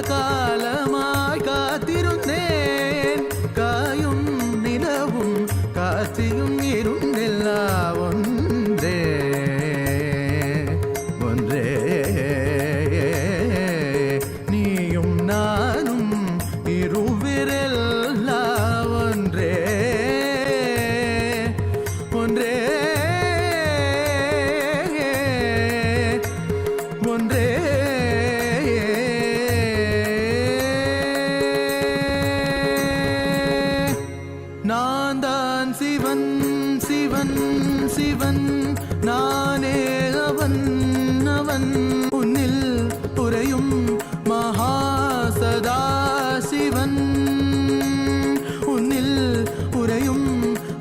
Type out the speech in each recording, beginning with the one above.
காலமாய் காத்திருந்தேன். காயும் நிலவும் காட்சியும் இருந்தெல்லா ஒன்றே ஒன்றே. நீயும் நானும் இருவிரல்லா ஒன்றே ஒன்றே ஒன்றே. நான் தான் சிவன் சிவன் சிவன், நானே அவன் அவன். உன்னில் உறையும் மகாசதாசிவன், உன்னில் உறையும்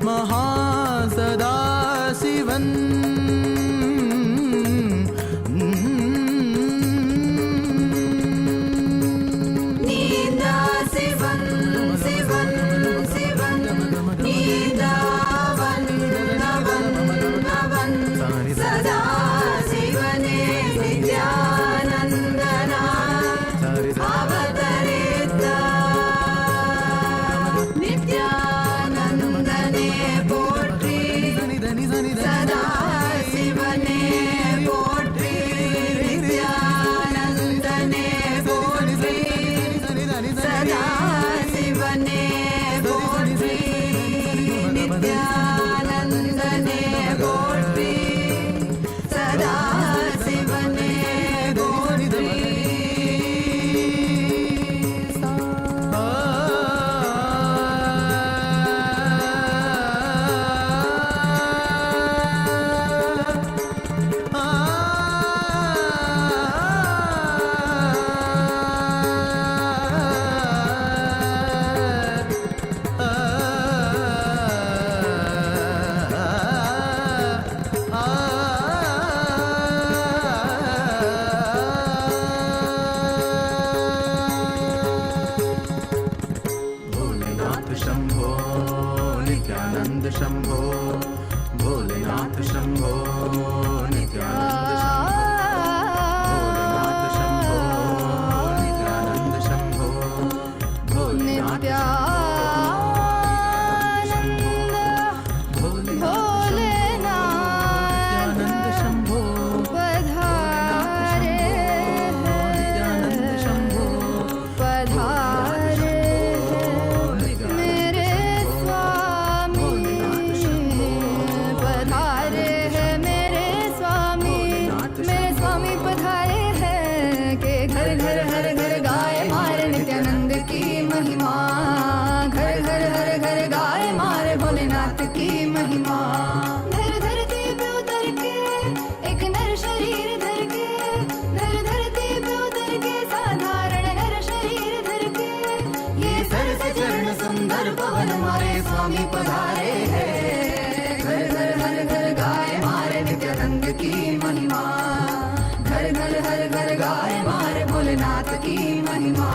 மகாசதாசிவன். நீதா சிவன் சிவன் சிவன், நீதாவன் அவன் அவன். சதா சிவனே நித்யானந்தனா அவதரித்தார். நித்யானந்தனே போற்றி, சதா சிவனே போற்றி. நித்யானந்தனே போற்றி, சதா சிவனே போற்றி. நித்யானந்தனே போற்றி, சதா சிவனே போற்றி. भोलेनाथ शंभो नित्यानंद शंभो, भोलेनाथ शंभो नित्यानंद शंभो, भोलेनाथ शंभो नित्यानंद शंभो, भोलेनाथ नित्यानंद शंभो, पधारे नित्यानंद शंभो, पधारे मेरे स्वामी, पधारे हैं मेरे स्वामी, मेरे स्वामी पधारे हैं के घर घर हर घर गाए मारे नित्यानंद की महिमा. घर घर हर घर गाए मारे भोलेनाथ की महिमा. धर धरती पे उतर के एक नर शरीर धर के, धर धरती पे उतर के साधारण नर शरीर धर के. ये सर से चरण सुंदर पवन मारे स्वामी पधारे हैं. घर घर हर घर गाए मारे नित्यानंद की महिमा. घर घर हर घर गाए मारे भोलेनाथ की महिमा.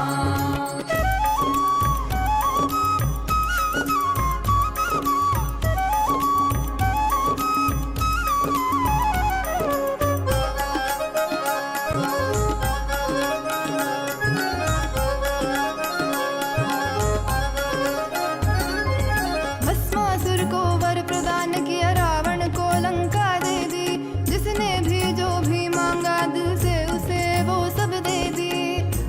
भस्मासुर को वर प्रदान किया, रावण को लंका दे दी. जिसने भी जो भी मांगा दिल से उसे वो सब दे दी.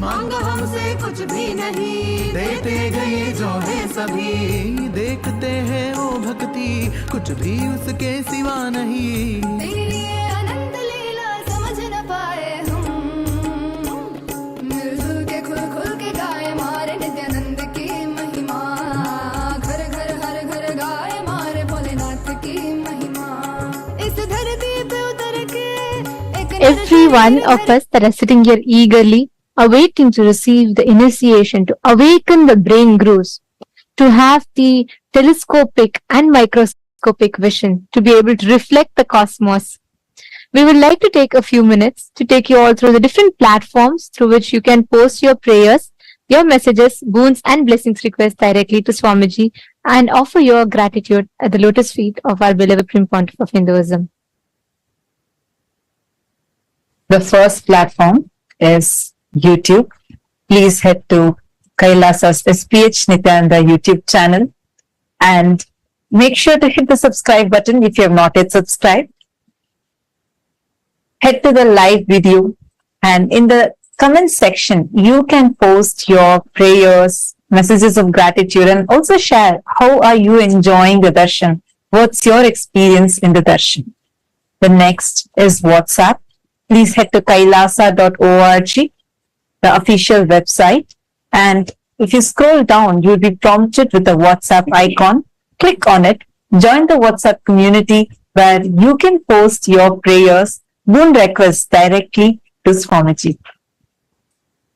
मांगा हमसे कुछ भी नहीं, देते गए जो है सभी. देखते हैं वो भक्ति कुछ भी उसके सिवा नहीं. तेरे लिए अनंत लीला समझ न पाए हम. मिलजुल के खुल खुल के गाए मारे नित्यानंद की महिमा. घर घर हर घर गाए मारे भोलेनाथ की महिमा. इस धरती पे उतर के एक Every one of us that are sitting here eagerly awaiting to receive the initiation, to awaken the brain grooves, to have the telescopic and microscopic vision, to be able to reflect the cosmos. We would like to take a few minutes to take you all through the different platforms through which you can post your prayers, your messages, boons and blessings requests directly to Swamiji and offer your gratitude at the lotus feet of our beloved Supreme Pontiff of Hinduism. The first platform is YouTube. please head to Kailasa's SPH Nityananda YouTube channel and make sure to hit the subscribe button if you have not yet subscribed. Head to the live video, and in the comment section, you can post your prayers, messages of gratitude, and also share how are you enjoying the darshan. What's your experience in the darshan? The next is WhatsApp. Please head to kailasa.org, the official website. And if you scroll down, you'll be prompted with the WhatsApp icon. Click on it. Join the WhatsApp community where you can post your prayers, boon requests directly to Swamiji.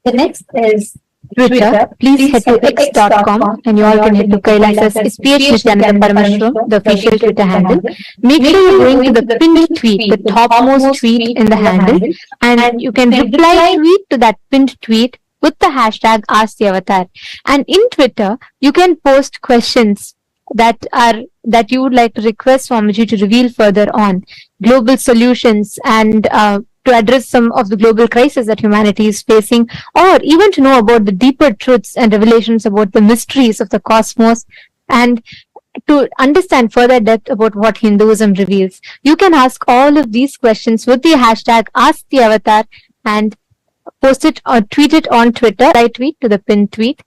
The next is Twitter. Please head to x.com and you all can head to Kailasa's SPH Nityananda Parameshwaram, the official Twitter handle. Make sure you're going to the pinned tweet, the topmost tweet in the handle, and you can reply tweet to that pinned tweet with the hashtag #AskTheAvatar. And in Twitter, you can post questions that you would like to request Swamiji to reveal further on global solutions and to address some of the global crises that humanity is facing, or even to know about the deeper truths and revelations about the mysteries of the cosmos, and to understand further depth about what Hinduism reveals. You can ask all of these questions with the hashtag #AskTheAvatar and post it or tweet it on Twitter. I tweet to the pinned tweet.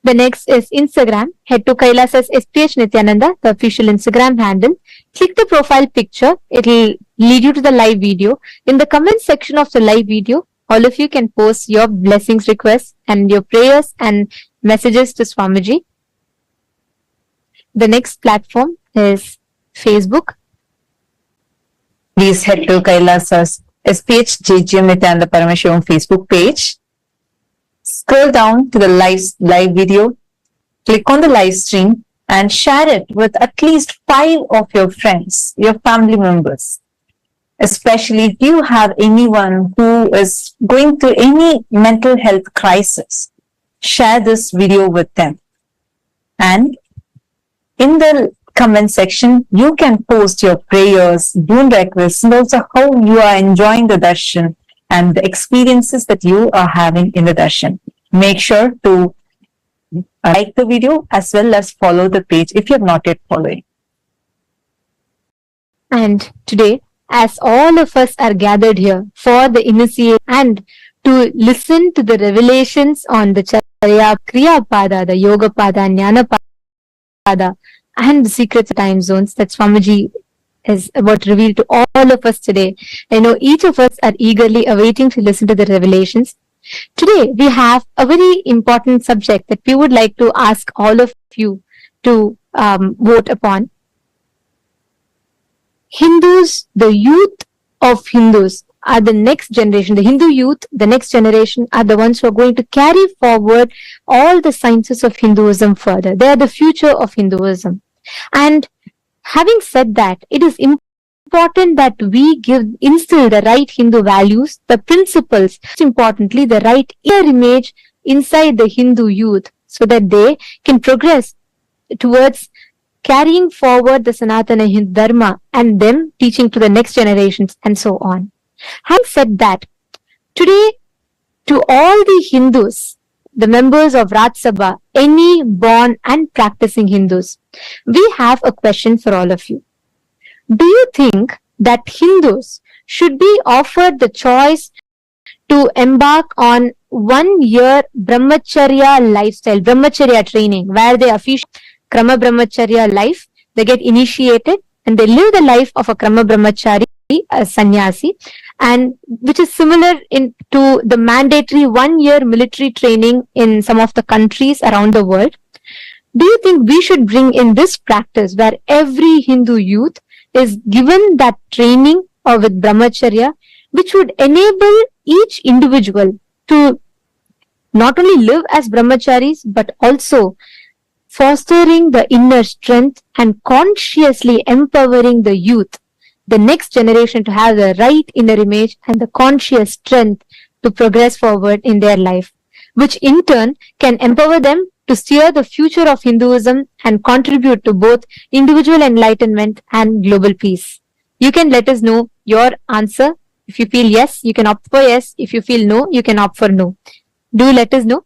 The next is Instagram. Head to Kailasa's SPH Nityananda, the official Instagram handle. Click the profile picture. It will lead you to the live video. In the comment section of the live video, all of you can post your blessings requests and your prayers and messages to Swamiji. The next platform is Facebook. Please head to Kailasa's SPH JGM Nityananda Parameshwaram Facebook page. Scroll down to the live video, click on the live stream and share it with at least 5 of your friends, your family members. Especially if you have anyone who is going through any mental health crisis, share this video with them. And in the comment section, you can post your prayers, boon requests, and also how you are enjoying the darshan and the experiences that you are having in the darshan. Make sure to like the video as well as follow the page if you have not yet followed. And today, as all of us are gathered here for the initiation and to listen to the revelations on the Charya Kriya Pada, the Yoga Pada, Jnana Pada, and the secrets of time zones that Swamiji is about to reveal to all of us today. I know each of us are eagerly awaiting to listen to the revelations. Today, we have a very important subject that we would like to ask all of you to vote upon. Hindus, the youth of Hindus are the next generation. The Hindu youth, the next generation, are the ones who are going to carry forward all the sciences of Hinduism further. They are the future of Hinduism. And having said that, it is important that we instill the right Hindu values, the principles, most importantly, the right inner image inside the Hindu youth so that they can progress towards carrying forward the Sanatana Hindu Dharma and them teaching to the next generations and so on. Having said that, today, to all the Hindus, the members of Raj Sabha, any born and practicing Hindus, we have a question for all of you. Do you think that Hindus should be offered the choice to embark on 1 year brahmacharya lifestyle, brahmacharya training, where they officially Krama Brahmacharya life, they get initiated and they live the life of a Krama Brahmachari, a sannyasi, and which is similar to the mandatory 1 year military training in some of the countries around the world? Do you think we should bring in this practice where every Hindu youth is given that training with brahmacharya, which would enable each individual to not only live as brahmacharis, but also fostering the inner strength and consciously empowering the youth, the next generation, to have the right inner image and the conscious strength to progress forward in their life, which in turn can empower them to steer the future of Hinduism and contribute to both individual enlightenment and global peace. You can let us know your answer. If you feel yes, you can opt for yes. If you feel no, you can opt for no. Do let us know.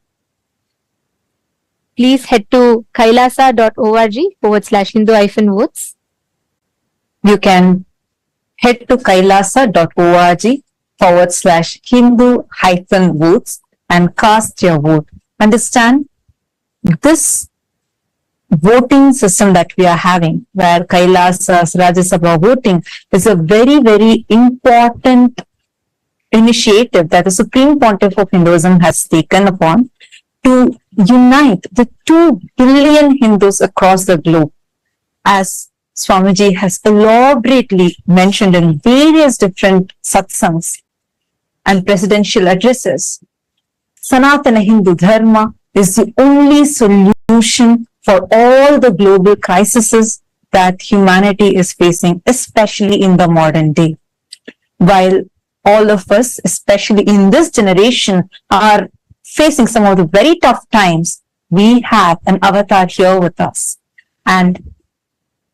Please head to kailasa.org/Hindu-votes. You can head to kailasa.org/Hindu-votes and cast your vote. Understand, this voting system that we are having, where Kailasa's Rajya Sabha voting is a very, very important initiative that the Supreme Pontiff of Hinduism has taken upon to unite the 2 billion Hindus across the globe. As Swamiji has elaborately mentioned in various different satsangs and presidential addresses, Sanatana Hindu Dharma is the only solution for all the global crises that humanity is facing, especially in the modern day. While all of us, especially in this generation, are facing some of the very tough times, we have an avatar here with us. And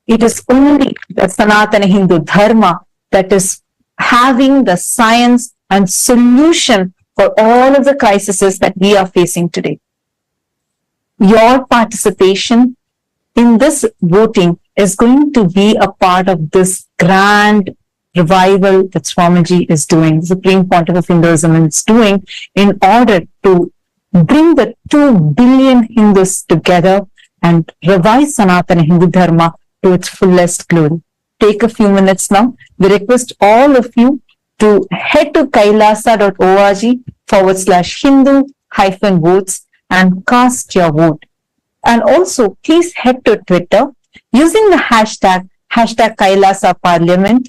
it is only the Sanatana Hindu Dharma that is having the science and solution for all of the crises that we are facing today. Your participation in this voting is going to be a part of this grand revival that Swamiji is doing, the Supreme Pontiff of Hinduism is doing, in order to bring the 2 billion Hindus together and revive Sanatana Hindu Dharma to its fullest glory. Take a few minutes now. We request all of you to head to kailasa.org/Hindu-votes and cast your vote. And also, please head to Twitter using the hashtag Kailasa Parliament.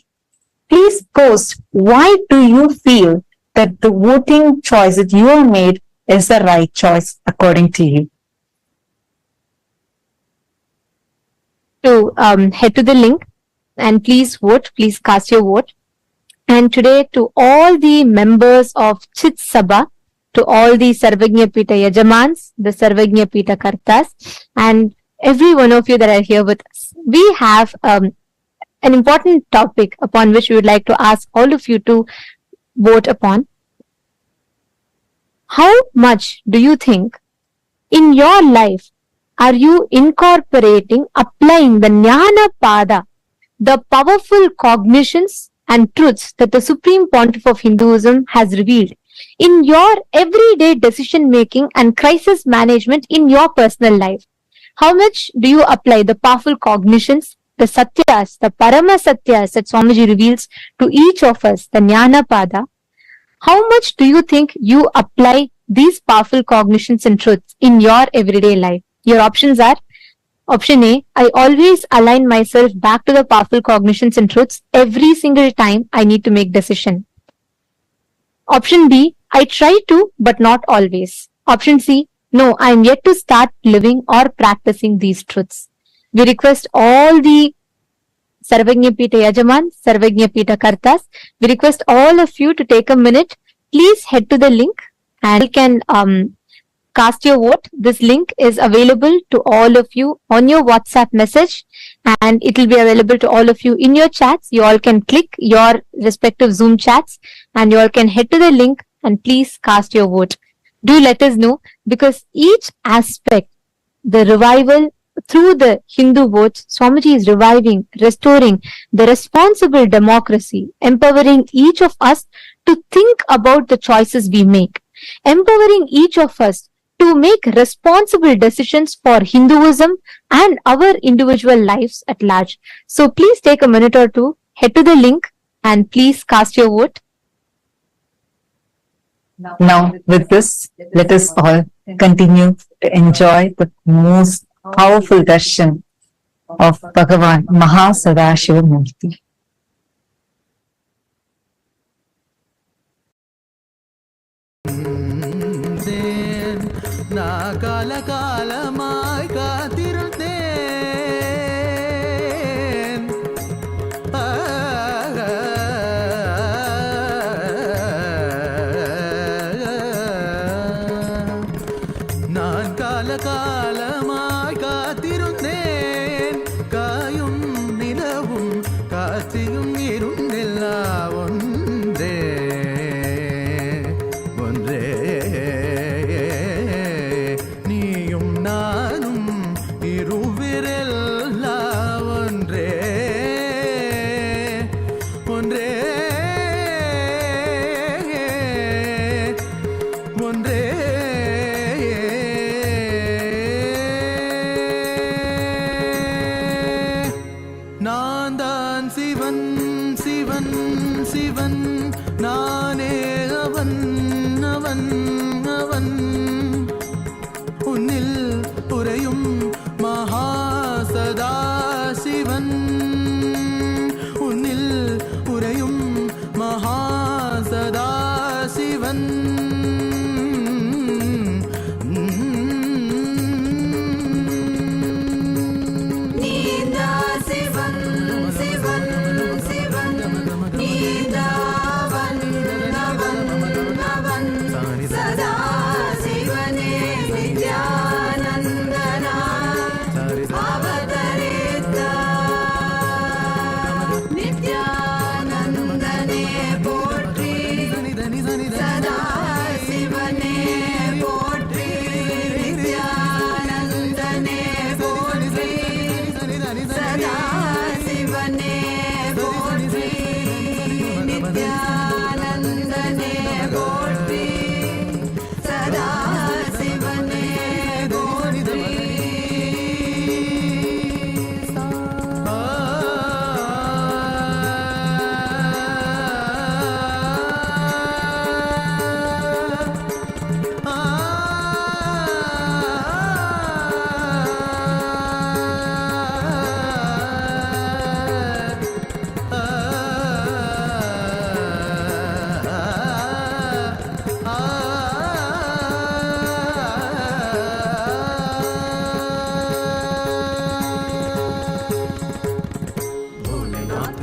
Please post, why do you feel that the voting choice that you have made is the right choice according to you? To head to the link and please vote, please cast your vote. And today, to all the members of Chit Sabha, to all the Sarvagnya Pita Yajamans, the Sarvagnya Pita Kartas, and every one of you that are here with us, we have an important topic upon which we would like to ask all of you to vote upon. How much do you think in your life are you incorporating, applying the Jnana Pada, the powerful cognitions and truths that the Supreme Pontiff of Hinduism has revealed in your everyday decision making and crisis management in your personal life? How much do you apply the powerful cognitions, the satyas, the parama satyas that Swamiji reveals to each of us, the Jnana Pada? How much do you think you apply these powerful cognitions and truths in your everyday life? Your options are: option A, I always align myself back to the powerful cognitions and truths every single time I need to make decision. Option B, I try to, but not always. Option C, no, I am yet to start living or practicing these truths. We request all the Sarvagnya Pita Yajaman, Sarvagnya Pita Kartas, we request all of you to take a minute. Please head to the link and you can cast your vote. This link is available to all of you on your WhatsApp message, and it will be available to all of you in your chats. You all can click your respective Zoom chats and you all can head to the link and please cast your vote. Do let us know, because each aspect, the revival through the Hindu votes, Swamiji is reviving, restoring the responsible democracy, empowering each of us to think about the choices we make, empowering each of us to make responsible decisions for Hinduism and our individual lives at large. So please take a minute or two, head to the link and please cast your vote. Now, with this, let us all continue to enjoy the most powerful darshan of Bhagavan MahaSadashiva Murthy. நான் காலகாலமாய் காத்திருந்தேன். நான் காலகாலமாய் காத்திருந்தேன். காயும் நிலவும் காட்சியும் இருந்தெல்லாம் ஒன்றே ஒன்றே ഞാനേ അവൻ അവൻ അവൻ ഉന്നിൽ ഉറയും മഹാസദാശിവൻ ഉന്നിൽ ഉറയും മഹാസദാശിവൻ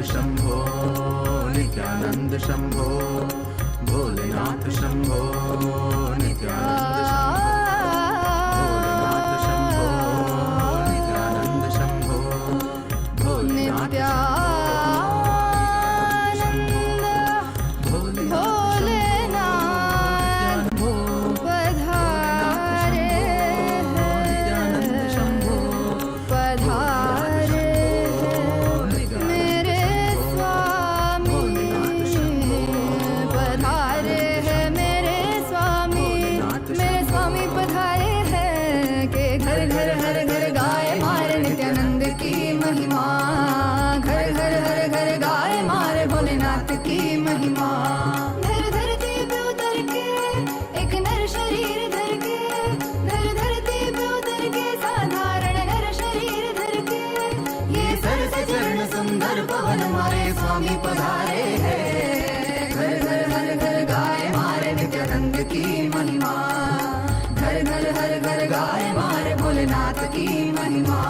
शंभो नित्यानंद शंभो भोलेनाथ शंभो नित्यानंद शंभो भोलेनाथ शंभो नित्यानंद शंभो भोलेनाथ महिमा घर घर हर घर गाए मारे भोलेनाथ की महिमा धरती पे उतर के एक नर शरीर धर के धरती पे उतर के साधारण नर शरीर धर के ये सर से चरण सुंदर पवन मारे स्वामी पधारे हैं घर घर हर घर गाए मारे नित्यानंद की महिमा घर घर हर घर गाए मारे भोलेनाथ की महिमा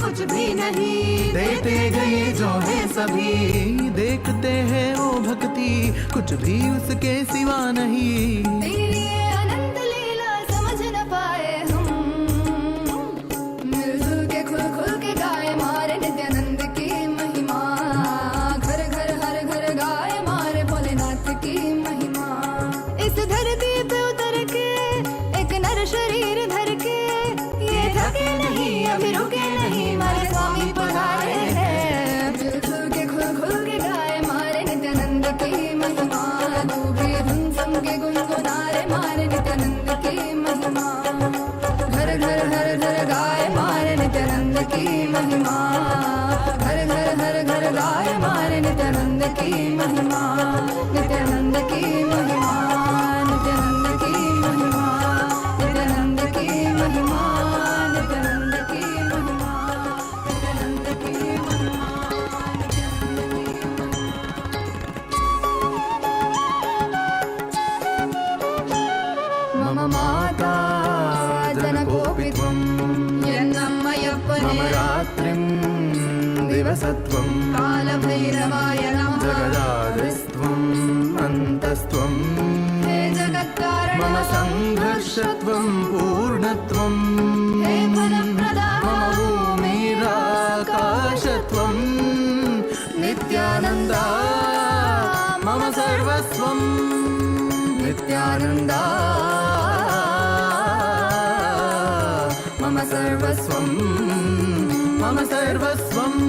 कुछ भी नहीं देते गए जो है सभी देखते हैं वो भक्ति कुछ भी उसके सिवा नहीं तेरी अनंत लीला समझ न पाए हम मिलजुल के खुल खुल के गाए मारे नित्यानंद की महिमा घर घर हर घर गाए मारे भोलेनाथ की महिमा इस धरती पे उतर के एक नर शरीर धर के ये थके नहीं अभी रुके नहीं मारे स्वामी पधारे हैं मिलजुल के खुल खुल के गाए मारे नित्यानंद की महिमा तू भी धुन सम के गुनगुनारे मारे नित्यानंद की महिमा घर घर हर घर गाए मारे नित्यानंद की महिमा घर घर हर घर गाए मारे नित्यानंद की महिमा नित्यानंद की महिमा नित्यानंद की महिमा नित्यानंद की महिमा नित्यानंद की महिमा नित्यानंद की महिमा मम माता जनकोऽपि त्वं यन्नम्मयप्पने मम रात्रिं दिवसत्वं कालभैरवाय नमः जगदादिस्त्वम् अन्तस्त्वं हे जगत्कारण मम संघर्षत्वं पूर्णत्वं हे फलप्रदा मम भूमिराकाशत्वं नित्यानन्दा मम सर्वस्वम् नित्यानन्दा मम सर्वस्वं मम सर्वस्वम्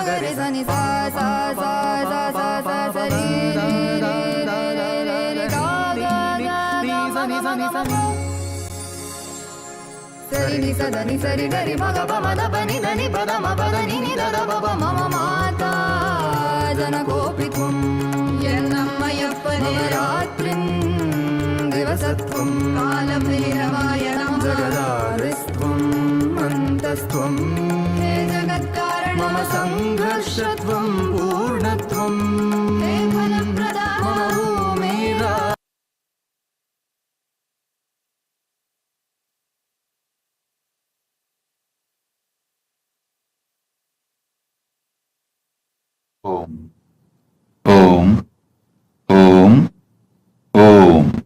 गरे सनि सा सा सा सा सा सा सा री सरि नि स ध नि सरि गरि म ग प म द प नि ध नि प द म प द नि नि द द प प म म माता जनकोऽपि त्वं यन्नमयप्पने रात्रिं दिवसत्वं कालभैरवायणं जगदारिस्त्वम् अन्तस्त्वं हे जगत्कारणं मम संघर्षत्वं पूर्णत्वं हे फलप्रदाता मम भूमिरा Om, Om, Om, Om.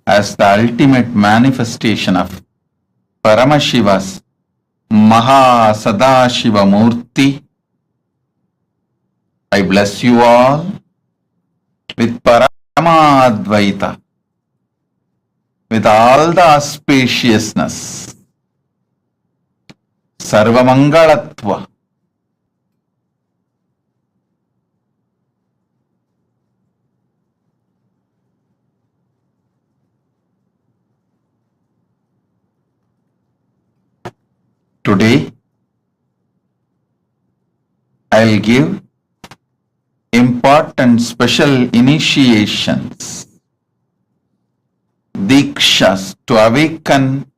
As the ultimate manifestation of Paramashiva's MahaSadashiva Murthy, I bless you all with Paramadvaita, with all the auspiciousness, Sarvamangalatva. Today, I'll give important special initiations, Dikshas to awaken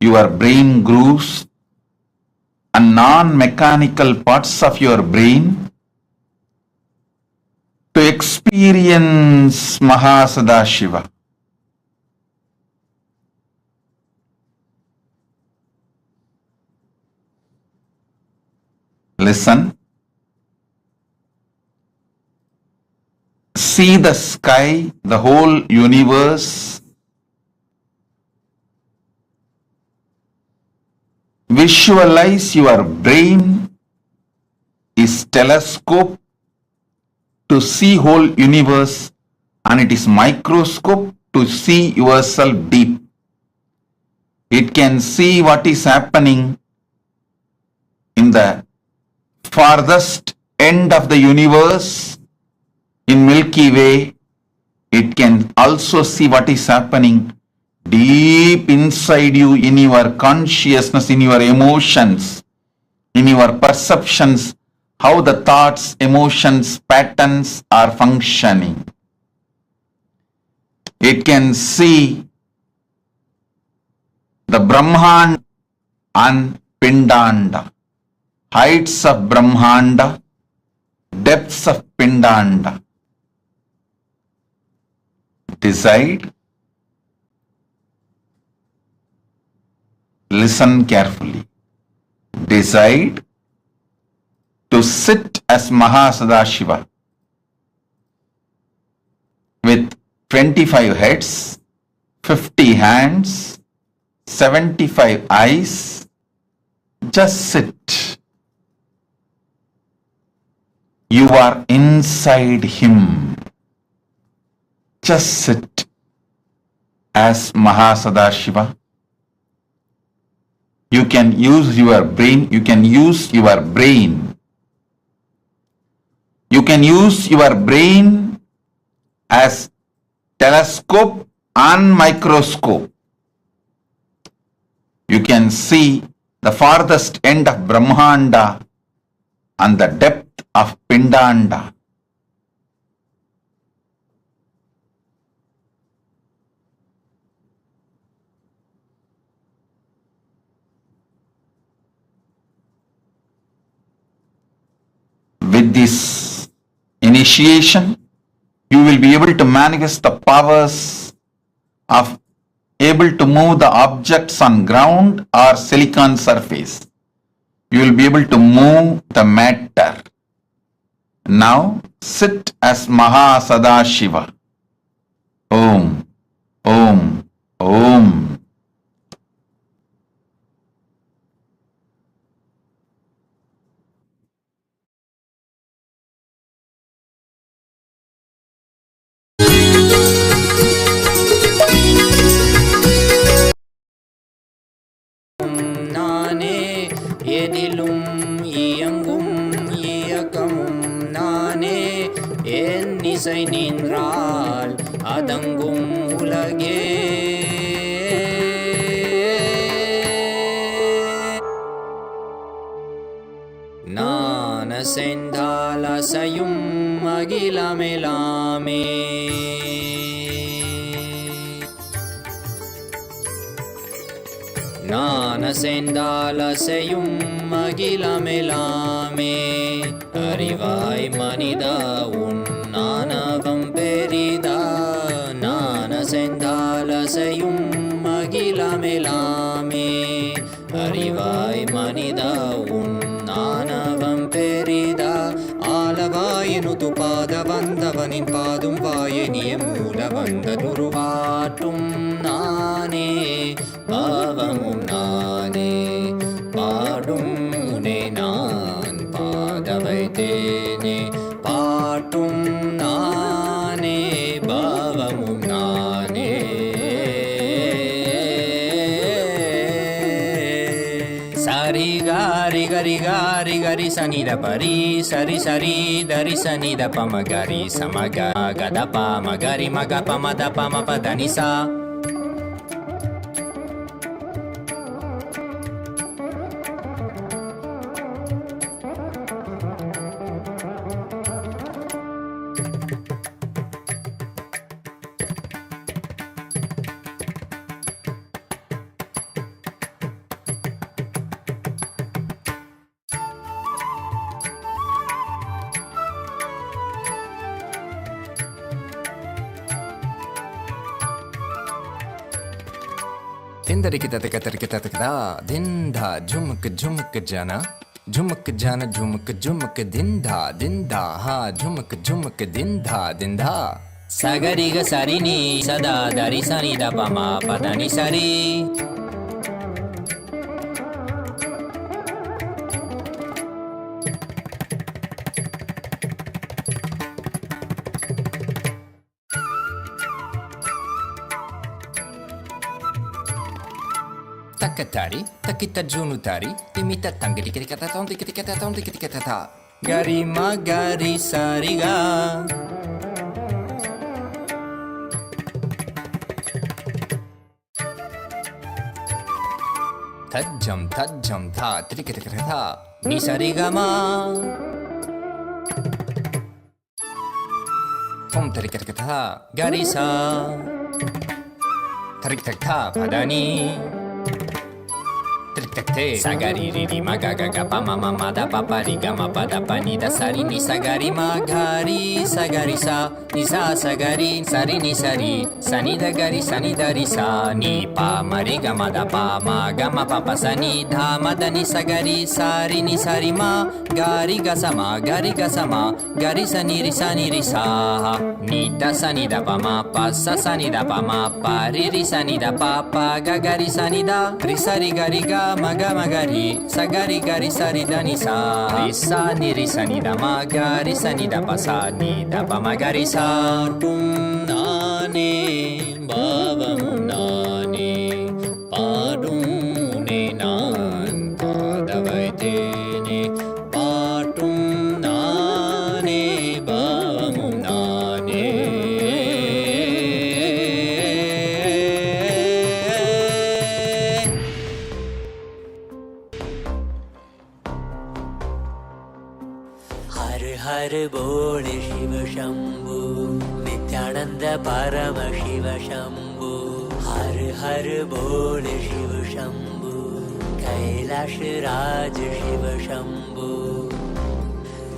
your brain grooves and non-mechanical parts of your brain to experience MahaSadashiva. Listen. See the sky, the whole universe. Visualize your brain is telescope to see whole universe, and it is microscope to see yourself deep. It can see what is happening in the farthest end of the universe, in Milky Way. It can also see what is happening deep inside you, in your consciousness, in your emotions, in your perceptions, how the thoughts, emotions, patterns are functioning. It can see the Brahmanda and Pindanda, heights of Brahmanda, depths of Pindanda. Decide. Listen carefully. Decide to sit as MahaSadashiva with 25 heads, 50 hands, 75 eyes. Just sit. You are inside him. Just sit as MahaSadashiva You can use your brain. You can use your brain. You can use your brain as telescope and microscope. You can see the farthest end of Brahmanda and the depth of Pindanda. With this initiation, you will be able to manifest the powers of able to move the objects on ground or silicon surface. You will be able to move the matter. Now sit as MahaSadashiva. Om, Om, Om. எதிலும் இயங்கும் இயக்கமும் நானே என் இசை நின்றால் அதங்கும் உலகே நான் அசைந்தால் அசையும் அகிலமெலாமே நான் அசைந்தால் அசையும் அகிலமெலாமே அறிவாய் மனிதா உன் ஆணவம் பெரிதா நான் அசைந்தால் அசையும் அகிலமெலாமே அறிவாய் மனிதா உன் ஆணவம் பெரிதா ஆலவாயினுது பாத வந்தவனின் பாதும் வாயனிய மூல வந்த துருவாட்டும் நானே பாவமும் நானே பாடும் உனை நான் பாத வைத்தேனே பாட்டும் நானே பாவமும் நானே சரி காரி கரி காரி கரி சனித பரி சரி சரி தரி சனித பம கரி சமக கத பம கரி மக பமத பம பதனிசா तिंदरिकिततिकतरिकिततिकदा दिंधा झुमक झुमक जाना झुमक जाना झुमक झुमक दिंधा दिंधा हा झुमक झुमक दिंधा दिंधा सगरिग सरिनी सदा दरि सनि द पमा पदनि सरी takatari takita junutari timita tangri kata tonti kata tonti kata gari magari sariga tajam tha trikita kata ni sarigama tom trikita kata garisa tarik tak tha padani Trikte sagari riri magaga gapa mama mada papa riga ma pada pani da sari ni sagari magari sagari sa ni sa sagari sari ni sari sani da gari sani da ri sa ni pa mariga mada pa ma gama papa sani dha mada ni sagari sari ni sari ma gari ga sama gari sani ri sa ni da sani da pa ma pa sa sani da pa ma pa ri sani da pa pa ga gari sani da ri sari gari ga maga magari sagari gari sari dani sa risa ni risa ni da magari sani da pasa ni da pa magari sa tum nane bavamum nane padum ne na తేనే పాటుం నానే భావము నానే हर हर बोल शिव शंभु नित्यानंद परम शिव शंभु हर हर बोल शिव शंभु कैलाश राज शिव शंभु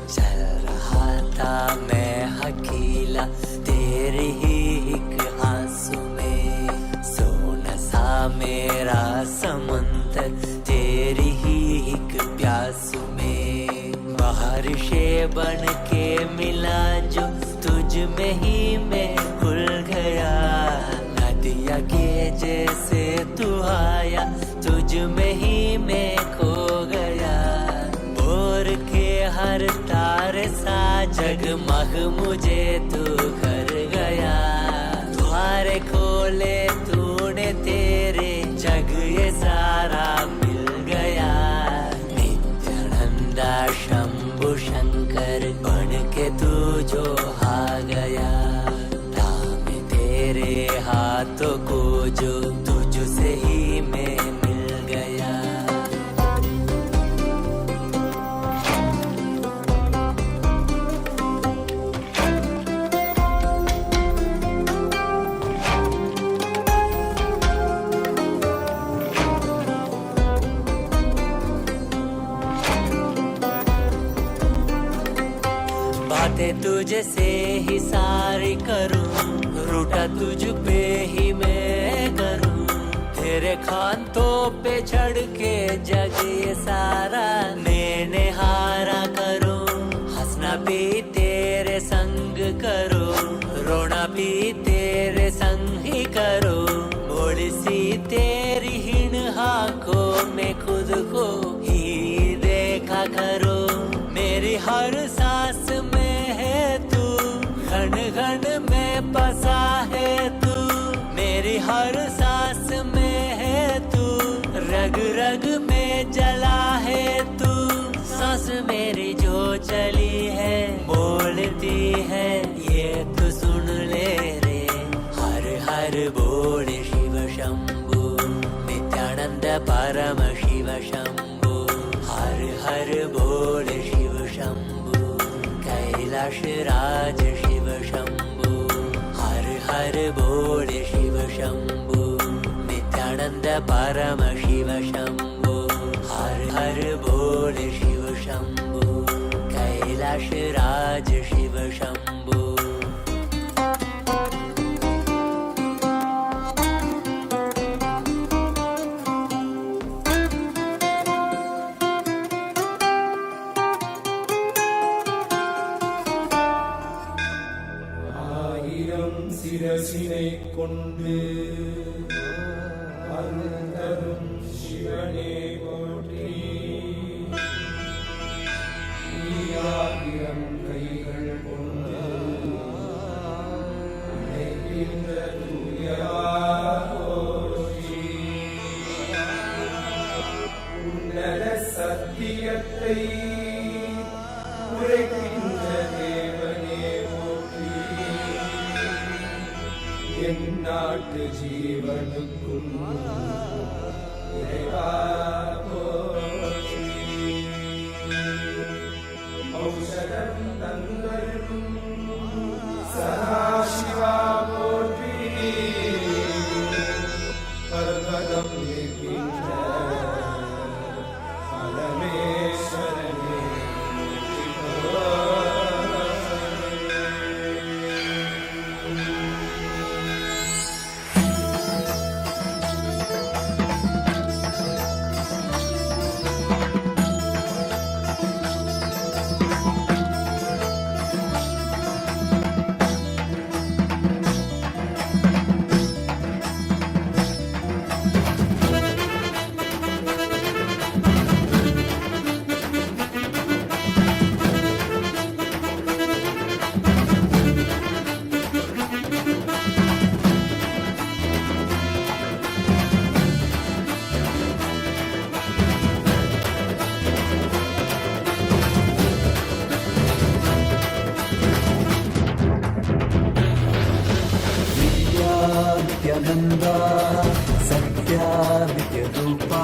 चल रहा था मैं अकेला तेरे ही एक आंसू में सोना सा मेरा समंदर तेरी ही एक प्यासू में बारिशे बन के मिला जो तुझ में ही मैं घुल गया नदिया के जैसे तू आया तुझ में ही मैं खो गया बोर के हर तारे सा जगमग मुझे तू कर गया द्वारे खोले तूने तेरे जग ये सारा मिल गया शंभु शंकर बन के तू जो आ गया थामे तेरे हाथों को जो तुझसे ही मैं मिल गया बातें तुझे से ही सारी करूं रूठा तुझ पे ही मैं करूं तेरे खानों पे चढ़ के जग ये सारा मैंने हारा करूं हंसना भी तेरे संग करूं रोना भी तेरे संग ही करूं बोली सी तेरी हिण आंखों में खुद को ही देखा करूं मेरी हर सांस में है तू घन घन में बसा है तू मेरी हर सांस में है तू रग रग में जला है तू सांस मेरी जो चली है बोलती है ये तू सुन ले रे हर हर बोल शिव शंभु नित्यानंद परम शिव शंभु हर हर बोल शिव शंभु कैलाश राज शिव शंभु हर हर बोल शिव शंभु नित्यानंद परम शिव शंभु हर हर बोल शिव शंभु कैलाश राज शिव शंभु சிரசினை கொண்டு அருந்தரும் சிவனே போற்றி ஆயிரம் கைகள் கொண்டு அழைக்கின்ற தூயவா போற்றி உன்னத சத்தியத்தை உரைக்கின்ற தேவனே போற்றி என் நாட்டு ஜீவனுக்கும் இறைவா போற்றி ஔஷதம் தந்தருக்கும் சதாசிவா போற்றி பர்வதம் நிற்கின்ற பரமேஸ்வரனே नित्यानन्दा सत्या नित्यरूपा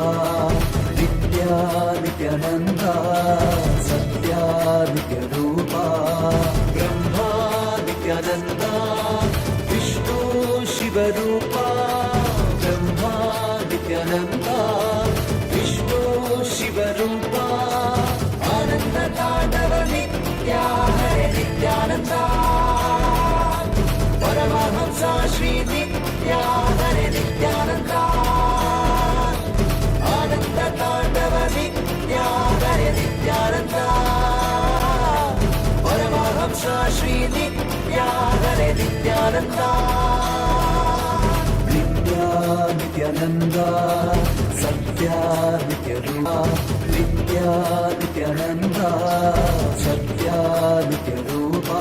नित्या नित्यानन्दा सत्या नित्यरूपा ब्रह्मा नित्यानन्दा विष्णु शिवरूपा ब्रह्मा नित्यानन्दा विष्णु शिवरूपा आनन्द ताण्डव नित्या हरे नित्यानन्दा परमहंसा श्री नित्या हरे नित्यानन्दा आनन्द ताण्डव नित्या हरे नित्यानन्दा परमहंसा श्री नित्या हरे नित्यानन्दा नित्या नित्यानन्दा सत्या नित्यरूपा नित्या नित्यानन्दा सत्या नित्यरूपा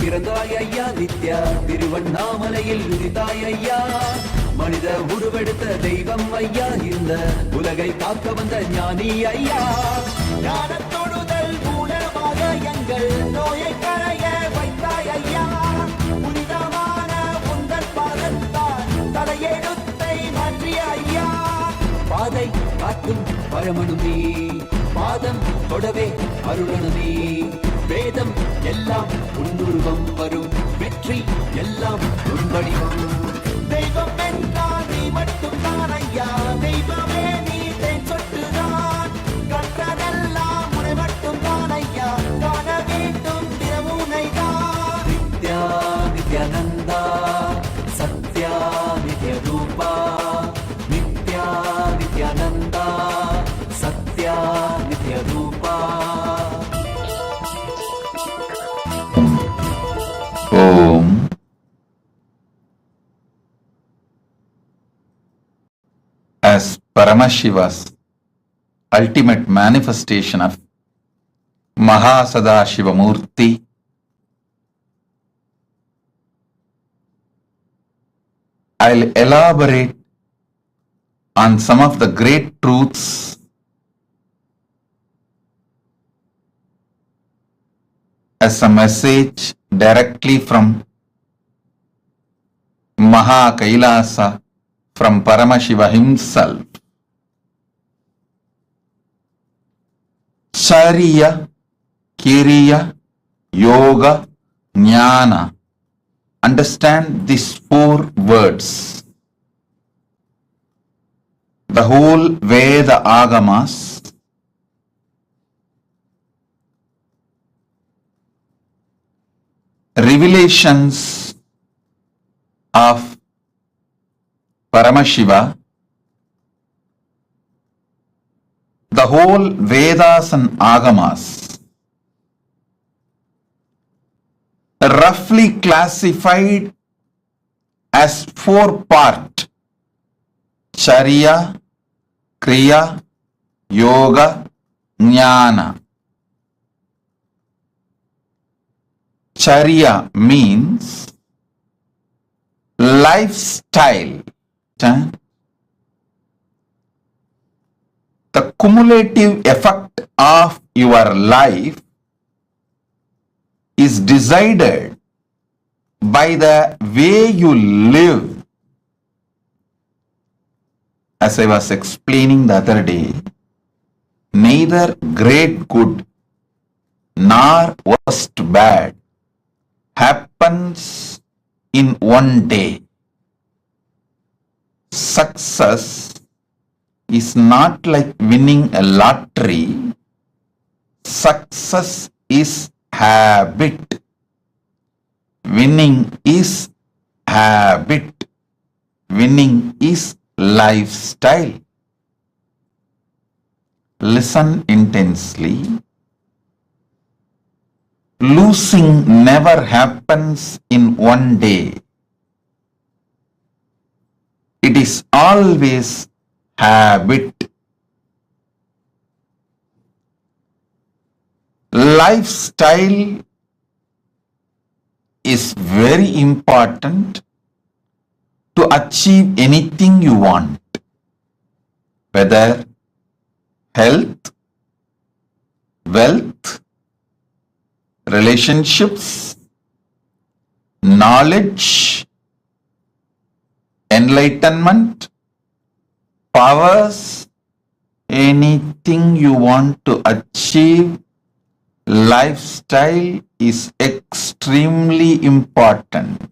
பிறந்தாய் ஐயா நித்யா திருவண்ணாமலையில் உதித்தாய் ஐயா மனித உருவெடுத்த தெய்வம் ஐயா இந்த உலகை காக்க வந்த ஞானி ஐயா ஞானத்தொடுதல் மூலமாக எங்கள் நோயை கரைய வைத்தாய் ஐயா புனிதமான உந்தன் பாதத்தால் தலையெழுத்தை மாற்றிய ஐயா பாதை காட்டும் பரமனுமே பாதம் தொடவே அருளனுமே வேதம் எல்லாம் உன்னுருவம் வரும் வெற்றி எல்லாம் உன் வடிவம் தெய்வம் என்றால் நீ மட்டும் தான் ஐயா தெய்வமே நீ தேன் சொட்டுதான் கற்றதெல்லாம் உன்னை மட்டும் தான் ஐயா காண வேண்டும் தினமுனை தான் நித்யா நித்யானந்தா சத்யா நித்ய ரூபா நித்யா நித்யானந்தா சத்யா நித்ய ரூபா Om. As Paramashiva's ultimate manifestation of MahaSadashiva Murthy, I'll elaborate on some of the great truths as a message directly from Maha Kailasa, from Paramashiva himself. Chariya, Kiriya, Yoga, Jnana. Understand these 4 words. The whole Veda Agamas revelations of Paramashiva, the whole Vedas and Agamas roughly classified as 4 parts: Charya, Kriya, Yoga, Jnana. Charya means lifestyle. The cumulative effect of your life is decided by the way you live. As I was explaining the other day, neither great good nor worst bad happens in one day. Success is not like winning a lottery. Success is habit. Winning is habit. Winning is lifestyle. Listen intensely. Losing never happens in one day. It is always habit. Lifestyle is very important to achieve anything you want, whether health, wealth, relationships, knowledge, enlightenment, powers, anything you want to achieve, lifestyle is extremely important.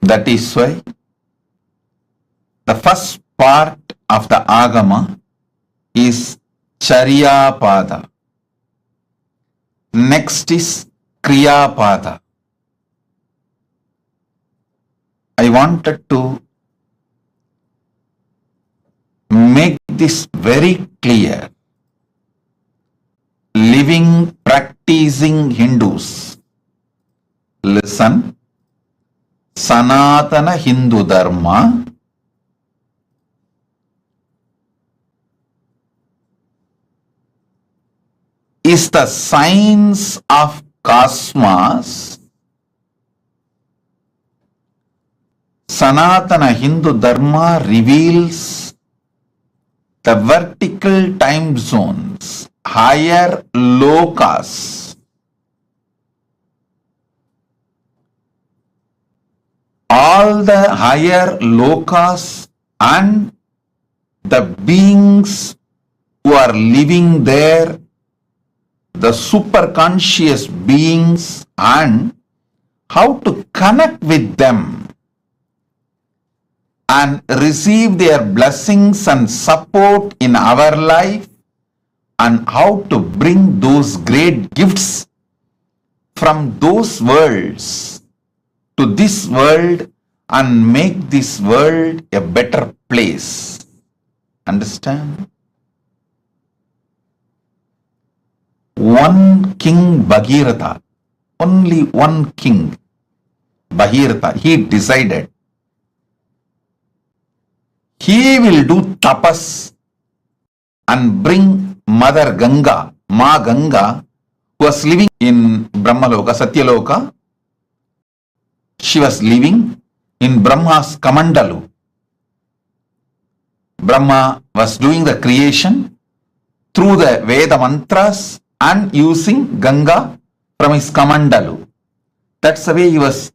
That is why the first part of the Agama is Charyapada. Next is Kriyapada. I wanted to make this very clear. Living, practicing Hindus, listen. Sanatana Hindu Dharma is the science of cosmos. Sanatana Hindu Dharma reveals the vertical time zones, higher lokas. All the higher lokas and the beings who are living there, the superconscious beings, and how to connect with them and receive their blessings and support in our life, and how to bring those great gifts from those worlds to this world and make this world a better place. Understand? One king Bhagirath, only one king Bhagirath, he decided he will do tapas and bring Mother Ganga, Ma Ganga, who was living in Brahmaloka, Satyaloka. She was living in Brahma's Kamandalu. Brahma was doing the creation through the Veda mantras and using Ganga from his Kamandalu. That's the way he was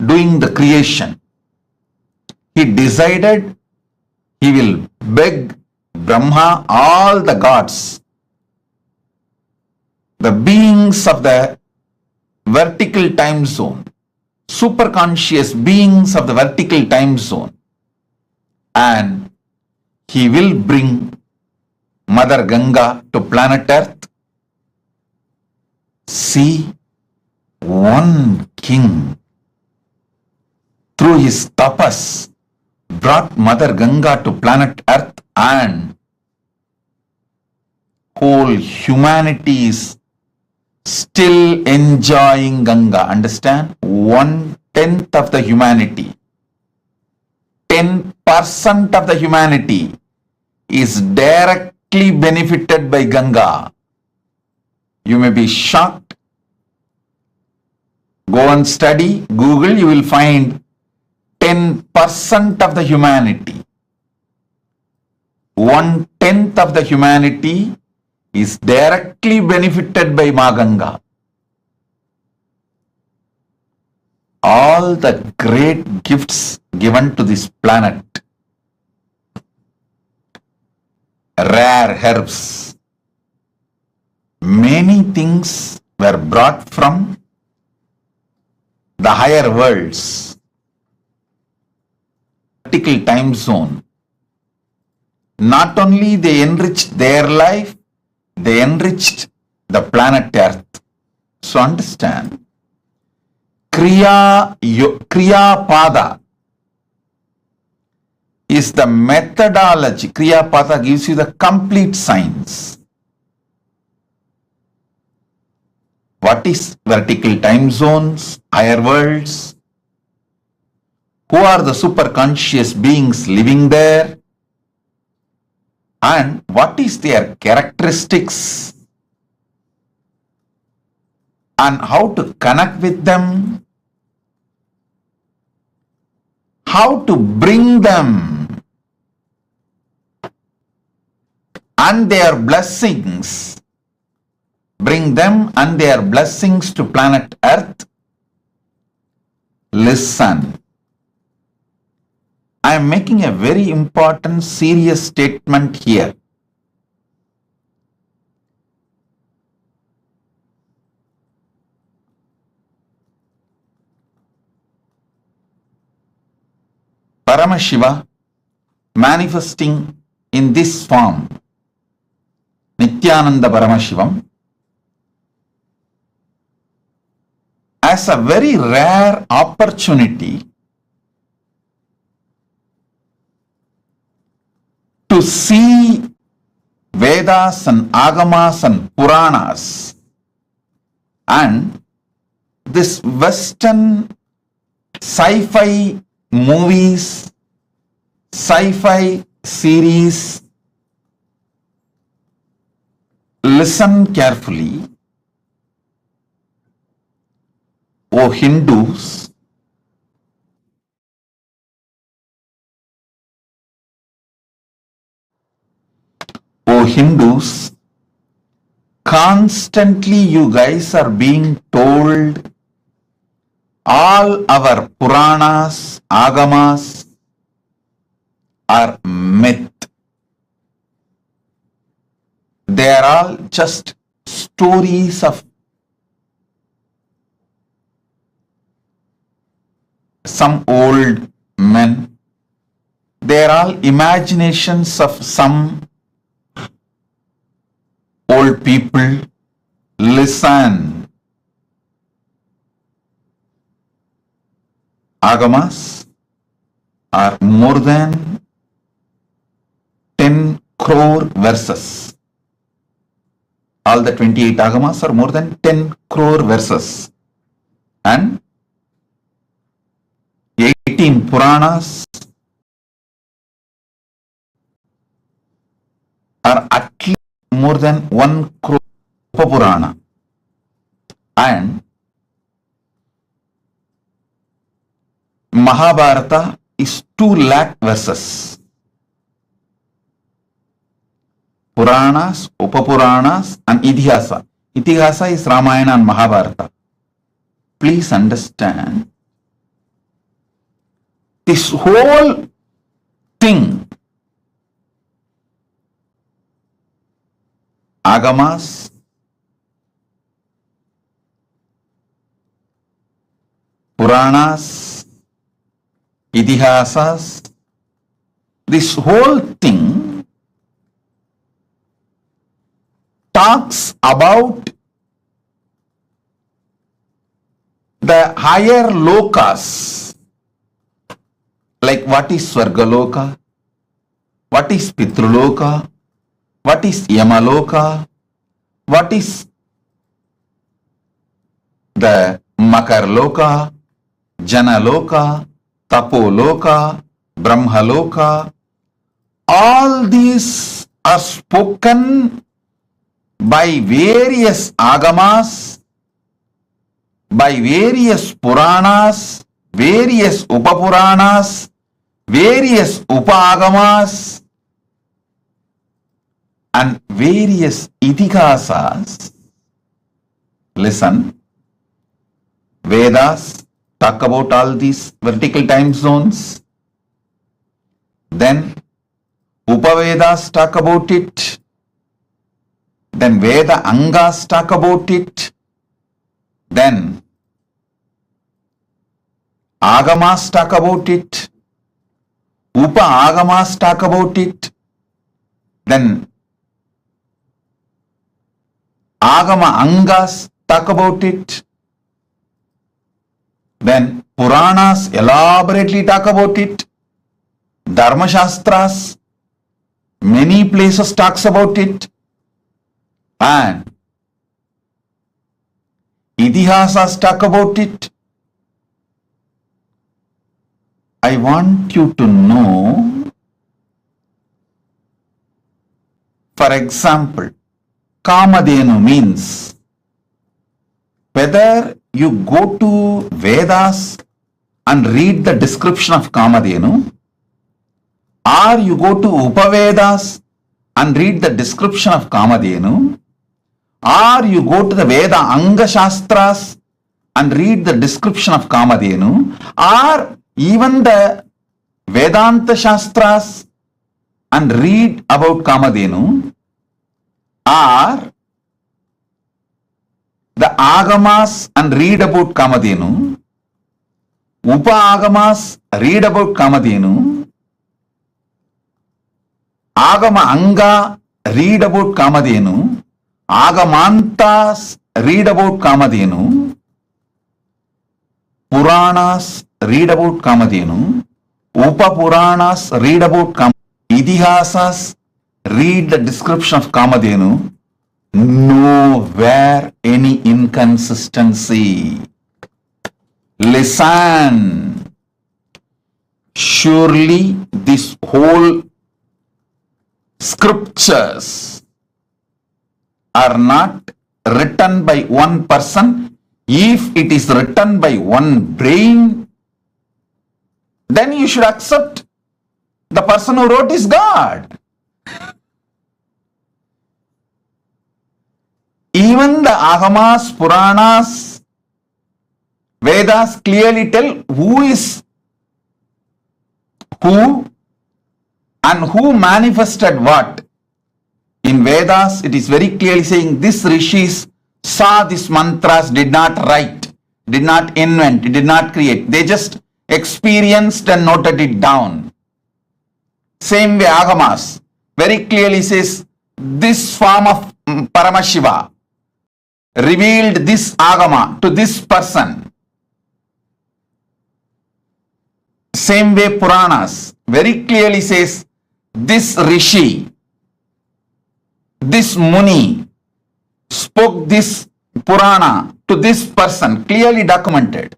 doing the creation. He decided he will beg Brahma, all the gods, the beings of the vertical time zone, superconscious beings of the vertical time zone, and he will bring Mother Ganga to planet Earth. See, one king through his tapas brought Mother Ganga to planet Earth, and whole humanity is still enjoying Ganga. Understand? 1/10 of the humanity, 10% of the humanity is directly benefited by Ganga. You may be shocked. Go and study, Google, you will find 10% of the humanity. 1/10 of the humanity is directly benefited by Ma Ganga. All the great gifts given to this planet, rare herbs, many things were brought from the higher worlds, vertical time zone. Not only they enriched their life, they enriched the planet Earth. So understand, Kriya Pada is the methodology. Kriya Pada gives you the complete science. What is vertical time zones, higher worlds? Who are the super conscious beings living there? And what is their characteristics? And how to connect with them? How to bring them and their blessings, bring them and their blessings to planet Earth. Listen. I am making a very important, serious statement here. Paramashiva manifesting in this form, Nityananda Paramashivam, as a very rare opportunity to see Vedas and Agamas and Puranas and this Western sci-fi movies, sci-fi series. Listen carefully, O Hindus. O Hindus, constantly you guys are being told all our Puranas, Agamas are myth. They are all just stories of some old men. They are all imaginations of some old people. Listen. Agamas are more than 10 crore verses. All the 28 Agamas are more than 10 crore verses. And 18 Puranas are at least more than 1 crore Purana. And Mahabharata is 2 lakh verses. Puranas, Upapuranas and Idihasa. Idihasa is Ramayana and Mahabharata. Please understand, this whole thing, Agamas, Puranas, Idihasas, this whole thing talks about the higher lokas, like what is Swargaloka, what is Pitruloka, what is Yamaloka, what is the Makarloka, Janaloka, Tapoloka, Brahmaloka. All these are spoken by various Agamas, by various Puranas, various Upapuranas, various Upa-Agamas and various Idihasas. Listen, Vedas talk about all these vertical time zones. Then Upavedas talk about it. Then Veda Angas talk about it. Then Agamas talk about it. Upa-Agamas talk about it. Then Agama Angas talk about it. Then Puranas elaborately talk about it. Dharma Shastras, many places talks about it. And Itihasas talk about it. I want you to know, for example, Kamadhenu means whether you go to Vedas and read the description of Kamadhenu, or you go to Upavedas and read the description of Kamadhenu, or you go to the Veda Anga Shastras and read the description of Kamadhenu, or even the Vedanta Shastras and read about Kamadhenu, or the Agamas and read about Kamadhenu, Upa Agamas read about Kamadhenu, Agama Anga read about Kamadhenu, Agamantas read about Kamadhenu, Puranas read about Kamadhenu, Upa Puranas read about Kamadhenu, Idihasas read the description of Kamadhenu. Nowhere any inconsistency. Listen. Surely this whole scriptures are not written by one person. If it is written by one brain, then you should accept the person who wrote is God. Even the Agamas, Puranas, Vedas clearly tell who is who and who manifested what. In Vedas, it is very clearly saying this rishis saw these mantras, did not write, did not invent, did not create. They just experienced and noted it down. Same way Agamas very clearly says this form of Paramashiva revealed this Agama to this person. Same way Puranas very clearly says this Rishi, this Muni spoke this Purana to this person, clearly documented.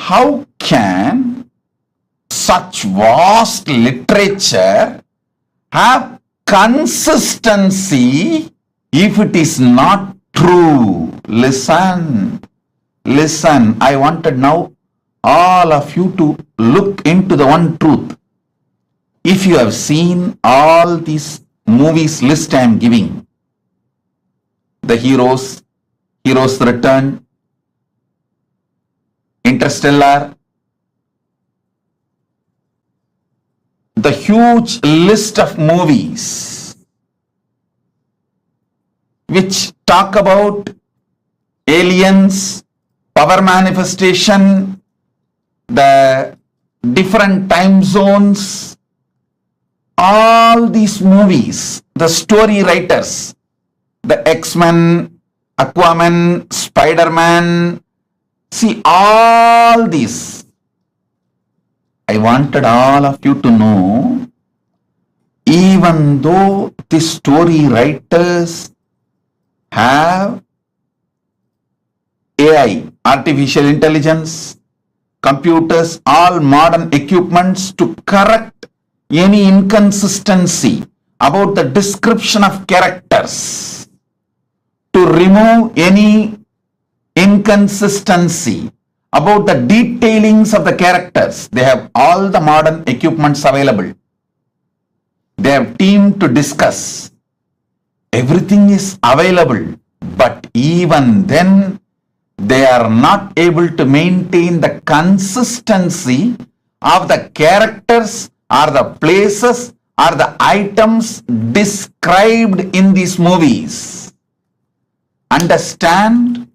How can such vast literature have consistency if it is not true? Listen, listen. I wanted now all of you to look into the one truth. If you have seen all these movies list I am giving, the Heroes Return, Interstellar, the huge list of movies which talk about aliens, power manifestation, the different time zones, all these movies, the story writers, the X-Men, Aquaman, Spider-Man, see all these. I wanted all of you to know, even though the story writers have AI, artificial intelligence, computers, all modern equipments to correct any inconsistency about the description of characters, to remove any inconsistency about the detailings of the characters. They have all the modern equipments available. They have team to discuss. Everything is available, but even then they are not able to maintain the consistency of the characters or the places or the items described in these movies. Understand?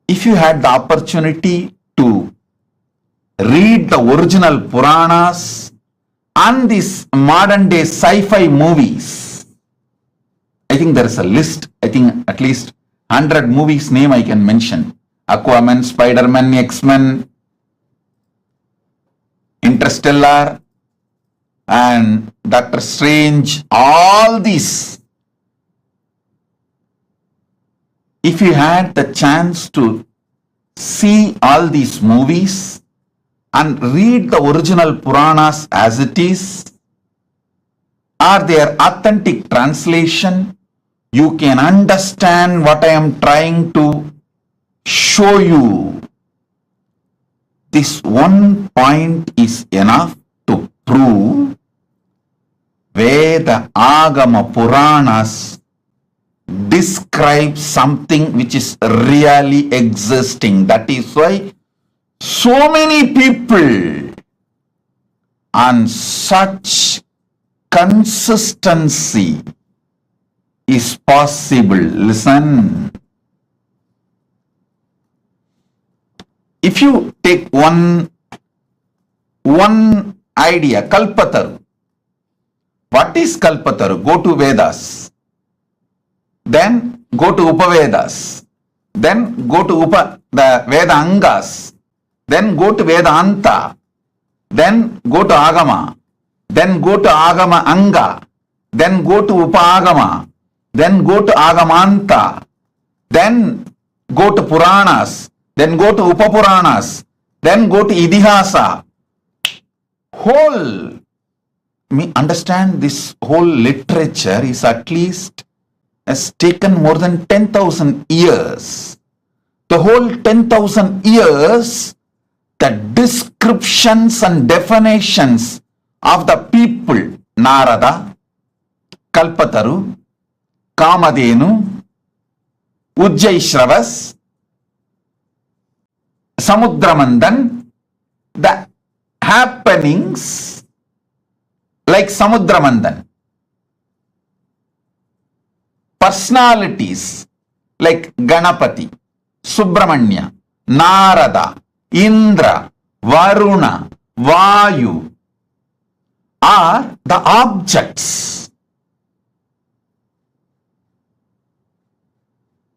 If you had the opportunity to read the original Puranas and these modern day sci-fi movies. I think there is a list, I think at least 100 movies name I can mention. Aquaman, Spider-Man, X-Men, Interstellar, and Doctor Strange, all these. If you had the chance to see all these movies and read the original Puranas as it is, or their authentic translation, you can understand what I am trying to show you. This one point is enough to prove Veda, Agama, Puranas describe something which is really existing. That is why so many people on such consistency is possible. Listen. If you take one idea, Kalpataru. What is Kalpataru? Go to Vedas. Then go to Upavedas. Then go to the Veda Angas. Then go to Vedanta. Then go to Agama. Then go to Agama Anga. Then go to Upagama. Then go to Agamanta. Then go to Puranas. Then go to Upapuranas. Then go to Idihasa. Understand this whole literature is at least has taken more than 10,000 years. The whole 10,000 years, the descriptions and definitions of the people, Narada, Kalpataru, Kamadhenu, Ujjaishravas, Samudramandan, the happenings like Samudramandan, personalities like Ganapati, Subramanya, Narada, Indra, Varuna, Vayu are the objects.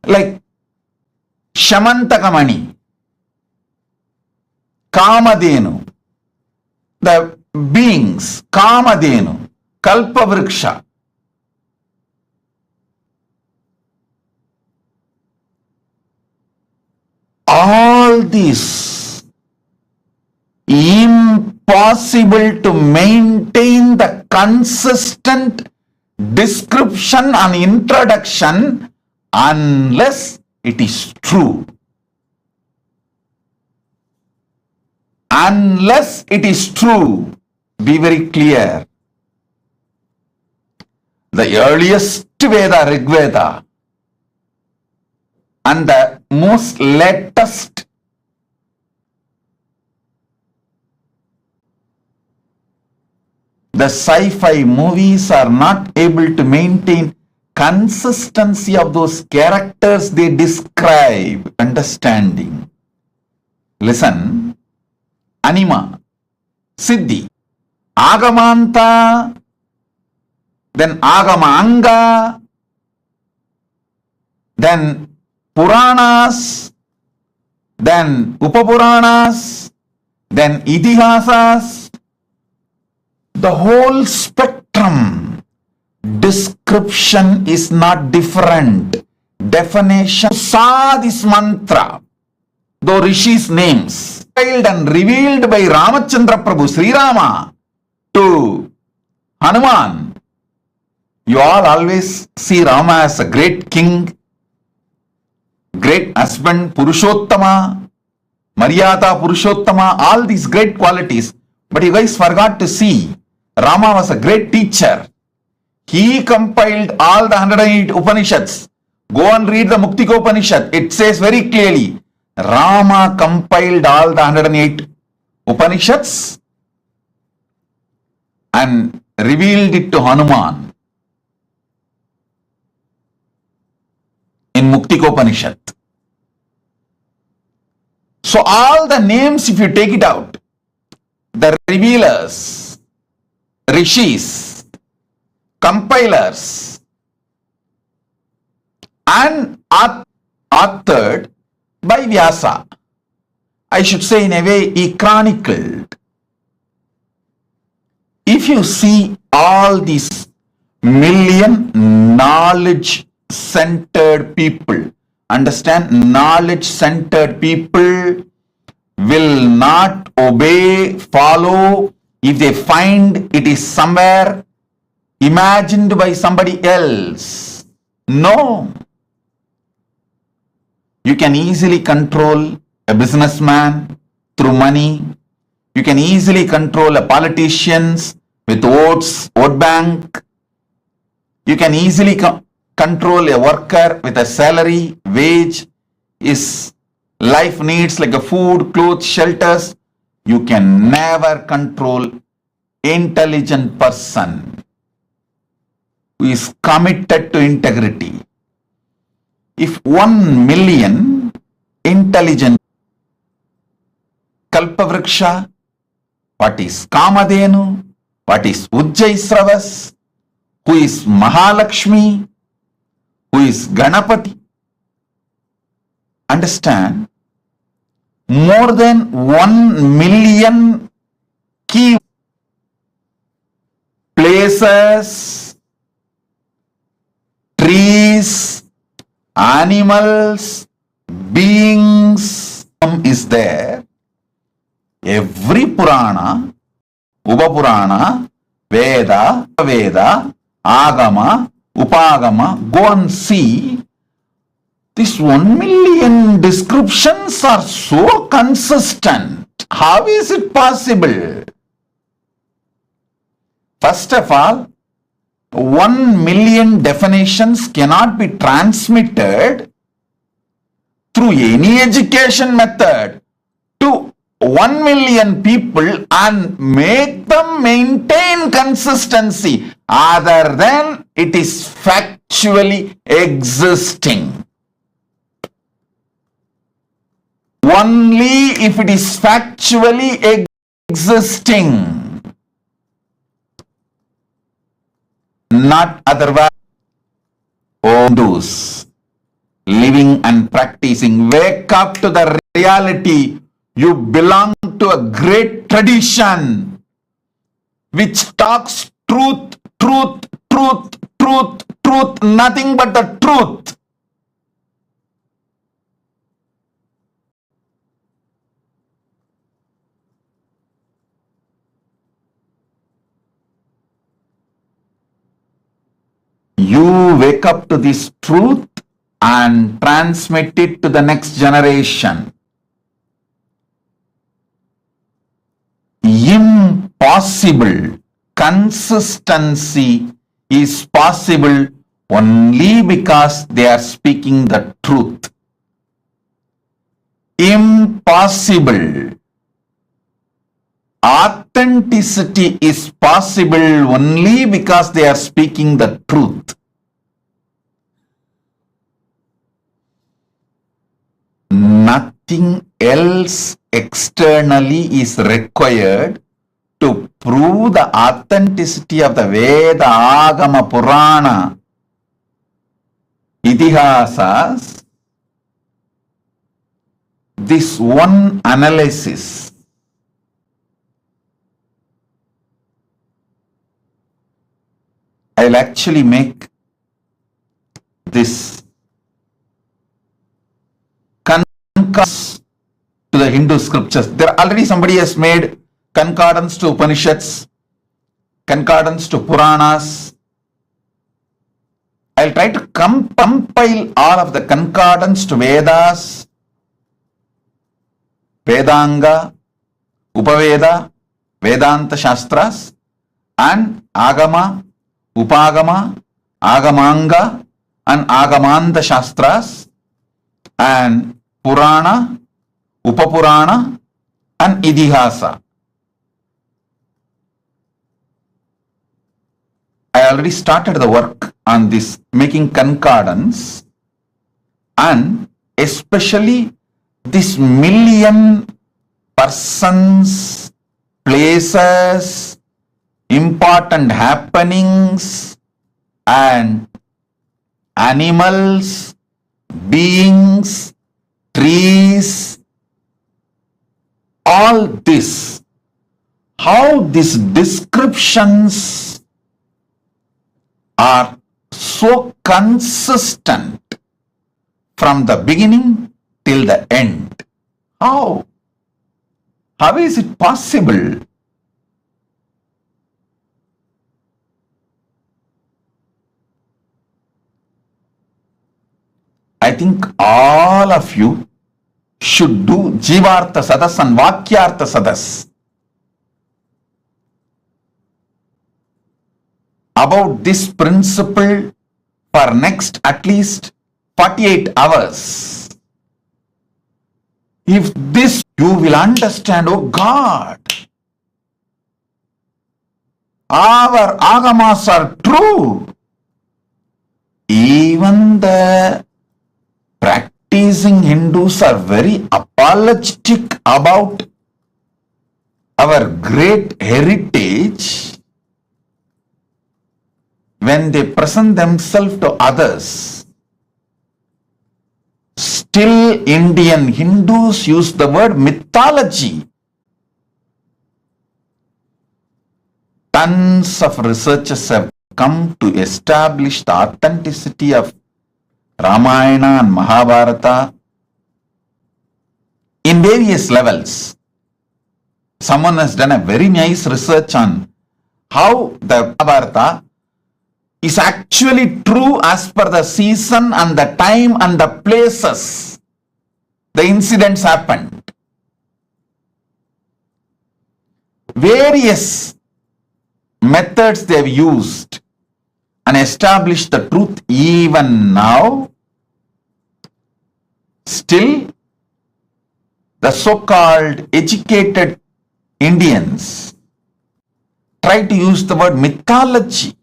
Like Shamantakamani, Kamadhenu, the beings, Kamadhenu, Kalpavriksha. All this impossible to maintain the consistent description and introduction unless it is true. Unless it is true, be very clear. The earliest Veda, Rigveda, and the most latest the sci-fi movies are not able to maintain consistency of those characters they describe. Understanding. Listen. Anima, Siddhi, Agamanta, then Agama Anga, then Puranas, then Upapuranas, then Idihasas, the whole spectrum. Description is not different. Definition. Saw this mantra, though Rishi's names, and revealed by Ramachandra Prabhu, Sri Rama, to Hanuman. You all always see Rama as a great king, great husband, Purushottama, Maryada Purushottama, all these great qualities. But you guys forgot to see, Rama was a great teacher. He compiled all the 108 Upanishads. Go and read the Muktika Upanishad. It says very clearly, Rama compiled all the 108 Upanishads and revealed it to Hanuman in Muktika Upanishad. So all the names, if you take it out, the revealers, rishis, compilers, and authored by Vyasa. I should say, in a way, he chronicled. If you see all these million knowledge-centered people, understand, knowledge-centered people will not obey, follow if they find it is somewhere imagined by somebody else. No. You can easily control a businessman through money. You can easily control a politician with votes, vote bank. You can easily control a worker with a salary, wage, his life needs like a food, clothes, shelters. You can never control intelligent person who is committed to integrity. If 1 million intelligent Kalpavriksha, what is Kamadhenu, what is Ujjaisravas, who is Mahalakshmi, who is Ganapati. Understand, more than 1 million key places, trees, animals, beings is there. Every Purana, Upapurana, Veda, Agama, Upagama, go and see. These 1 million descriptions are so consistent. How is it possible? First of all, 1 million definitions cannot be transmitted through any education method to 1 million people and make them maintain consistency other than it is factually existing. Only if it is factually existing, not otherwise. Oh, those living and practicing, wake up to the reality. You belong to a great tradition which talks truth, truth, truth, truth, truth, nothing but the truth. You wake up to this truth and transmit it to the next generation. Impossible. Consistency is possible only because they are speaking the truth. Impossible. Authenticity is possible only because they are speaking the truth. Nothing else externally is required to prove the authenticity of the Veda, Agama, Purana, Itihasas. This one analysis I'll actually make this concordance to the Hindu scriptures. There already somebody has made concordance to Upanishads, concordance to Puranas. I'll try to compile all of the concordance to Vedas, Vedanga, Upaveda, Vedanta Shastras, and Agama, Upagama, Agamanga, and Agamanta Shastras, and Purana, Upapurana, and Idihasa. I already started the work on this, making concordance, and especially this million persons, places, important happenings and animals, beings, trees, all this, how these descriptions are so consistent from the beginning till the end. How? How is it possible? I think all of you should do Jivartha Sadas and Vakyartha Sadas about this principle for next at least 48 hours. If this you will understand, oh God, our agamas are true. Even the practicing Hindus are very apologetic about our great heritage when they present themselves to others. Still, Indian Hindus use the word mythology. Tons of researchers have come to establish the authenticity of Ramayana and Mahabharata in various levels. Someone has done a very nice research on how the Mahabharata is actually true as per the season and the time and the places the incidents happened. Various methods they have used and established the truth. Even now, still the so-called educated Indians try to use the word mythology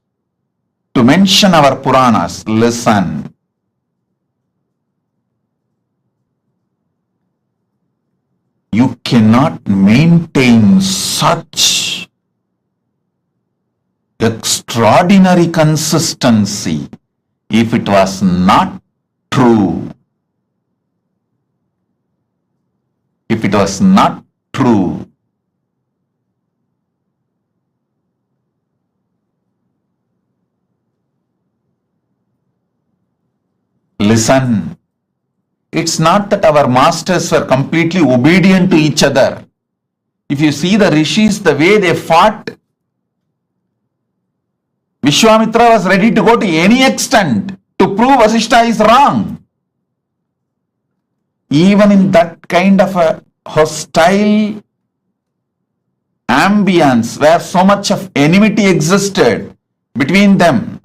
to mention our Puranas. Listen. You cannot maintain such extraordinary consistency if it was not true. If it was not true. Listen, it's not that our masters were completely obedient to each other. If you see the rishis, the way they fought, Vishwamitra was ready to go to any extent to prove Vasishta is wrong. Even in that kind of a hostile ambience where so much of enmity existed between them,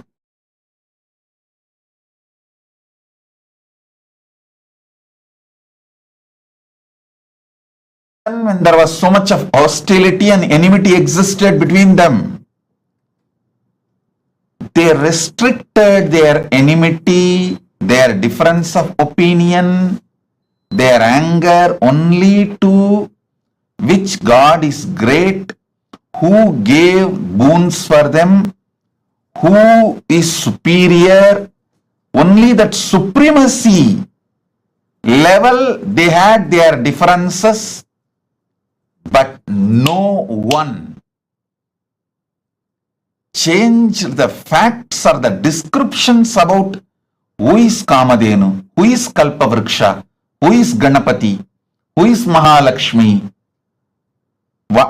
when there was so much of hostility and enmity existed between them, they restricted their enmity, their difference of opinion, their anger only to which God is great, who gave boons for them, who is superior. Only that supremacy level they had their differences, but no one changed the facts or the descriptions about who is Kamadhenu, who is Kalpavriksha, who is Ganapati, who is Mahalakshmi,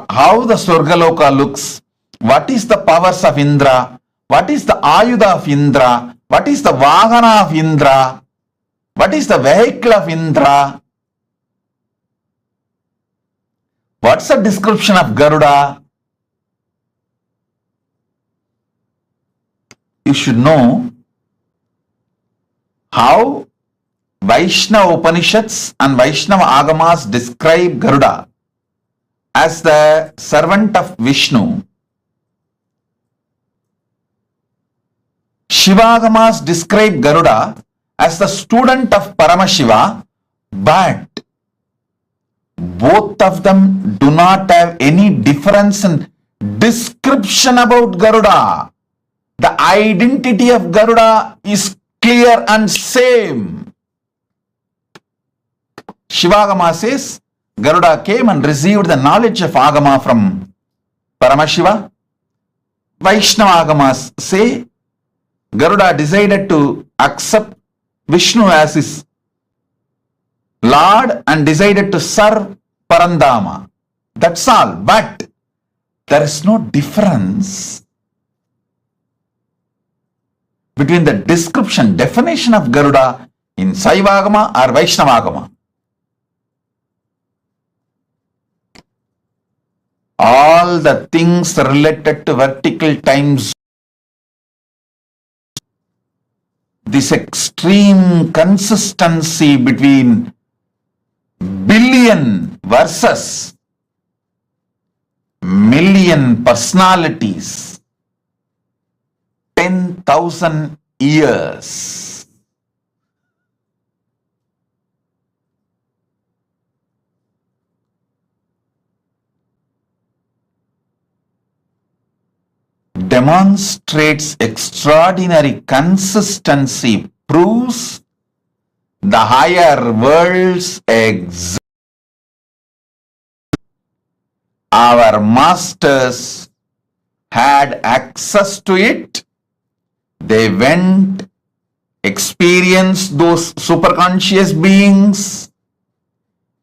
how the Swargaloka looks, what is the powers of Indra, what is the Ayudha of Indra, what is the Vahana of Indra, what is the vehicle of Indra, what's the description of Garuda. You should know how Vaishnava Upanishads and Vaishnava Agamas describe Garuda as the servant of Vishnu. Shivagamas describe Garuda as the student of Paramashiva, but both of them do not have any difference in description about Garuda, the identity of Garuda is clear and same. Shivagama says, Garuda came and received the knowledge of Agama from Paramashiva. Vaishnava Agamas say, Garuda decided to accept Vishnu as his Lord and decided to serve Parandama. That's all. But there is no difference between the description, definition of Garuda in Saivagama or Vaishnavagama. All the things related to vertical time zone, this extreme consistency between billion versus million personalities, 10,000 years. Demonstrates extraordinary consistency, proves the higher worlds exist. Our masters had access to it. They went, experienced those superconscious beings,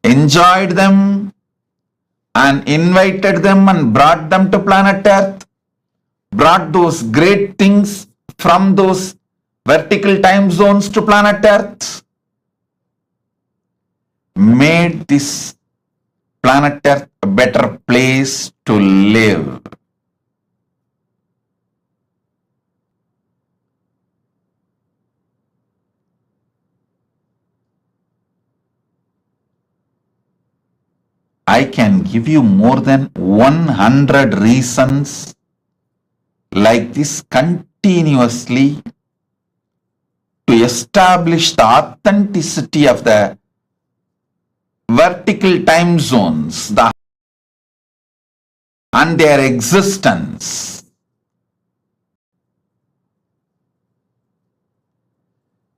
enjoyed them, and invited them and brought them to planet Earth, brought those great things from those vertical time zones to planet Earth, made this planet Earth a better place to live. I can give you more than 100 reasons like this continuously to establish the authenticity of the vertical time zones and their existence.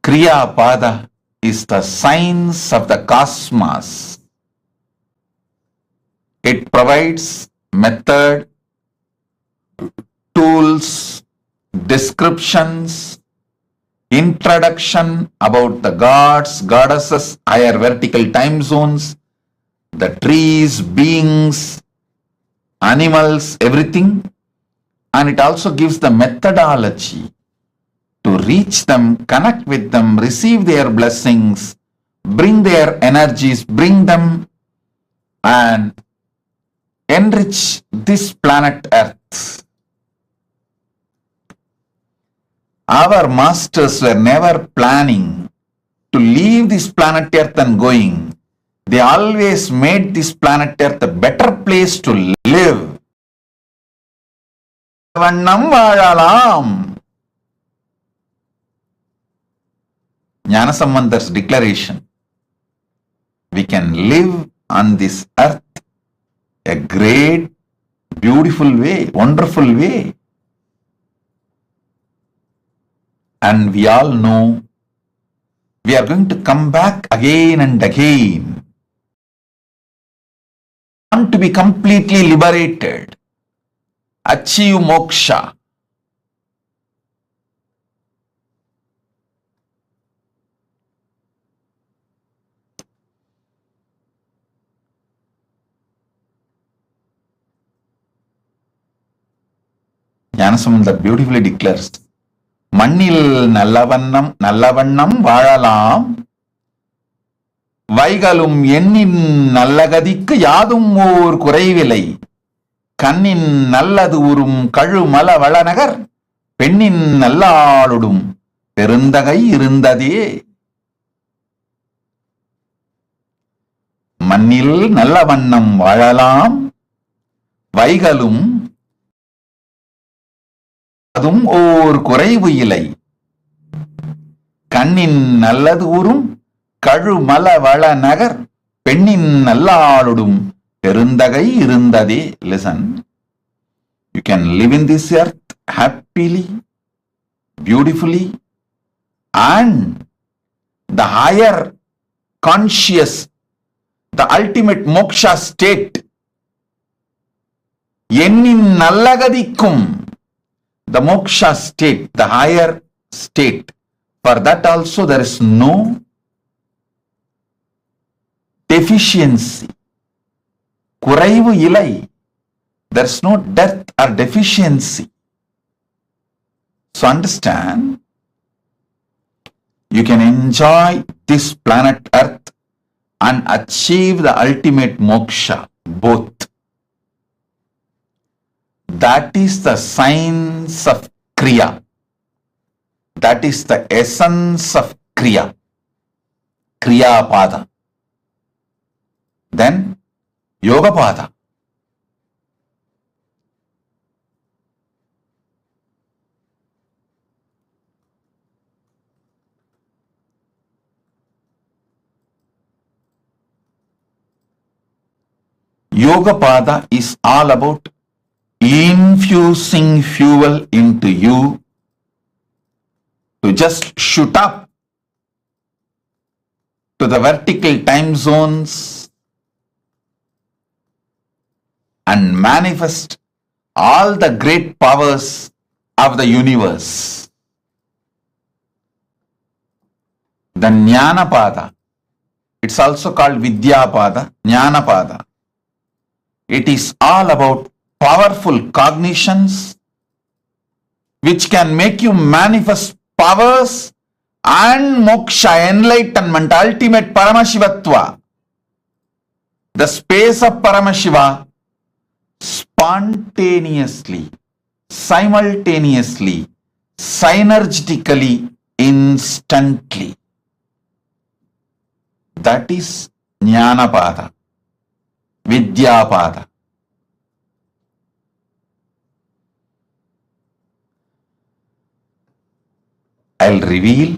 Kriya Pada is the science of the cosmos. It provides method, tools, descriptions, introduction about the gods, goddesses, higher vertical time zones, the trees, beings, animals, everything. And it also gives the methodology to reach them, connect with them, receive their blessings, bring their energies, bring them and enrich this planet Earth. Our masters were never planning to leave this planet Earth and going. They always made this planet Earth a better place to live. Vannam vaalalam. Jnanasambandar's declaration. We can live on this earth a great, beautiful way, wonderful way. And we all know we are going to come back again and again. Want to be completely liberated, achieve moksha. Jnanasamandar beautifully declares, Mannil nallavannam vaalalam, Vaigalum ennin nallagathikku yadum or kuraivilai, Kannin nalladurum kazhumala valanagar, Pennin nallaludum perundagai irundade. Mannil nallavannam vaalalam, Vaigalum அதும் ஓர் குறைவு இல்லை, கண்ணின் நல்லது ஊரும் கழுமல வள நகர் பெண்ணின் நல்லாளுடும் பெருந்தகை இருந்ததே. Listen. You can live in this earth happily, beautifully, and the higher conscious, the ultimate moksha state, எண்ணின் நல்லகதிக்கும், the moksha state, the higher state, for that also there is no deficiency, குறைவு இல்லை, there is no death or deficiency. So understand, you can enjoy this planet earth and achieve the ultimate moksha, both. That is the science of Kriya. That is the essence of Kriya. Kriya Pada. Then Yoga Pada. Yoga Pada is all about infusing fuel into you to just shoot up to the vertical time zones and manifest all the great powers of the universe. The Jnana Pada, it's also called Vidya Pada, Jnana Pada. It is all about powerful cognitions which can make you manifest powers and moksha, enlightenment, ultimate Paramashivatva. The space of Paramashiva spontaneously, simultaneously, synergetically, instantly. That is Jnana Pada, Vidya Pada. I'll reveal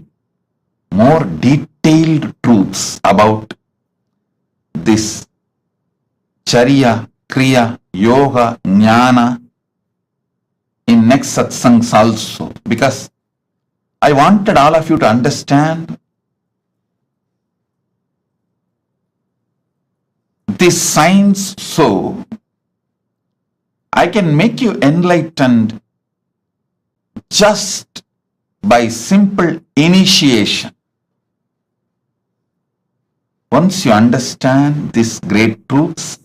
more detailed truths about this Charya, Kriya, Yoga, Jnana in next satsangs also, because I wanted all of you to understand this science so I can make you enlightened just by simple initiation. Once you understand these great truths,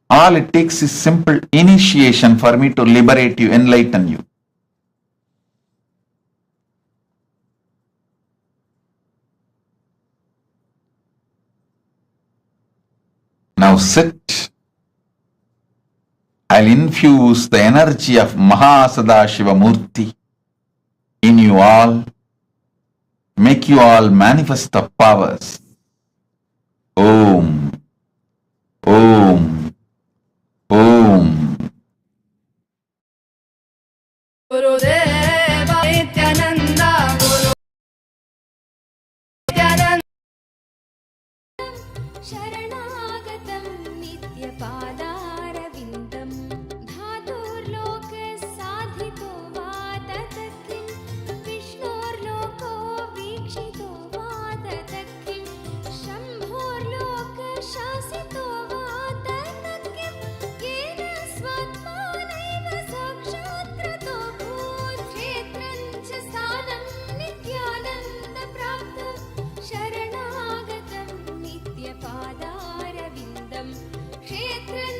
all it takes is simple initiation for me to liberate you, enlighten you. Now sit. I'll infuse the energy of MahaSadashiva Murthy in you all, make you all manifest the powers. Om, Om, Om. Gurudeva Nityananda Guru Nityananda Sharanagatam Nityapadaravindam Dhaturlok Sadhito Vatatakkim Vishnurloko Vikshito Vatatakkim Shambhurlok Shasito Vatatakkim Kena Svatmanaiva Sakshatkrato Bhut Kshetranch Sthanam Nityananda Praptam Sharanagatam Nityapadaravindam Kshetran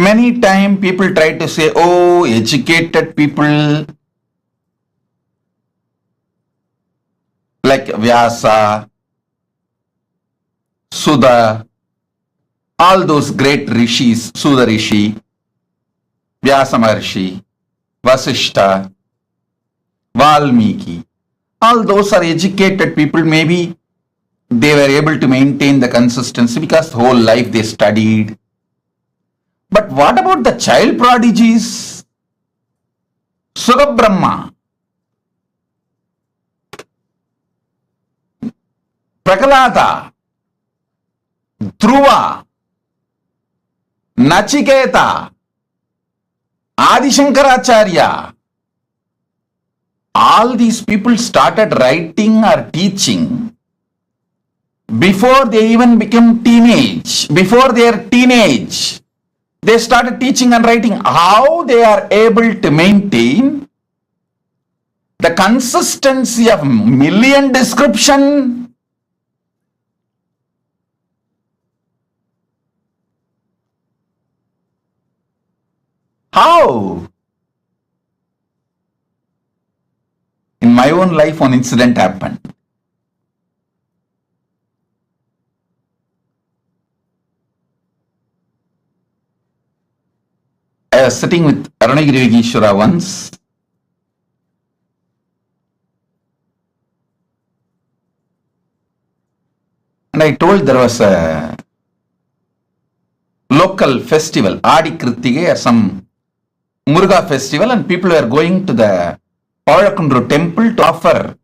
Many times people try to say, oh, educated people like Vyasa, Sudha, all those great rishis, Sudha Rishi, Vyasa Maharshi, Vasishta, Valmiki, all those are educated people. Maybe they were able to maintain the consistency because the whole life they studied. But what about the child prodigies? Sugabrahma, Prakalata, Dhruva, Nachiketa, Adi Shankaracharya, all these people started writing or teaching before they even became teenage. Before their teenage, they started teaching and writing. How they are able to maintain the consistency of million description? How? In my own life, one incident happened. I was sitting with Arunagiri Yogeshwara once, and I told there was a local festival, Adi Krittige, or some Muruga festival, and people were going to the Pavakundru temple to offer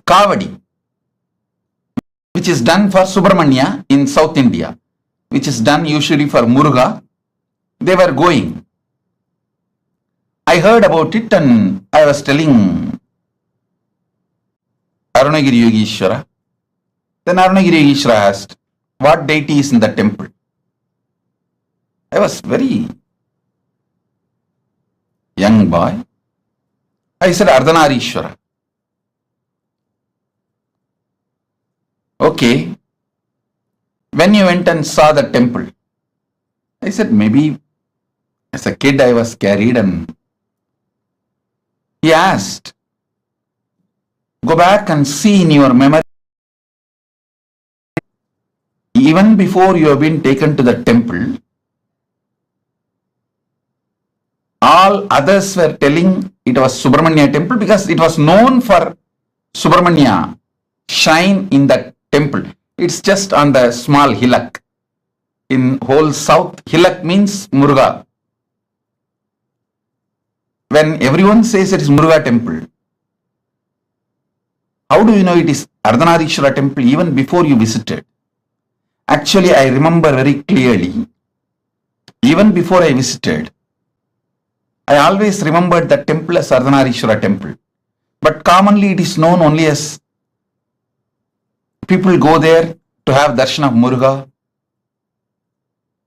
Kavadi, which is done for Subramanya in South India, which is done usually for Muruga. They were going. I heard about it and I was telling Arunagiri Yogeshwara. Then Arunagiri Yogeshwara asked, what deity is in the temple? I was very young boy. I said, Ardhanarishwara. Okay. When you went and saw the temple? I said, maybe as a kid I was carried, and he asked, go back and see in your memory, even before you have been taken to the temple, all others were telling it was Subramanya temple because it was known for Subramanya shrine in that temple. It's just on the small hillock. In whole south, hillock means Muruga. When everyone says it is Muruga temple, how do you know it is Ardhanarishwara temple even before you visited? Actually, I remember very clearly, even before I visited, I always remembered that temple as Ardhanarishwara temple. But commonly it is known only as people go there to have darshan of Muruga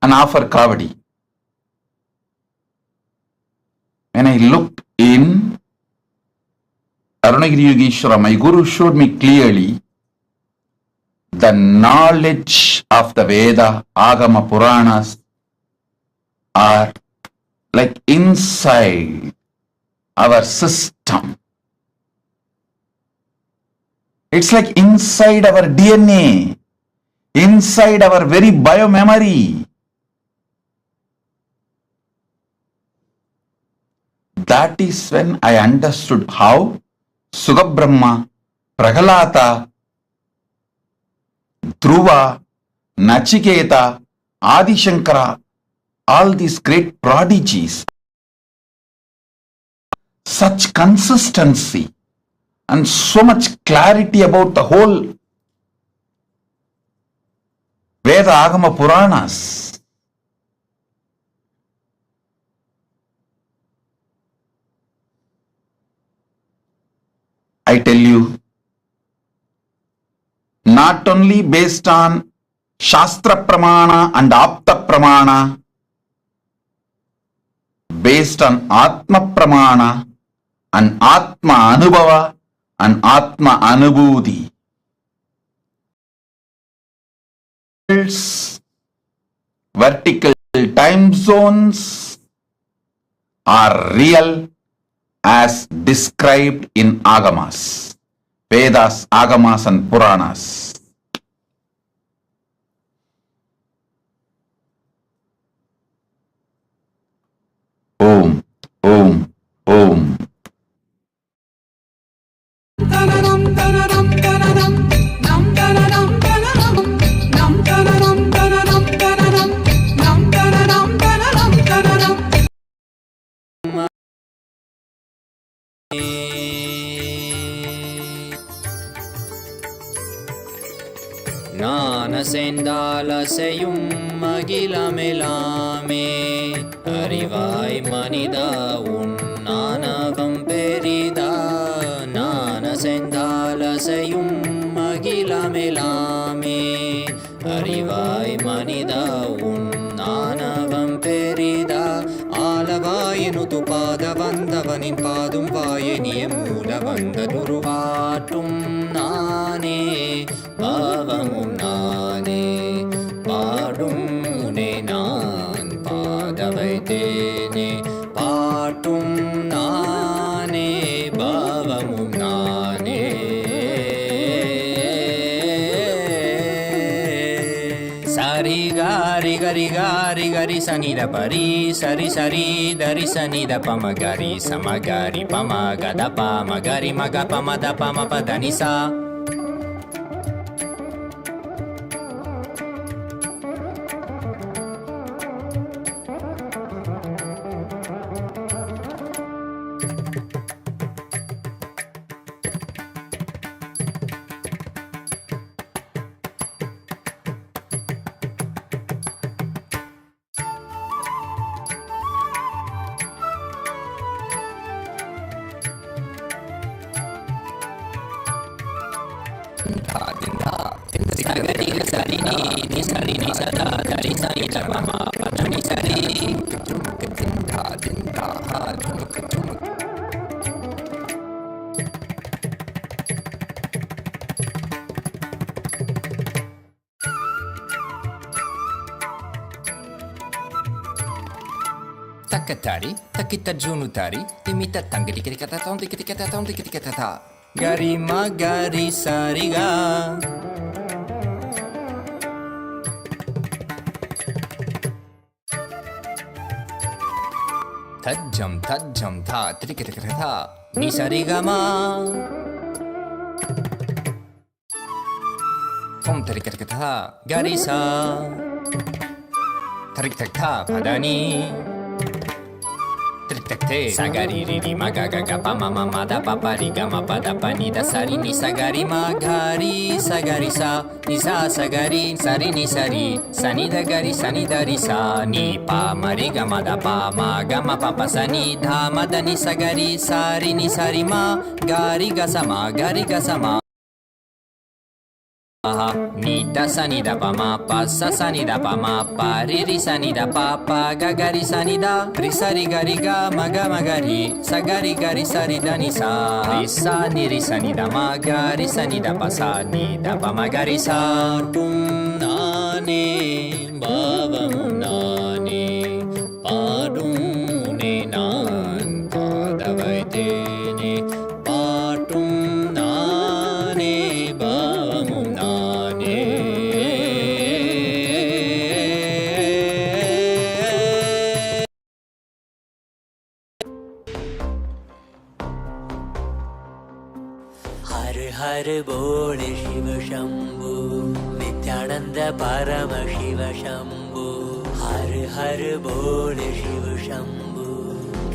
and offer Kavadi. When I looked in, Arunagiri Yogeshwara, my guru, showed me clearly the knowledge of the Veda, Agama, Puranas are like inside our system. It's like inside our DNA, inside our very biomemory. That is when I understood how Sugabrahma, Prahalata, Dhruva, Nachiketa, Adi Shankara, all these great prodigies, such consistency and so much clarity about the whole Veda, Agama, Puranas. I tell you, not only based on Shastra Pramana and Apta Pramana, based on Atma Pramana and Atma Anubhava and Atma Anubhuti. Vertical time zones are real as described in Agamas, Vedas, Agamas and Puranas. Om, Om, Om. ஞானசெந்தாலசையும் அகிலமெலாமே அறிவாய் மனிதா உன் ஞானகம் பெரிதா. ஞானசெந்தாலசையும் அகிலமெலாமே அறிவாய் மனிதா உன் ஞானகம் பெரிதா. ஆலவாயினுது பாத வந்தவனின் பாதும் வாயனிய மூல வந்த துருவாட்டும் நானே பாவமும் நானே பாடும் உனே நான் பாத வைத்தேனே. பாட்டும் நானே பாவமும் நானே. சரி காரி கரி காரி கரி சனித பரி சரி சரி தரி சனித பம கரி சமகரி பம கத பம கரி மக பம த பம பதனிசா. Takatari, takita junutari, timita tangri kata tom kata gari magari sariga. Tajam tha trikata ni sarigama. Tom trikata garisa. Tarik tak tha padani. Sagari riri magaga gapa mama mada papa riga mapa da pani da sari ni sagari magari sagari sa ni sa sagari sari ni sari sani da gari sani da ri sa ni pa mariga mada pa ma gama papa sani dha mada ni sagari sari ni sari ma gari ga sama ni da sani da pa ma pa sa sani da pa ma pa ri ri sani da pa pa ga ga ri sani da ri sa ri ga ma ga ri sa ga ri sari da ni sa ri sa ni ri sani da ma ga ri sani da pa sa ni da pa ma ga ri sa. Tum nane bhavam nane padum ne nan padavaitene patum nane bhavam nane. हर हर बोल शिव शंभु नित्यानंद परम शिव शंभु. हर हर बोल शिव शंभु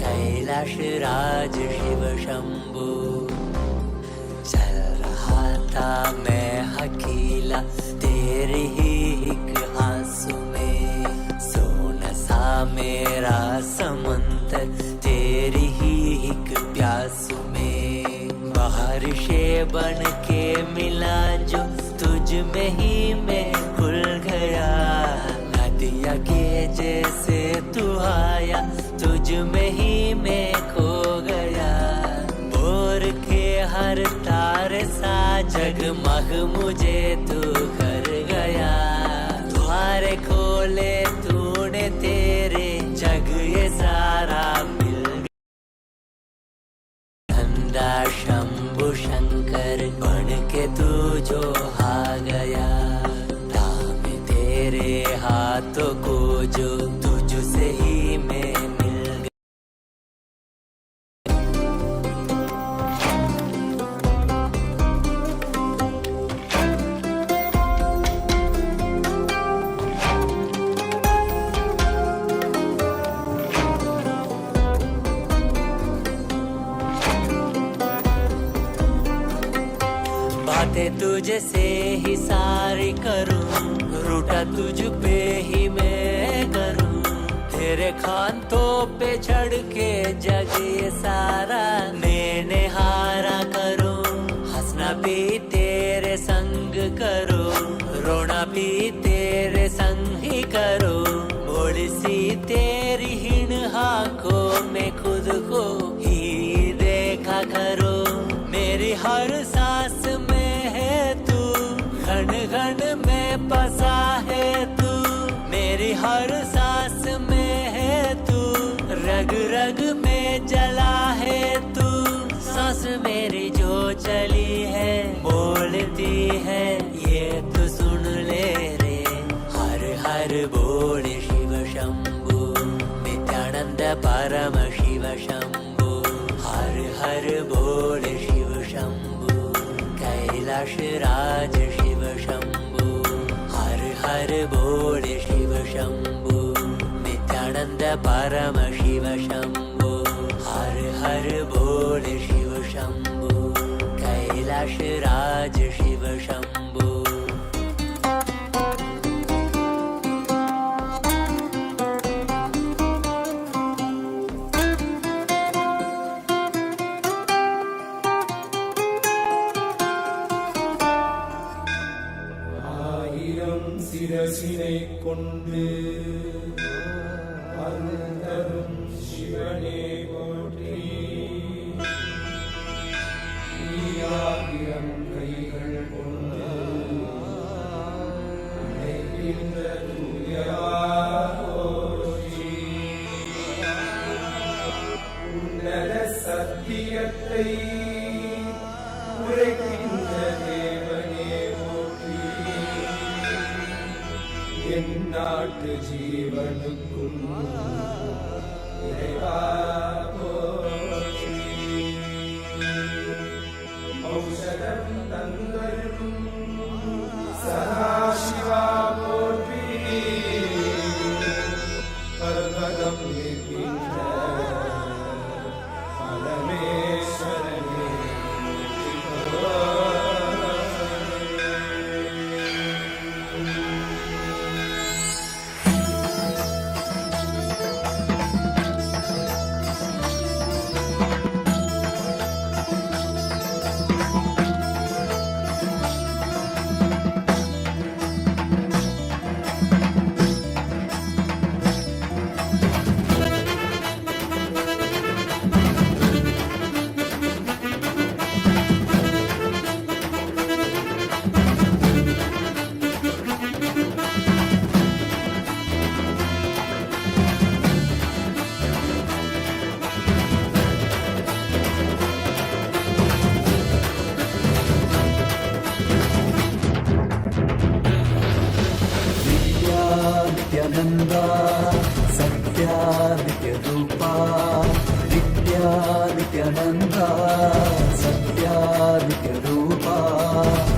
कैलाश राज शिव शंभु. चल रहा था मैं अकेला तेरे ही एक आंसू में. सोना सा मेरा समंदर तेरी ही एक प्यासू में. बारिशे बन के मिला जो तुझ में ही मैं खुल गया. नदिया के जैसे तू आया तुझ में ही मैं खो गया. बोर के हर तारे सा जगमग मुझे तू कर गया. द्वारे खोले तूने तेरे बंदा शंभु शंकर बन के तू जो आ गया, थामे तेरे हाथों को जो तुझसे ही मैं मिल गया। बातें तुझे से ही सारी करूं, रूठा तुझ पे ही मैं करूं, तेरे खानों पे चढ़ के जग ये सारा मैंने हारा करूं। हंसना भी तेरे संग करूं, रोना भी तेरे संग ही करूं, भोली सी तेरी हीन आंखों में खुद को ही देखा करूं। मेरी हर सांस में है तू, घन घन में बसा है तू, मेरी हर सांस में है तू, रग रग में जला है तू। सांस मेरी जो चली है बोलती है ये तो सुन ले रे। हर हर बोल शिव शंभु, नित्यानंद परम शिव शंभु। हर हर बोल शिव शंभु, कैलाश राज शिव शंभु। हर हर बोल शिव शंभु, नित्यानंद परम शिव शंभु। हर हर बोल शिव शंभु, कैलाश राज शिव शंभु। சிரசினை கொண்டு அருந்தரும் சிவனே போற்றி. ஈராயிரம் கைகள் கொண்டு அழைக்கின்ற தூயவா போற்றி. உன்னத சத்தியத்தை உரைக்கின்ற தேவனே போற்றி. என் நாட்டு ஜீவனுக்கும் இறைவா போற்றி. ஔஷதம் தந்தருளும் சதாசிவா போற்றி. பர்வதம் நிற்கின்ற பரமேஸ்வரனே नित्यानंदा सत्यादित्य रूपा. नित्यानंदा सत्यादित्य रूपा.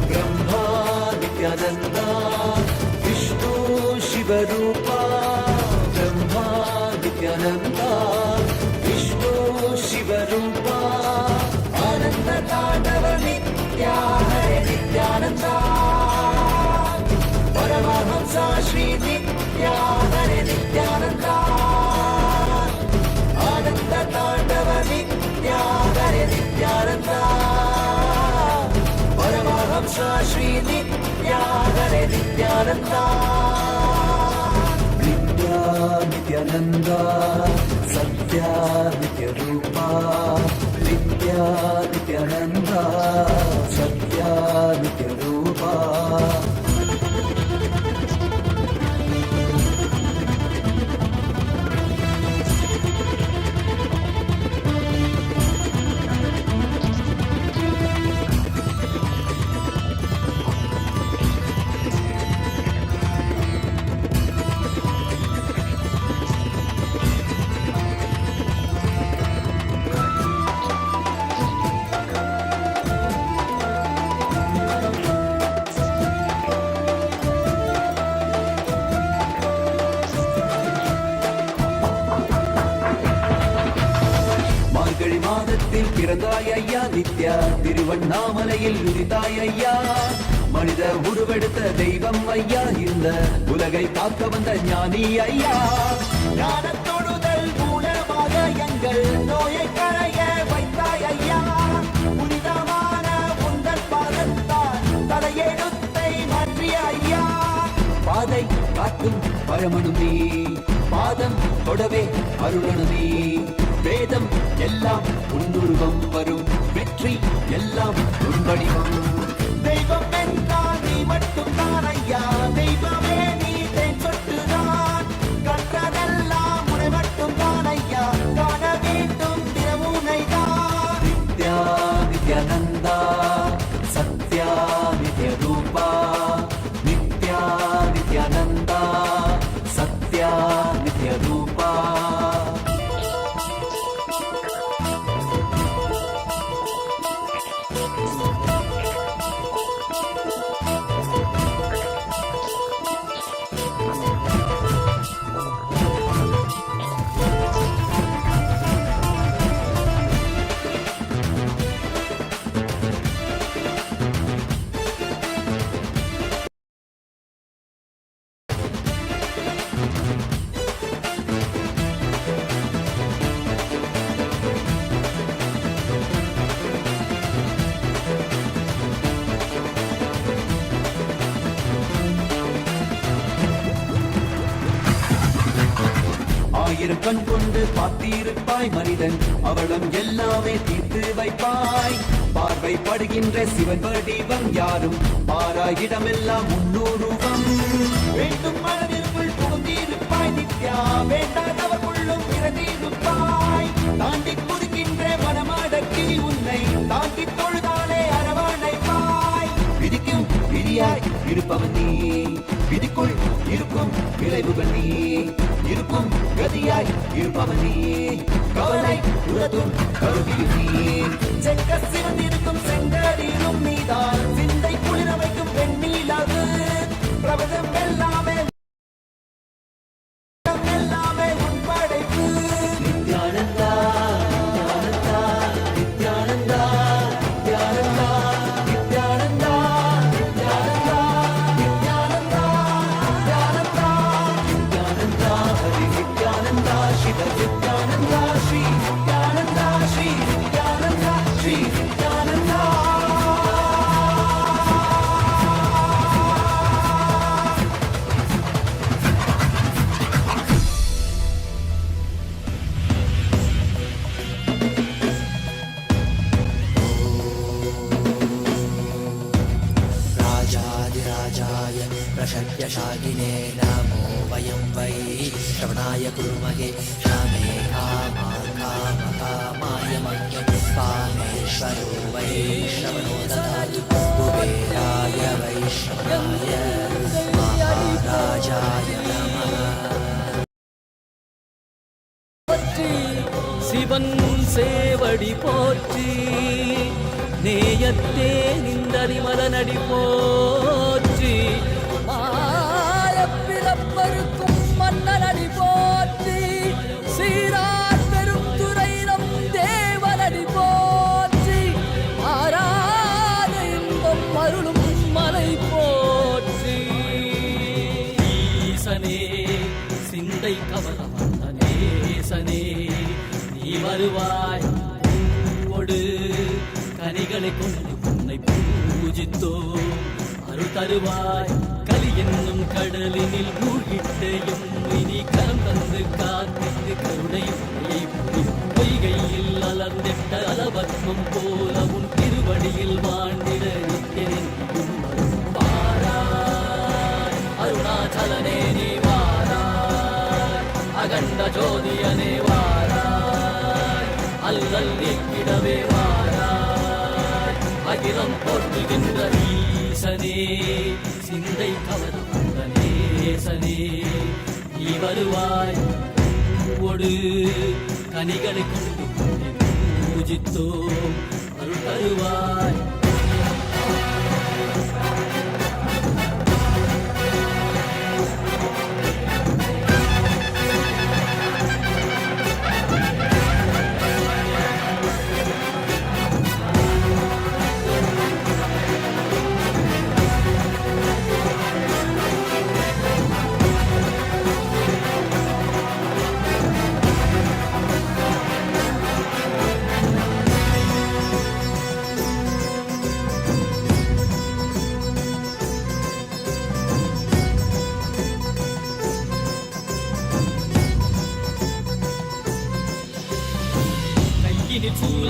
ब्रह्मा नित्यानंदा विष्णु शिव रूपा. ब्रह्मा नित्यानंदा विष्णु शिव रूपा. आनंद तांडव नित्या हरे नित्यानंदा. परमहंसा श्री नित्या हरे नित्यानंदा. आनंद तांडव नित्या हरे नित्यानंदा. परमहंसा श्री नित्या हरे नित्यानंदा. नित्यानंदा सत्यादित्य रूपा. नित्यानंदा सत्यादित्य रूपा. பிறந்தாய் ஐயா நித்யா திருவண்ணாமலையில் உதித்தாய் ஐயா மனித உருவெடுத்த தெய்வம் ஐயா இந்த உலகை காக்க வந்த ஞானி ஐயா ஞான தொடுதல் மூலமாக எங்கள் நோயை கரைய வைத்தாய் ஐயா புனிதமான உந்தல் பாதத்தால் தலையெழுத்தை மாற்றிய ஐயா பாதை காட்டும் பரமனுமே பாதம் தொடவே அருளனுமே வேதம் எல்லாம் உன்னுருவம் வரும் வெற்றி எல்லாம் உன்படிவம் தெய்வம் என்றால் நீ மட்டும் தான் ஐயா தெய்வமே நீ தேன் சொட்டுதான் கற்றதெல்லாம் உனை மட்டும் தான் ஐயா காண வேண்டும் தினமுனைதான் நித்யா நித்யானந்தா சத்யா நித்ய ரூபா நித்யா நித்யானந்தா சத்யா நித்ய ரூபா ஆயிரம் கண் கொண்டு பார்த்திருப்பாய் மனிதன் அவளும் எல்லாமே தீர்த்து வைப்பாய் பார்வைப்படுகின்ற சிவன் வடிவம் யாரும் பாராயிடமெல்லாம் முன்னூறுவம் வேண்டும் மனதிற்குள் புகுந்திருப்பாய் நித்யா வேண்டாதவர்களும் இறந்திருப்பாய் தாண்டி குதிக்கின்ற மனமடக்கி உன்னை தாங்கி தொழுதாலே அரவணைப்பாய் விதிக்கும் விதியாய் இருப்பவன் நீ விதிக்குள் இருக்கும் விளைவுகள் நீ இருக்கும் கதியாய் இருப்பவன் நீ கவலை உலதும் கருவியும் நீ செக்க சிவந்திருக்கும் செங்கரிலும் நீதான் சிந்தை குளிர வைக்கும் பெண்ணீலாது பிரபதம் எல்லாமே எல்லாமே உன் படைப்பு நித்யானந்தா நித்யானந்தா நித்யானந்தா நித்யானந்தா நித்யானந்தா நித்யானந்தா நித்யானந்தா நித்யானந்தா நித்யானந்தா ஹரி நித்யானந்தா சிவ நித்யானந்தா ஸ்ரீ நித்யானந்தா ஸ்ரீ நித்யானந்தா ஸ்ரீ நித்யானந்தா राजाधिराजाय प्रशक्यशालिने नमो वयं वै श्रवणाय कुर्महे श्यामे कामाय मह्यं कामेश्वरो वै श्रवणो ददातु कुबेराय वैश्रवणाय महाराजाय नमः சிவன் சேவடி போற்றி நேயத்தே நிந்தரிமலனடி போற்றி மாயப்பிறப்பருக்கும் மன்னனடி போற்றி சீரார் பெரும் துறை நம் தேவனடி போற்றி ஆராத இன்பம் அருளும் மலை போற்றி ஈசனே சிந்தை கவல நேசனே நீ வருவாய் பூவோடு கனிகளை கொண்டு உன்னை பூஜித்தோ அருள் தருவாய் கலி என்னும் கடலினில் மூழ்கிட்டையும் இனி கரம் தந்து காத்திட்டு கருணை பொய்கையில் அலர்ந்திட்ட அலவத்மம் போல உன் திருவடியில் வாழ்ந்திட நித்தியனின் வாராய் அருணாச்சலனே நீ வாராய் அகண்ட ஜோதியனே வாராய் அல்லல் நீக்கிடவே வாராய் அகிலம் போற்றுகின்ற ஈசனே சிந்தை கவர்ந்த நேசனே நீ வருவாய் பூவோடு கனிகளை கொண்டு உன்னை பூஜித்தோ அருள் தருவாய்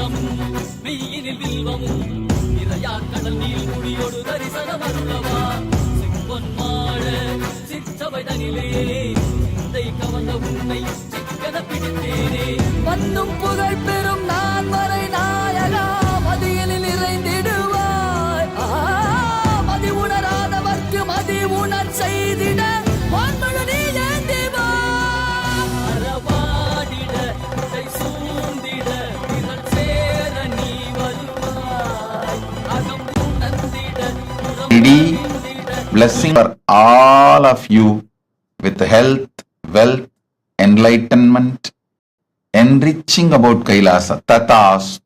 தெய்வமும் மெய்யினில் வில்வமும் நிறையா கடல் நீர் குடியோடு தரிசனம் அருளவா செம்பொன் மாட சிற்றவை தனிலே சிந்தை கவர்ந்த உன்னை சிக்கன பிடித்தேனே மண்ணும் புகழ் பெறும் நான் வரை நாயகா மதியினில் நிறைந்திடுவாய் மதி உணராதவர்க்கு மதி உணர் செய்திட வான்மழு நீ ஏந்திவா அறவாடிட இசை சூழ்ந்திட விரல் சேர நீ வருவாய் அகம் உணர்ந்திட Needy blessing for all of you with health, wealth, enlightenment, enriching about Kailasa. Tatast.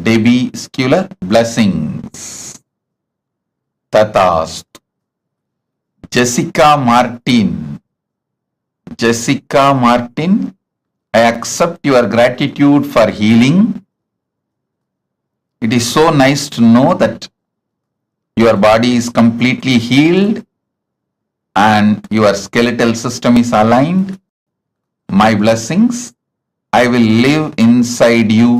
Debbie Scular blessings. Tatast. Jessica Martin. Jessica Martin, I accept your gratitude for healing. It is so nice to know that your body is completely healed and your skeletal system is aligned. My blessings, I will live inside you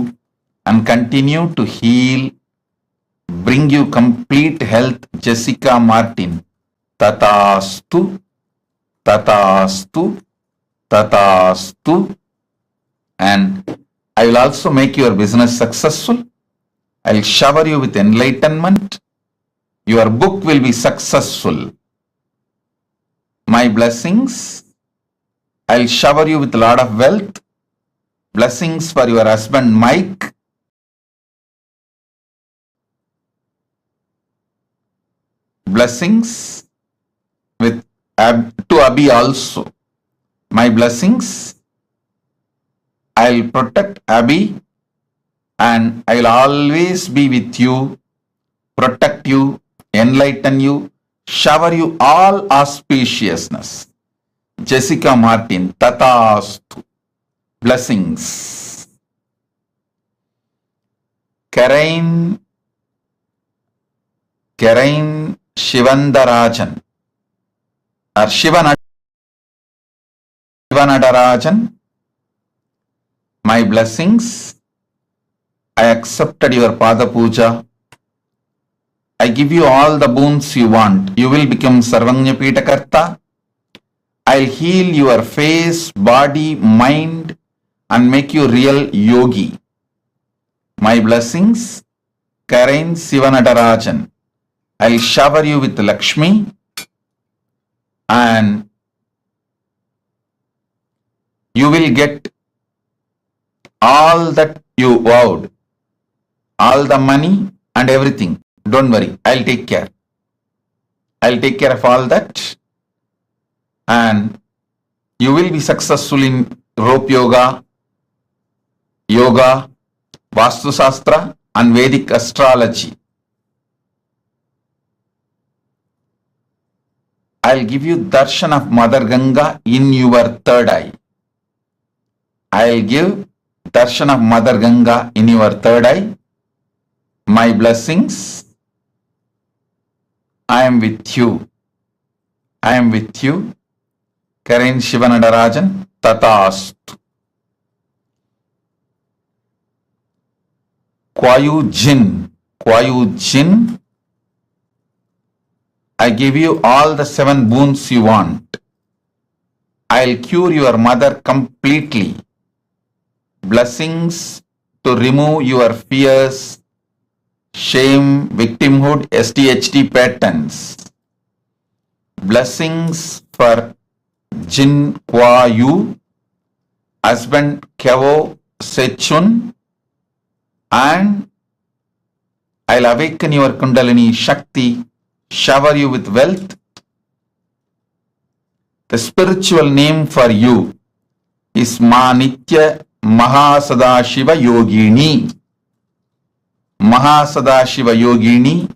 and continue to heal, bring you complete health, Jessica Martin. Tatastu, Tatastu, Tatastu. And I will also make your business successful. I will shower you with enlightenment. Your book will be successful. My blessings, I'll shower you with a lot of wealth. Blessings for your husband Mike. Blessings with to Abhi also. My blessings, I'll protect Abhi and I'll always be with you, protect you, enlighten you, shower you all auspiciousness. Jessica Martin, Tatastu. Blessings. Karain Shivandarajan or Shivanadarajan. My blessings. I accepted your Pada Puja. I give you all the boons you want. You will become Sarvanya Pitakarta. I'll heal your face, body, mind and make you real yogi. My blessings, Karain Sivanadarajan. I'll shower you with Lakshmi and you will get all that you vowed, all the money and everything. Don't worry, I'll take care. I'll take care of all that and you will be successful in rope yoga, Vastu Shastra and Vedic astrology. I'll give you darshan of Mother Ganga in your third eye. I'll give darshan of Mother Ganga in your third eye. My blessings, I am with you. I am with you. Karain Shivanadarajan, Tatastu. Kwayu Jin, I give you all the 7 boons you want. I'll cure your mother completely. Blessings to remove your fears, shame, victimhood, SDHD patterns. Blessings for Jin Kwayu, husband Kevo Sechun, and I'll awaken your Kundalini Shakti, shower you with wealth. The spiritual name for you is Manitya MahaSadashiva Yogini. MahaSadashiva Yogini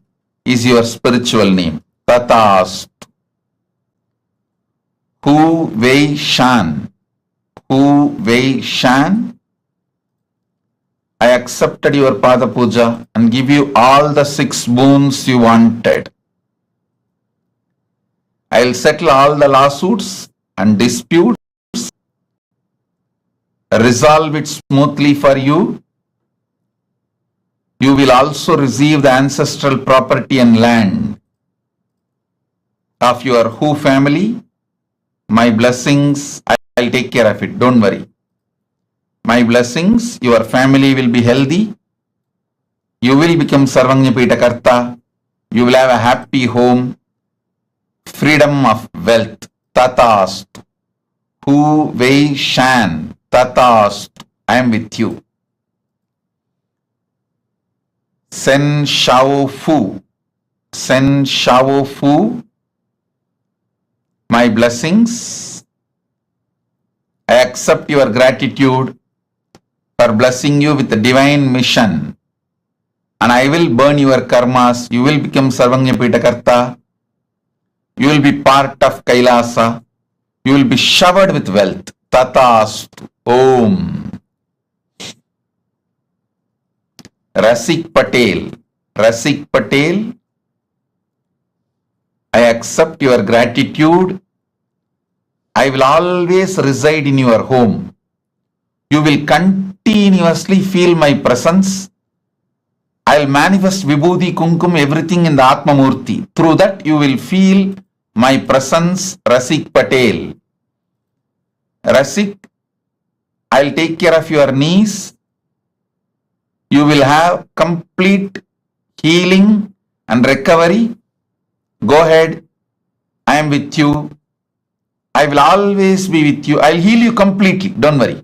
is your spiritual name. Tatast. Hu Wei Shan, I accepted your Pada Puja and give you all the 6 boons you wanted. I'll settle all the lawsuits and disputes, resolve it smoothly for you. You will also receive the ancestral property and land of your Who family. My blessings, I'll take care of it. Don't worry. My blessings, your family will be healthy. You will become Sarvanyapita Karta. You will have a happy home. Freedom of wealth. Tatastu. Hu Wei Shan. Tatastu. I am with you. Sen Shao Fu. Sen Shao Fu. My blessings. I accept your gratitude for blessing you with the divine mission. And I will burn your karmas. You will become Sarvanyapita Karta. You will be part of Kailasa. You will be showered with wealth. Tatastu. Om. Rasik Patel. Rasik Patel. I accept your gratitude. I will always reside in your home. You will continuously feel my presence. I will manifest Vibhuti, Kumkum, everything in the Atma Murthy. Through that you will feel my presence, Rasik Patel. Rasik, I will take care of your knees. You will have complete healing and recovery. Go ahead. I am with you. I will always be with you. I will heal you completely. Don't worry.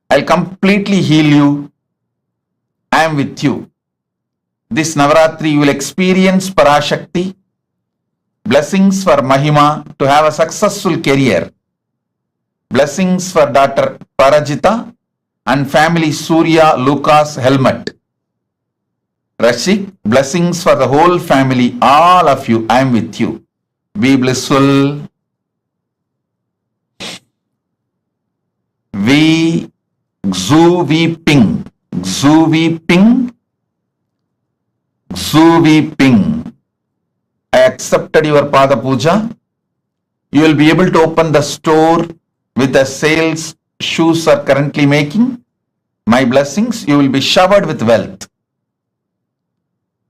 I will completely heal you. I am with you. This Navaratri you will experience Parashakti. Blessings for Mahima to have a successful career. Blessings for daughter Parajita and family Surya Lucas Helmet. Rashik, blessings for the whole family, all of you. I am with you. Be blissful. We Xu Vi Ping. Xu Vi Ping. Xu Vi Ping. I accepted your Pada Puja. You will be able to open the store with the sales shoes are currently making. My blessings, you will be showered with wealth.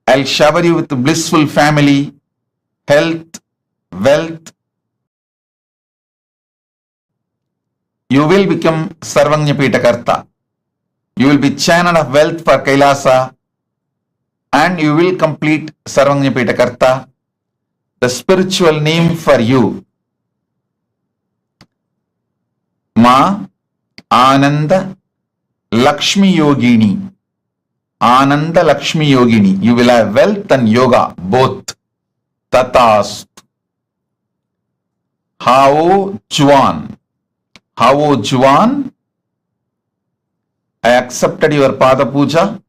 I'll shower you with a blissful family, health, wealth. You will become Sarvanyapita Karta. You will be channel of wealth for Kailasa and you will complete Sarvanyapita Karta. The spiritual name for you, Ma Ananda Lakshmi Yogini. Ananda Lakshmi Yogini. You will have wealth and yoga both. Tatast. Hao Juan. Hao Juan. I accepted your Pada Puja.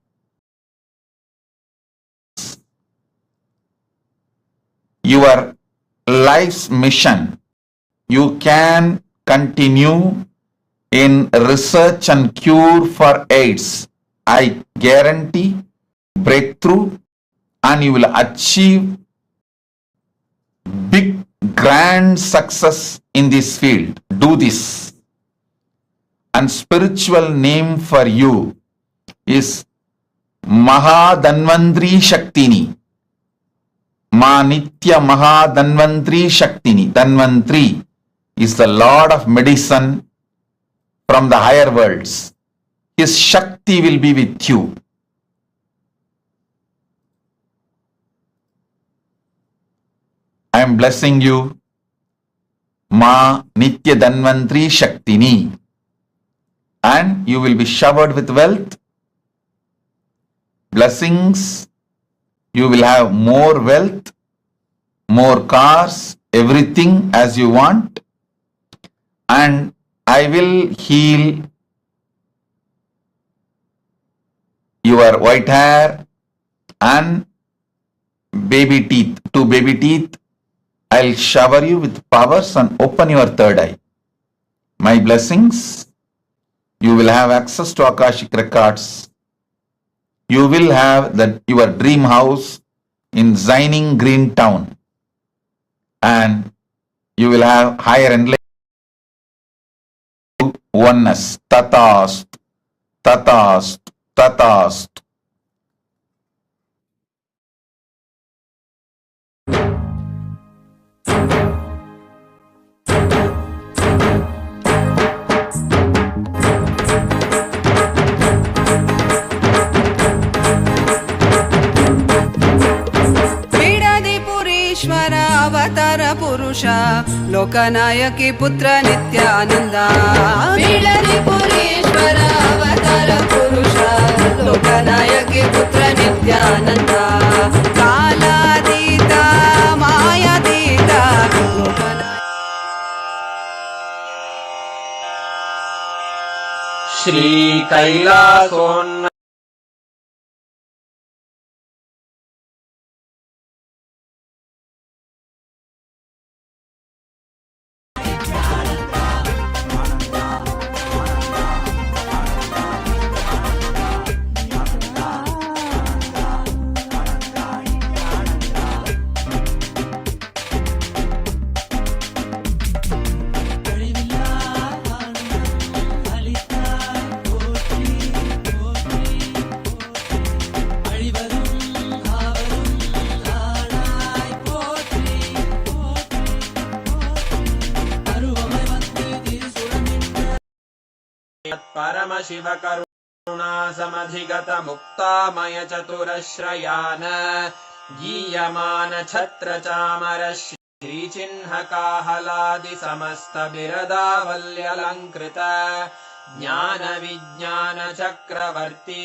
Your life's mission. You can continue in research and cure for AIDS. I guarantee breakthrough and you will achieve big grand success in this field. Do this. And spiritual name for you is Mahadanvantri Shaktini. Ma Nitya Mahadanvantri Shaktini. Danvantri is the Lord of medicine from the higher worlds. His Shakti will be with you. I am blessing you. Ma Nitya Danvantri Shaktini. And you will be showered with wealth. Blessings. You will have more wealth, more cars, everything as you want. And I will heal your white hair and baby teeth. 2 baby teeth. I'll shower you with powers and open your third eye. My blessings. You will have access to Akashic records. You will have your dream house in Zining Green Town. And you will have higher enlightenment. Oneness. Tatast. Tatast. Tatast. पुरीश्वर अवतार पुरुष लोकनायकी पुत्र नित्यानंद बिडदि पुरीश्वर अवतार पुरुष लोकनायकी पुत्र नित्यानंद कालातीत मायातीत श्री कैलासोन्न परम शिव करुणा समधिगत मुक्तामय चतुरश्रयान गीयमान छत्र चामर श्री चिन्ह काहलादि समस्त बिरदावल्यलंकृत ज्ञान विज्ञान चक्रवर्ती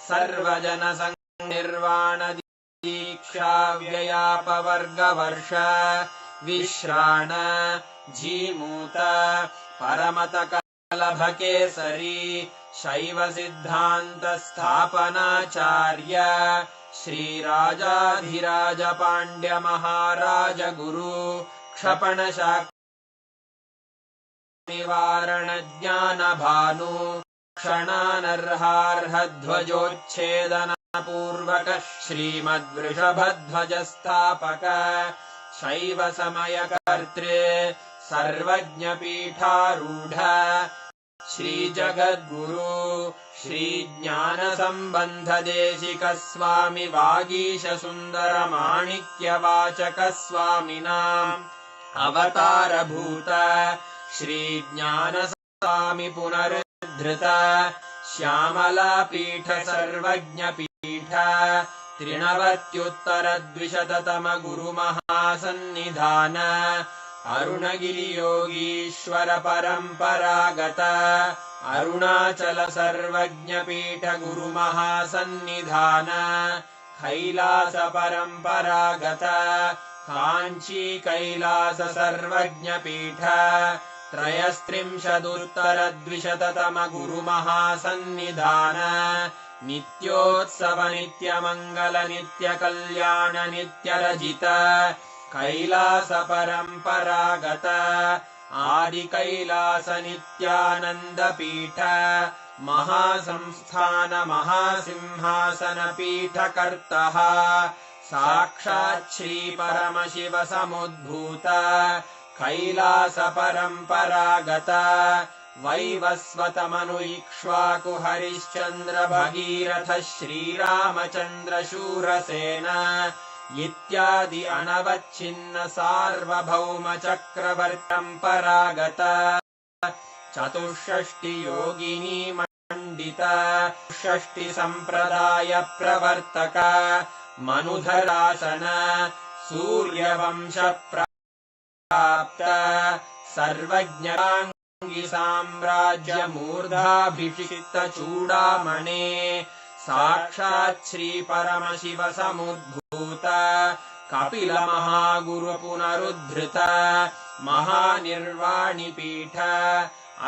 सर्वजन निर्वाण दीक्षा व्ययापवर्ग वर्ष विश्राण जीमूत परमत लभकेसरी शैव सिद्धांत स्थापनाचार्य श्री राजाधिराज पांड्य महाराज गुरु क्षपण निवारण ज्ञान भानु क्षणानर्हार्ह ध्वजोच्छेदन पूर्वक श्रीमद्वृषभध्वज स्थापक शैव समय कर्तृ सर्वज्ञ पीठारूढ़ श्री जगद्गुरु श्री ज्ञान संबंध देशिक स्वामी वागीश सुंदर माणिक्य वाचक स्वामिनां अवतार भूत श्री ज्ञान स्वामी पुनरुद्धृत श्यामला पीठ सर्वज्ञ पीठ त्रिनवत्युत्तर द्विशततम गुरु महासन्निधान अरुणगिरि योगीश्वर परंपरागत अरुणाचल सर्वज्ञ पीठ गुरु महासन्निधान कैलास परंपरागत कांची कैलास सर्वज्ञ पीठ त्रयस्त्रिंशदुत्तर द्विशततम गुरु महासन्निधान नित्योत्सव नित्य मंगल नित्य कल्याण नित्य रजित कैलास परंपरागत आदि कैलास नित्यानंद पीठ महासंस्थान महासिंहासन पीठ कर्तः साक्षात् श्री परमशिव समुद्भूत कैलास परंपरागत वैवस्वत मनु इक्ष्वाकु हरिश्चंद्र भगीरथ श्रीरामचंद्र शूरसेन इत्यादि अनवच्छिन्न सार्वभौम चक्रवर्तंपरागत चतुष्षष्टि योगिनी मंडित षष्टि संप्रदाय प्रवर्तक मनुधरासन सूर्यवंश प्राप्त सर्वज्ञांगी साम्राज्य मूर्धाभिषिक्त चूड़ामणे साक्षात् श्री परमशिव समुद्भूत कपिल महागुरु पुनरुद्धृत महानिर्वाणि पीठ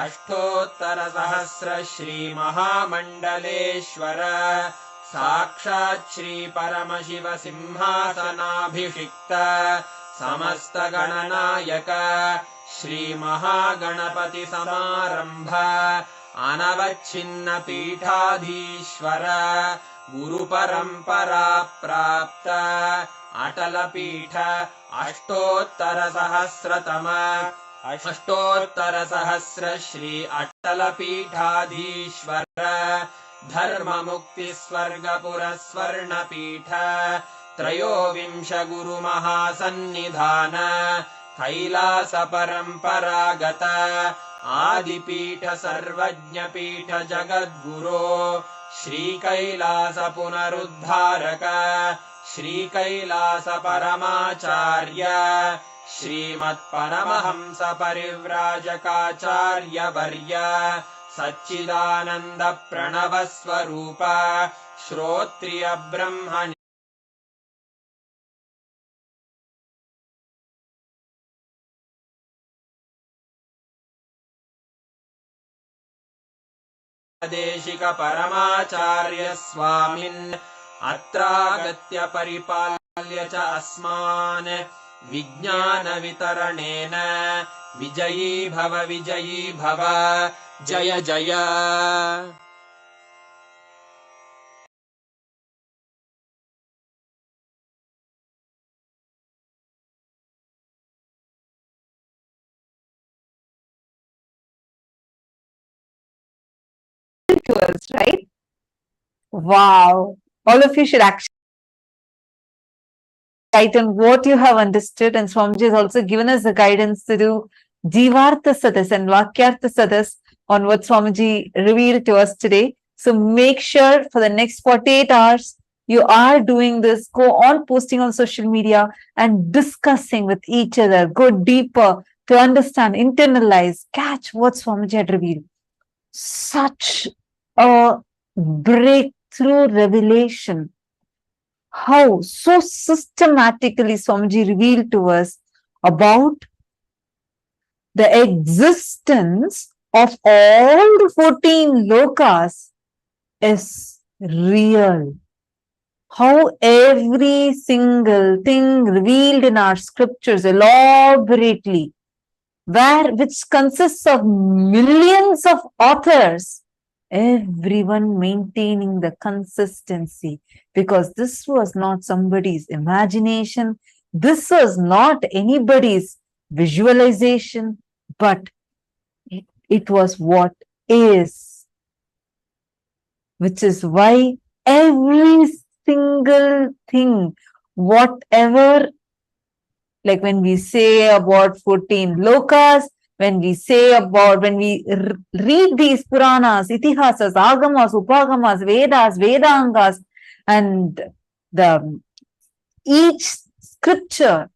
अष्टोत्तर सहस्र श्री महामंडलेश्वर साक्षात् श्री परमशिव सिंहासनाभिषिक्त समस्त गणनायक श्री महागणपति समारंभ अनवच्छिन्न पीठाधीश्वर गुरु परंपरा प्राप्त अटल पीठ अष्टोत्तर सहस्र श्री अटल पीठाधीश्वर धर्म मुक्ति स्वर्गपुर स्वर्ण पीठ त्रयोविंश गुरुमहासन्निधान कैलास परम्परागत आदिपीठ सर्वज्ञपीठ जगद्गुरो श्रीकैलास पुनरुद्धारक श्रीकैलास परमाचार्य श्रीमत्परमहंस परिव्राजकाचार्य वर्य सच्चिदानन्द प्रणव स्वरूप श्रोत्रिय ब्रह्म देशिक परमाचार्य स्वामिन् अत्रागत्य परिपाल्य च अस्मान् विज्ञान वितरणेन विजयी भव जय जय To us, right? Wow. All of you should actually write on what you have understood, and Swamiji has also given us the guidance to do Jivartha Sadas and Vakyartha Sadas on what Swamiji revealed to us today. So make sure for the next 48 hours you are doing this. Go on posting on social media and discussing with each other. Go deeper to understand, internalize, catch what Swamiji had revealed. Such a breakthrough revelation. How so systematically Swamiji revealed to us about the existence of all the 14 lokas is real. How every single thing revealed in our scriptures elaborately, which consists of millions of authors, everyone maintaining the consistency, because this was not somebody's imagination, this was not anybody's visualization, but it was what is, which is why every single thing, whatever, like when we say about 14 lokas, when we read these Puranas, Itihasas, Agamas, Upagamas, Vedas, Vedangas, and each scripture.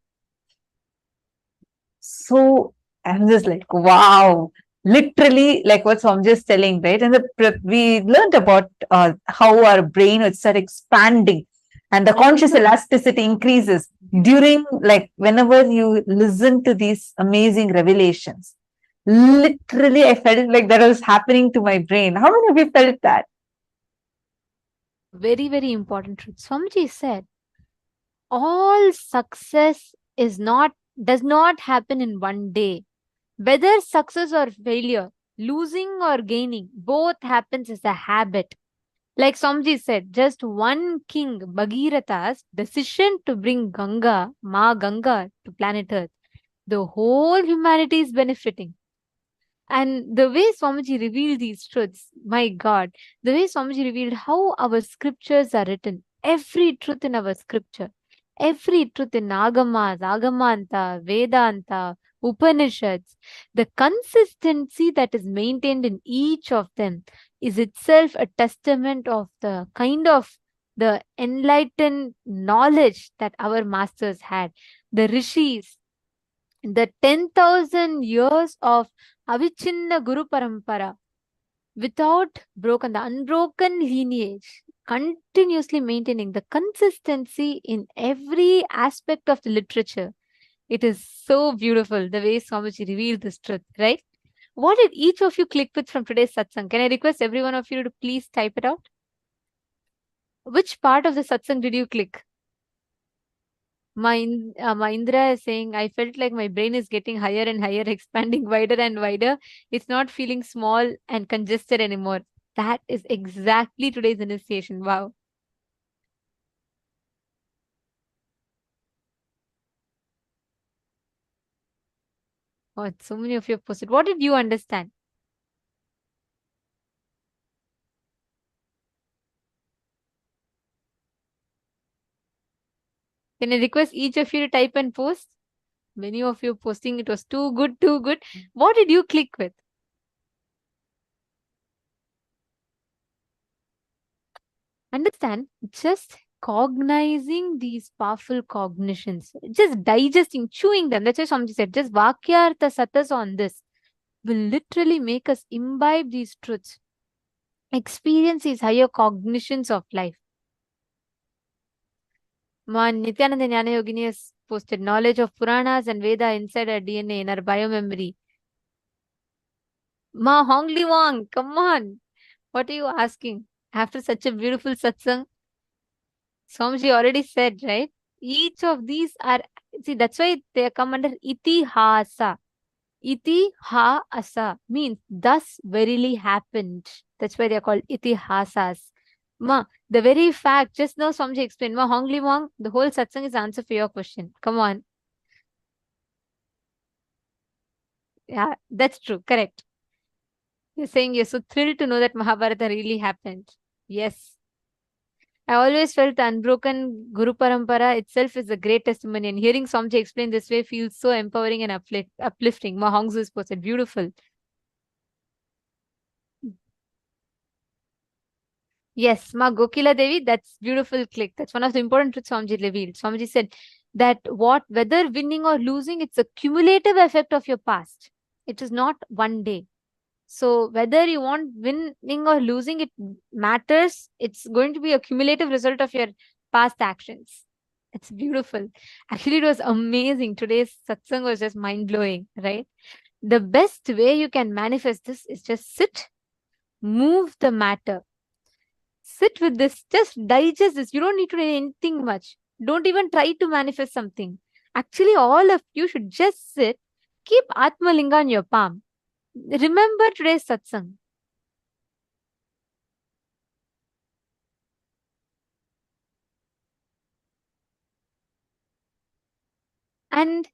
So I'm just like, wow, literally like what Swamiji is telling, right? And we learned about how our brain would start expanding and the conscious elasticity increases during, like, whenever you listen to these amazing revelations. Literally, I felt like that was happening to my brain. How many of you felt that? Very, very important truth. Swamiji said, all success does not happen in one day. Whether success or failure, losing or gaining, both happens as a habit. Like Swamiji said, just one king, Bhagiratha's decision to bring Ganga, Ma Ganga, to planet Earth, the whole humanity is benefiting. And the way Swamiji revealed these truths, my God, the way Swamiji revealed how our scriptures are written, every truth in our scripture, every truth in Agamas, Agamanta, Vedanta, Upanishads, the consistency that is maintained in each of them is itself a testament of the kind of the enlightened knowledge that our masters had. The rishis, the 10,000 years of Avichinna Guru Parampara, without broken, the unbroken lineage, continuously maintaining the consistency in every aspect of the literature. It is so beautiful the way Swamiji revealed this truth, right? What did each of you click with from today's satsang? Can I request every one of you to please type it out? Which part of the satsang did you click? Mahindra is saying, I felt like my brain is getting higher and higher, expanding wider and wider. It's not feeling small and congested anymore. That is exactly today's initiation. Wow. Oh, so many of you have posted. What did you understand? Can I request each of you to type and post? Many of you posting it was too good, too good. What did you click with? Understand, just cognizing these powerful cognitions, just digesting, chewing them. That's why Swamiji said, just Vakyartha Satas on this will literally make us imbibe these truths, experience these higher cognitions of life. Ma Nityananda Jnana Yogini has posted knowledge of Puranas and Veda inside our DNA in our biomemory. Ma Hongli Wang, come on. What are you asking? After such a beautiful satsang, Swamiji already said, right? Each of these are, see, that's why they come under itihasa. Itihasa means thus verily happened. That's why they're called itihasas. Ma, the very fact, just now Swamiji explained, Ma Hongli Wang, the whole satsang is the answer for your question. Come on. Yeah, that's true. Correct. You're saying you're so thrilled to know that Mahabharata really happened. Yes. I always felt the unbroken Guru Parampara itself is a great testimony, and hearing Swamiji explain this way feels so empowering and uplifting. Ma Hongzu is posted. Beautiful. Yes, Ma Gokila Devi, that's beautiful click. That's one of the important truths Swamiji revealed. Swamiji said that whether winning or losing, it's a cumulative effect of your past. It is not one day. So whether you want winning or losing, it matters. It's going to be a cumulative result of your past actions. It's beautiful. Actually, it was amazing. Today's satsang was just mind-blowing, right? The best way you can manifest this is just sit, move the matter. Sit with this, just digest this. You don't need to do anything much. Don't even try to manifest something. Actually, all of you should just sit, keep Atma Linga on your palm. Remember today's satsang. And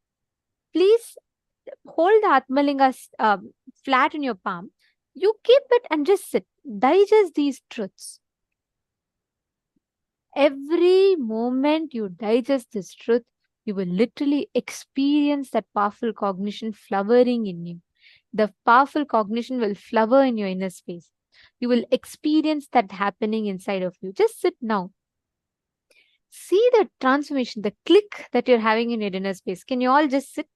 please hold the Atmalinga flat in your palm. You keep it and just sit. Digest these truths. Every moment you digest this truth, you will literally experience that powerful cognition flowering in you. The powerful cognition will flower in your inner space. You will experience that happening inside of you. Just sit now. See the transformation, the click that you're having in your inner space. Can you all just sit?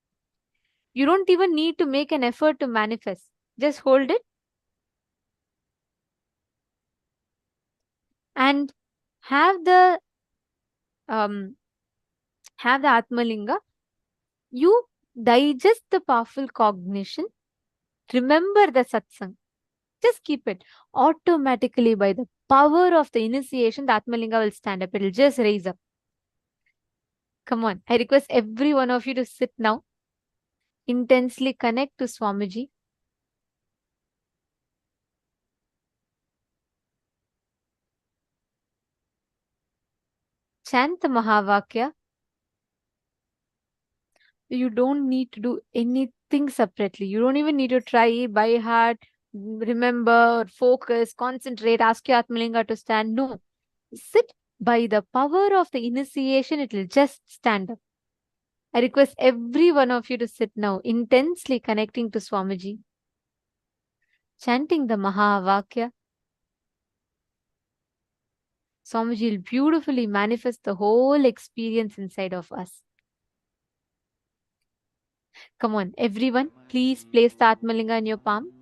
You don't even need to make an effort to manifest. Just hold it and have the Atmalinga. You digest the powerful cognition. Remember the satsang. Just keep it. Automatically, by the power of the initiation, the Atmalinga will stand up. It will just raise up. Come on. I request every one of you to sit now. Intensely connect to Swamiji. Chant the Mahavakya. You don't need to do anything separately. You don't even need to try by heart, remember, focus, concentrate, ask your Atmalinga to stand. No. Sit by the power of the initiation, it will just stand up. I request every one of you to sit now, intensely connecting to Swamiji, chanting the Mahavakya. Swamiji will beautifully manifest the whole experience inside of us. Come on, everyone, please place the Atmalinga in your palm.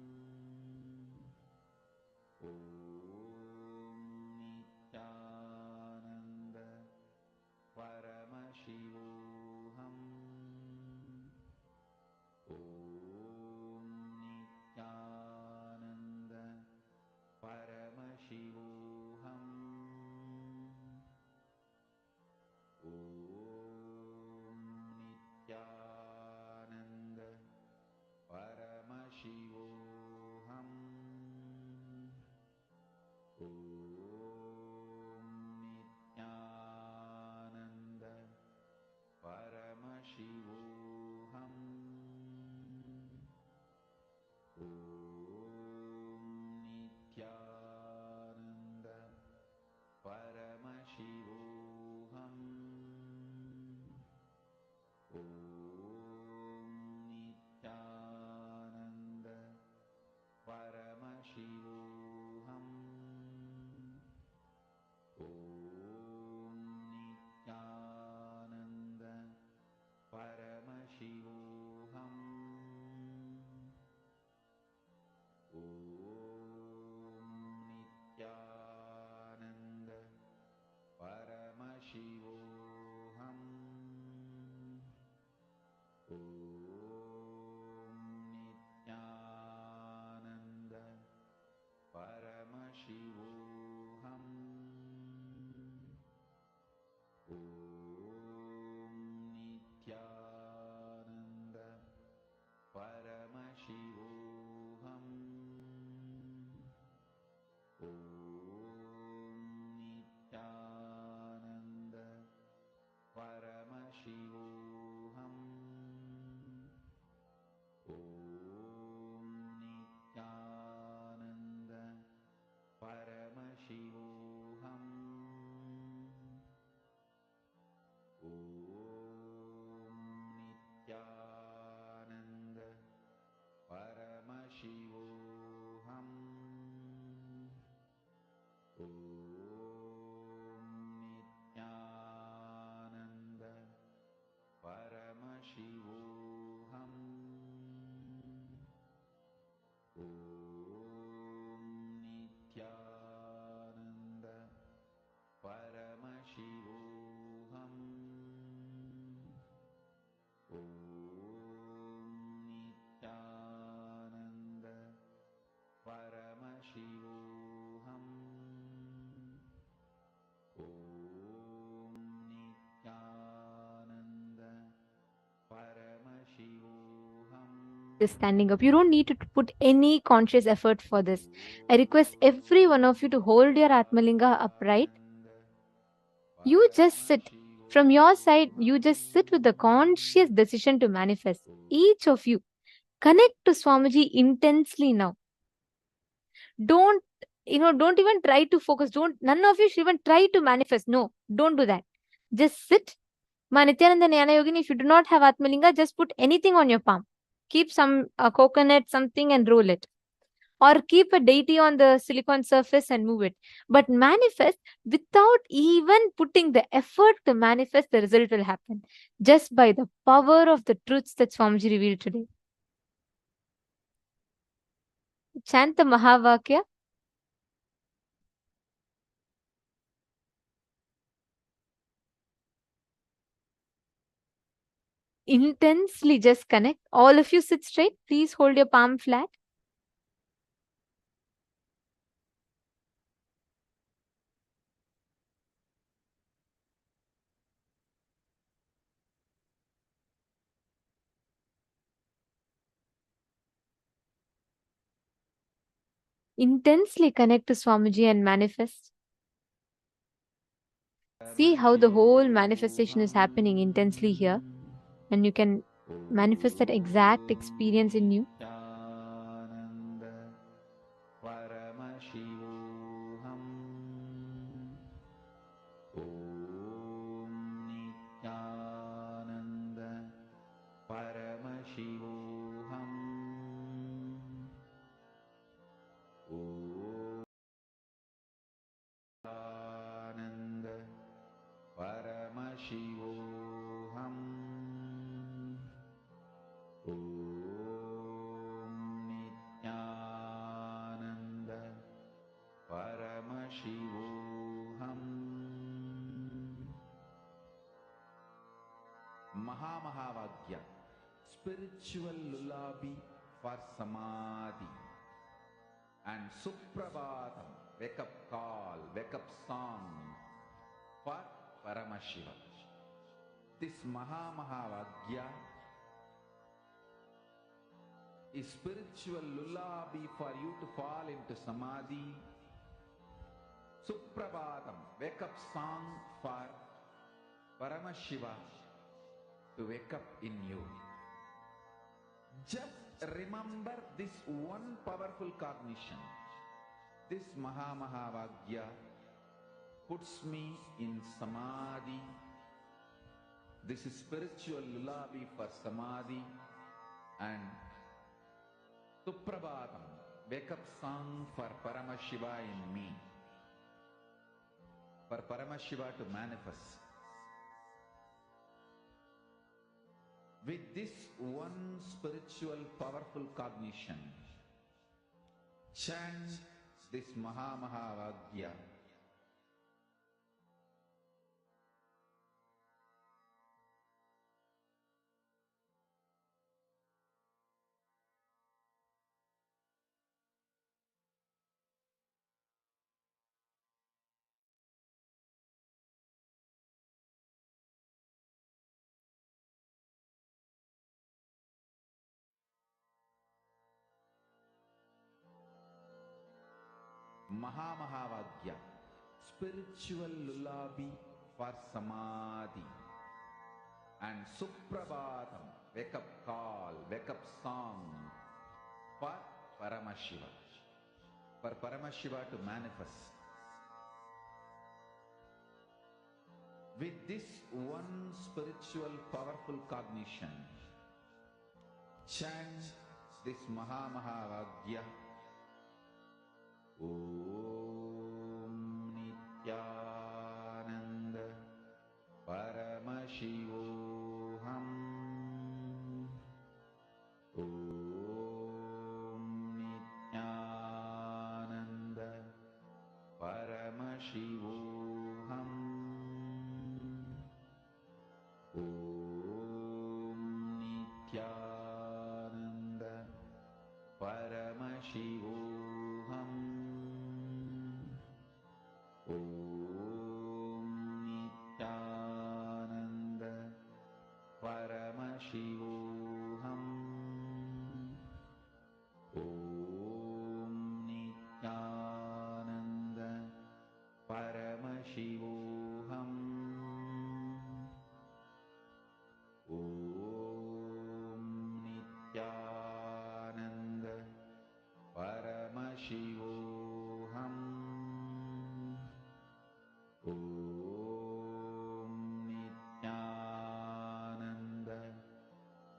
is standing up. You don't need to put any conscious effort for this. I request every one of you to hold your Atmalinga upright. You just sit. From your side, you just sit with the conscious decision to manifest. Each of you, connect to Swamiji intensely now. Don't, don't even try to focus. None of you should even try to manifest. No, don't do that. Just sit. Nityananda Jnana Yogini, if you do not have Atmalinga, just put anything on your palm. Keep some coconut, something, and roll it. Or keep a deity on the silicon surface and move it. But manifest without even putting the effort to manifest, the result will happen. Just by the power of the truths that Swamiji revealed today. Chant the Mahavakya. Intensely just connect. All of you sit straight. Please hold your palm flat. Intensely connect to Swamiji and manifest. See how the whole manifestation is happening intensely here. And you can manifest that exact experience in you. Mahavagya, spiritual lullaby for samadhi, and Suprabhatam, wake up call, wake up song for Paramashiva. This Mahavagya is spiritual lullaby for you to fall into samadhi. Suprabhatam, wake up song for Paramashiva to wake up in you. Just remember this one powerful cognition. This Mahavagya puts me in samadhi. This is spiritual lullaby for samadhi, and Suprabhatam, wake up song for Paramashiva in me. For Paramashiva to manifest. With this one spiritual powerful cognition, chant this Mahavagya. Mahavagya, spiritual lullaby for samadhi, and Suprabhatam, wake up call, wake up song for Paramashiva. For Paramashiva to manifest. With this one spiritual powerful cognition, chant this Mahavagya. Om Nityananda Paramashivoham. Om Nityananda Paramashivoham. Om Nityananda Paramashivoham. Om Nityananda Paramashivoham.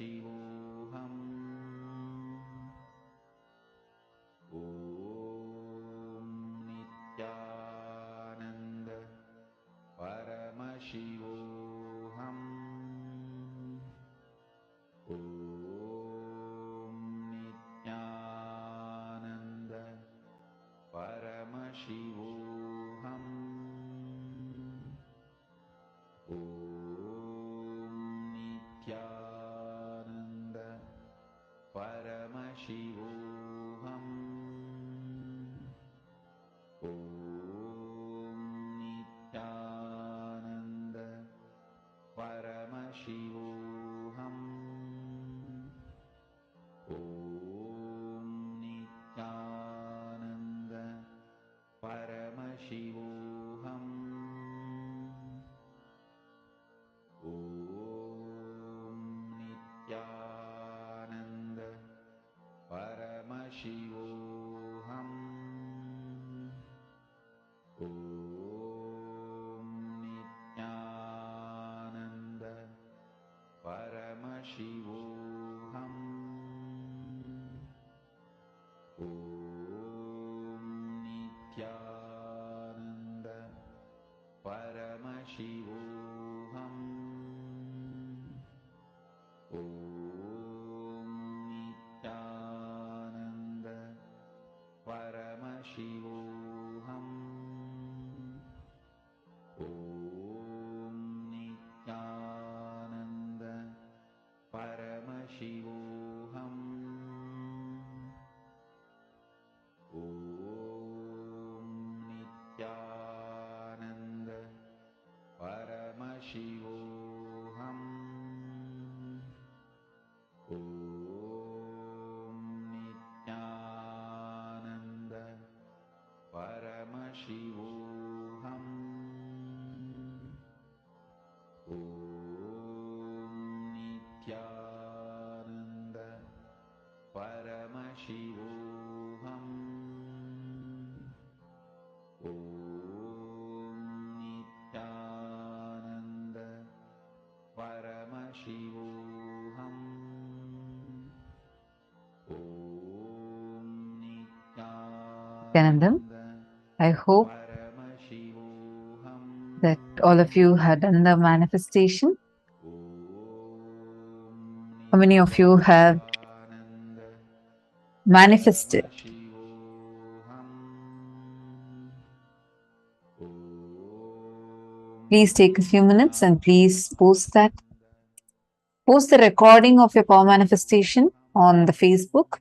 Paramashivoham. Om Nityananda Paramashivoham. Om Nityananda Paramashivoham. Om Nityananda Paramashivoham. Om Nityananda Paramashivoham. Om Nityananda Paramashivoham. Om Nityananda Paramashivoham. Om Nityananda Paramashivoham. Om Nityananda Paramashivoham. Om Nityananda Paramashivoham. Om Nityananda Paramashivoham. Om Nityananda Paramashivoham. Om Nityananda Paramashivoham. Om Nityananda Paramashivoham. Om Nityananda Paramashivoham. Om Nityanandam, I hope Paramashivoham. that all of you had done the manifestation. How many of you have manifested? Please take a few minutes and please post that. Post the recording of your power manifestation on the Facebook.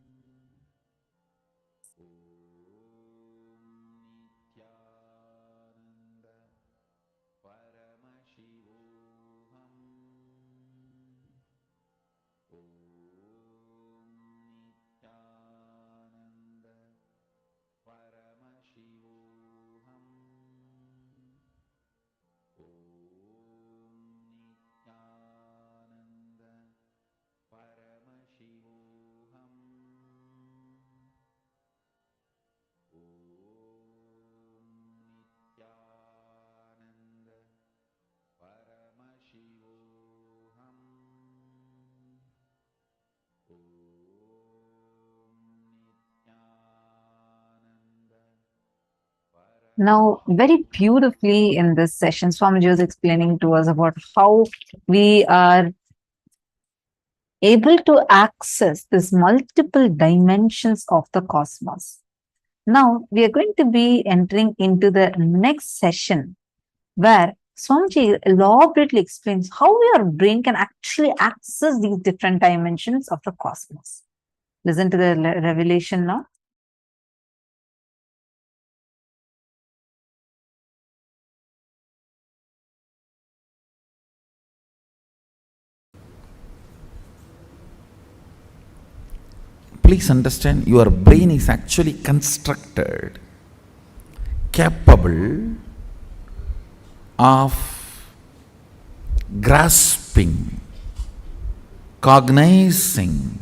Now, very beautifully in this session, Swamiji was explaining to us about how we are able to access these multiple dimensions of the cosmos. Now, we are going to be entering into the next session where Swamiji elaborately explains how your brain can actually access these different dimensions of the cosmos. Listen to the revelation now. Please understand, your brain is actually constructed, capable of grasping, cognizing,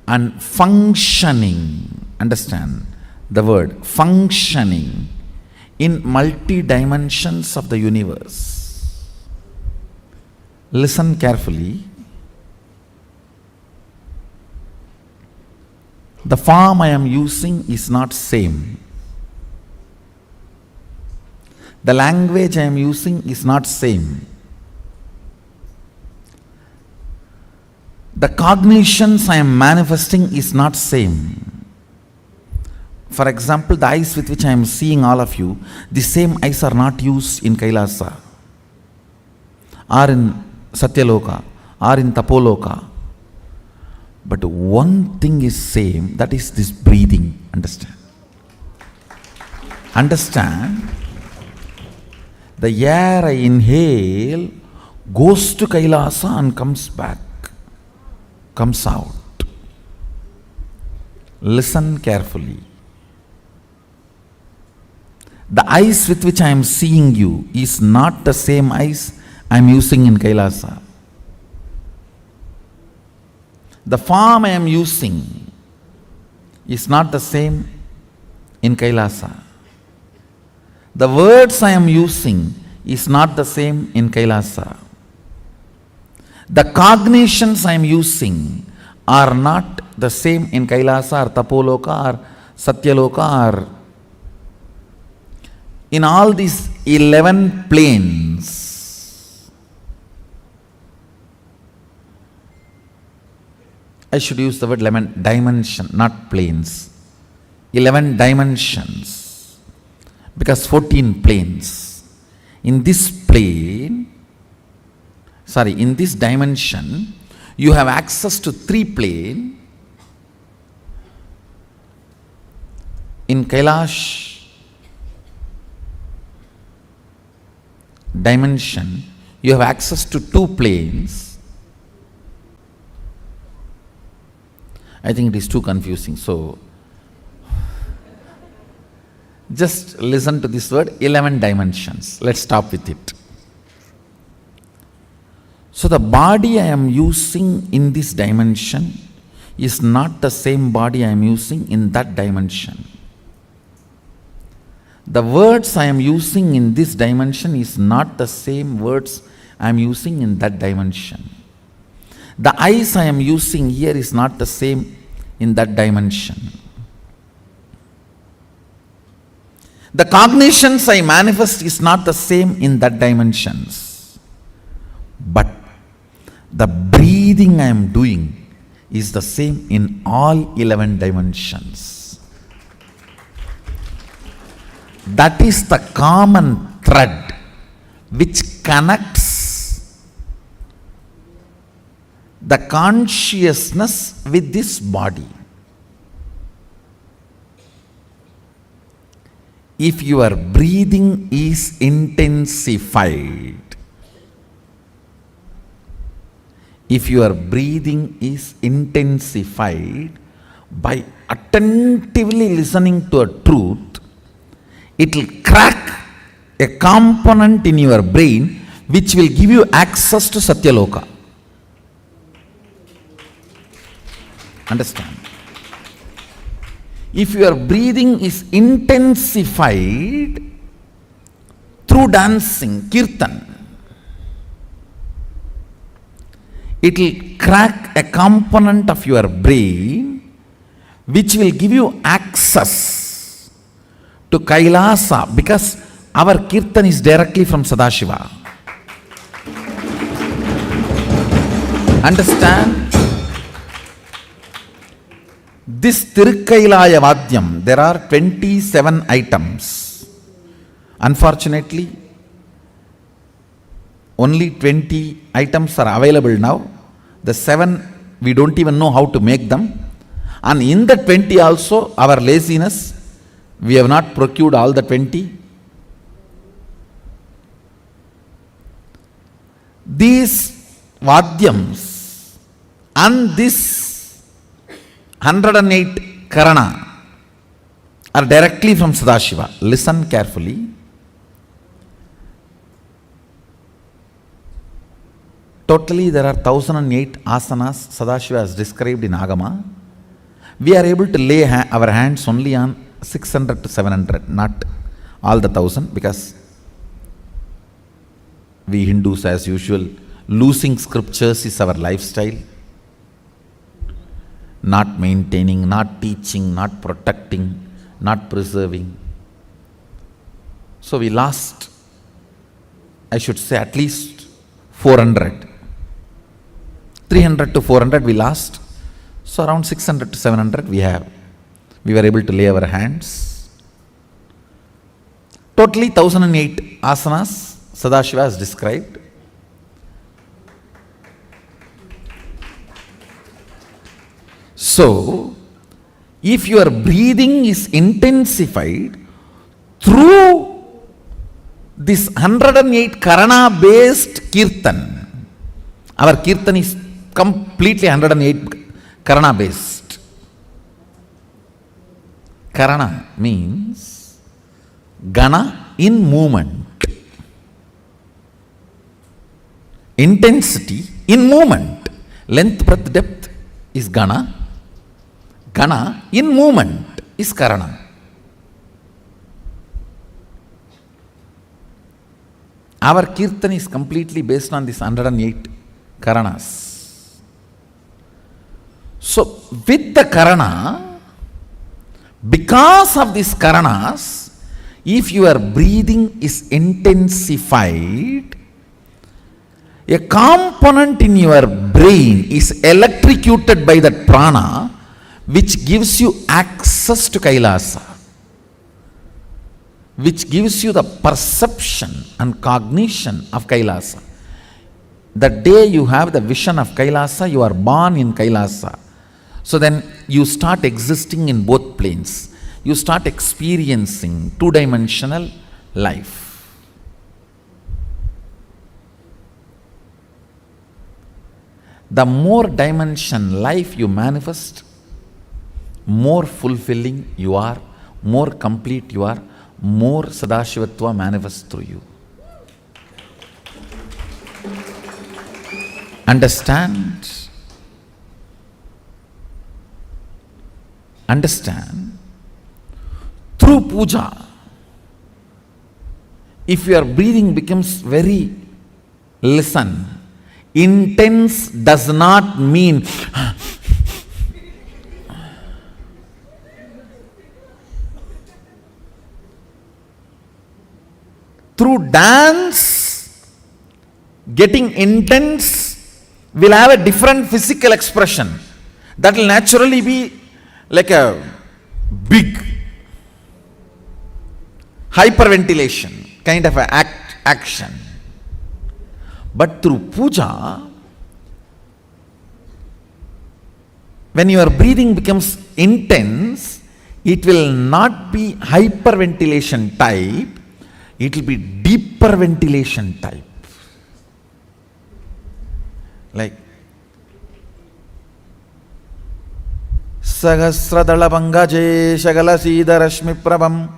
and functioning. Understand the word functioning in multi dimensions of the universe. Listen carefully. The form I am using is not same. The language I am using is not same. The cognitions I am manifesting is not same. For example, the eyes with which I am seeing all of you, the same eyes are not used in Kailasa, or in Satyaloka, or in Tapoloka. But one thing is same, that is this breathing. Understand? Understand? The air I inhale goes to Kailasa and comes back, comes out. Listen carefully. The eyes with which I am seeing you is not the same eyes I am using in Kailasa. The form I am using is not the same in Kailasa. The words I am using is not the same in Kailasa. The cognitions I am using are not the same in Kailasa or Tapoloka or Satyaloka or in all these 11 planes. I should use the word 11 dimension, not planes. 11 dimensions, because 14 planes. In this plane, in this dimension, you have access to 3 planes. In Kailash dimension, you have access to 2 planes. I think it is too confusing, so just listen to this word, 11 dimensions. Let's stop with it. So the body I am using in this dimension is not the same body I am using in that dimension. The words I am using in this dimension is not the same words I am using in that dimension. The eyes I am using here is not the same in that dimension. The cognitions I manifest is not the same in that dimensions. But the breathing I am doing is the same in all 11 dimensions. That is the common thread which connects the consciousness with this body. If your breathing is intensified, by attentively listening to a truth, it will crack a component in your brain which will give you access to Satyaloka. Understand? If your breathing is intensified through dancing, kirtan, it will crack a component of your brain which will give you access to Kailasa, because our kirtan is directly from Sadashiva. Understand? This Tirukkailaya Vadyam, there are 27 items. Unfortunately, only 20 items are available now. The 7, we don't even know how to make them. And in the 20 also, our laziness, we have not procured all the 20. These Vadyams and this 108 Karana are directly from Sadashiva. Listen carefully. Totally there are 1008 asanas Sadashiva has described in Agama. We are able to lay our hands only on 600 to 700, not all the 1000, because we Hindus, as usual, losing scriptures is our lifestyle. not maintaining, not teaching, not protecting, not preserving. So we lost, I should say, at least 400. 300 to 400 we lost. So around 600 to 700 we were able to lay our hands. Totally 1008 asanas Sadashiva has described. So, if your breathing is intensified through this 108 Karana based Kirtan, our Kirtan is completely 108 Karana based. Karana means Gana in movement. Intensity in movement. Length, breadth, depth is Gana. Gana in movement is Karana. Our Kirtan is completely based on this 108 Karanas. So, with the Karana, because of these Karanas, if your breathing is intensified, a component in your brain is electrocuted by that prana, which gives you access to Kailasa, which gives you the perception and cognition of Kailasa. The day you have the vision of Kailasa, you are born in Kailasa. So then you start existing in both planes. You start experiencing two-dimensional life. The more dimension life you manifest, more fulfilling you are, more complete you are, more Sadashivatva manifests through you. Understand? Understand? Through puja, if your breathing becomes very, listen, intense does not mean through dance, getting intense will have a different physical expression. That will naturally be like a big hyperventilation kind of an action. But through puja, when your breathing becomes intense, it will not be hyperventilation type, it will be deeper ventilation type. Like Sahasradala Pangaje Shagala Sida Rashmi Prabham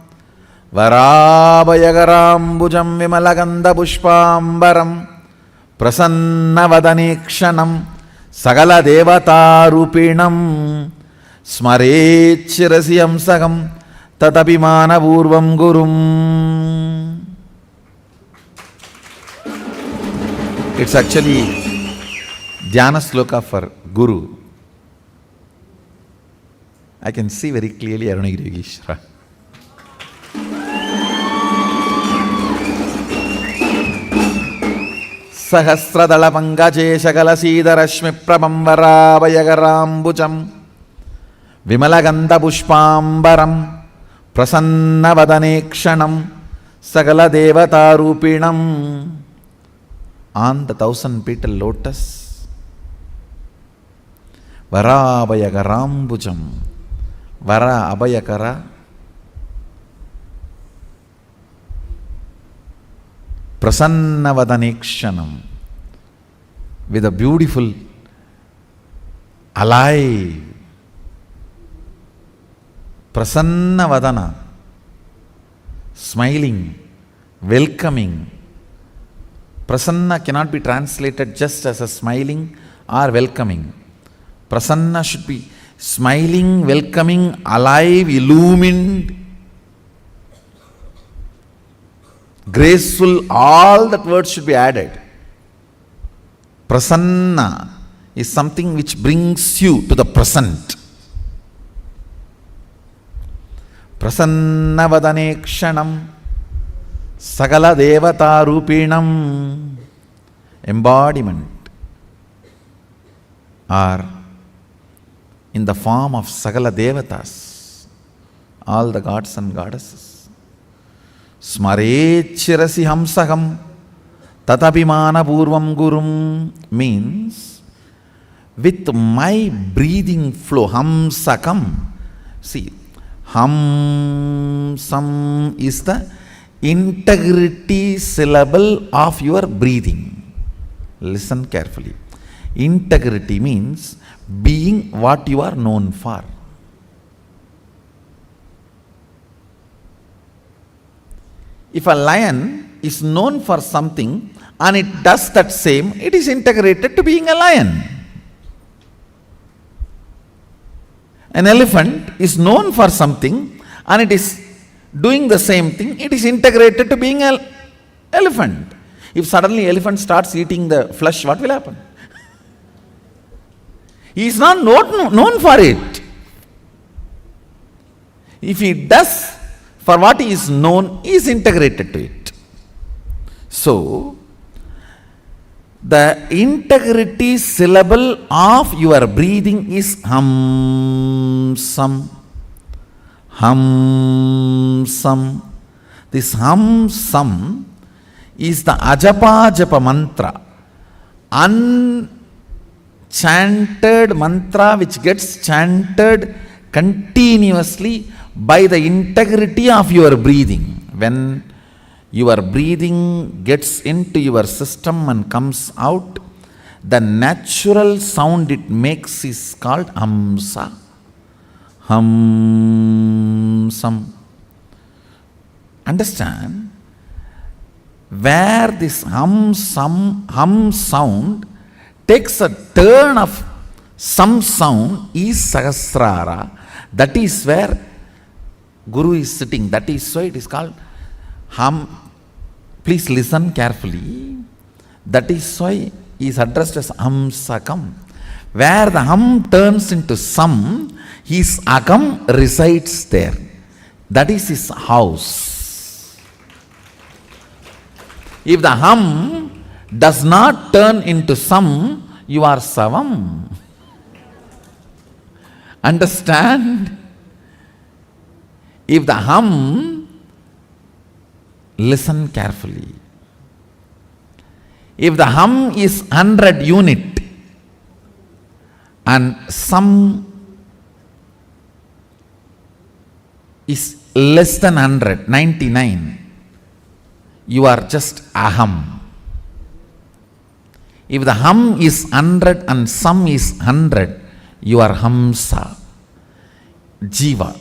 Varabhayagarambujam Vimalaganda Pushpambaram Prasanna Vadanekshanam Sagala Devata Rupinam Smarechirasiyam Sagam Tatapimana Purvam Gurum. It's actually Dhyana Sloka for Guru. I can see very clearly Arunagiri Yogeshwara. Sahasradala Pangaje Shagala Sida Rashmi Prabham Varabhayagarambujam Vimalaganda Pushpambaram Prasanna Vadanekshanam Sagala Devata Rupinam. On the 1000-petal lotus, Varabhayagarambujam, Vara Abhayakara, Prasanna Vadanekshanam, with a beautiful, alive, Prasanna Vadana, smiling, welcoming. Prasanna cannot be translated just as a smiling or welcoming. Prasanna should be smiling, welcoming, alive, illumined, graceful. All that words should be added. Prasanna, is something which brings you to the present. Prasannavadane kshanam sagala devata rupinam. Embodiment are in the form of sagala devatas, all the gods and goddesses. Smarechirasi hamsaham tatapimana purvam gurum means with my breathing flow, hamsakam. See, hamsam is the integrity syllable of your breathing. Listen carefully. Integrity means being what you are known for. If a lion is known for something and it does that same, it is integrated to being a lion. An elephant is known for something and it is doing the same thing, it is integrated to being an elephant. If suddenly elephant starts eating the flesh, what will happen? He is not known for it. If he does for what he is known, he is integrated to it. So, the integrity syllable of your breathing is hamsam. Hamsam. This hamsam is the ajapa japa mantra, unchanted mantra which gets chanted continuously by the integrity of your breathing. When your breathing gets into your system and comes out, the natural sound it makes is called hamsa. Hamsam. Understand? Where this hum sound takes a turn of some sound is Sahasrara. That is where Guru is sitting. That is why it is called hum. Please listen carefully. That is why he is addressed as Hamsakam. Where the hum turns into sam, his akam resides there. That is his house. If the hum does not turn into sam, you are savam. Understand? If the hum, listen carefully. If the hum is 100 unit and sam is less than 100, 99, you are just aham. If the hum is 100 and sam is 100, you are hamsa. Jiva,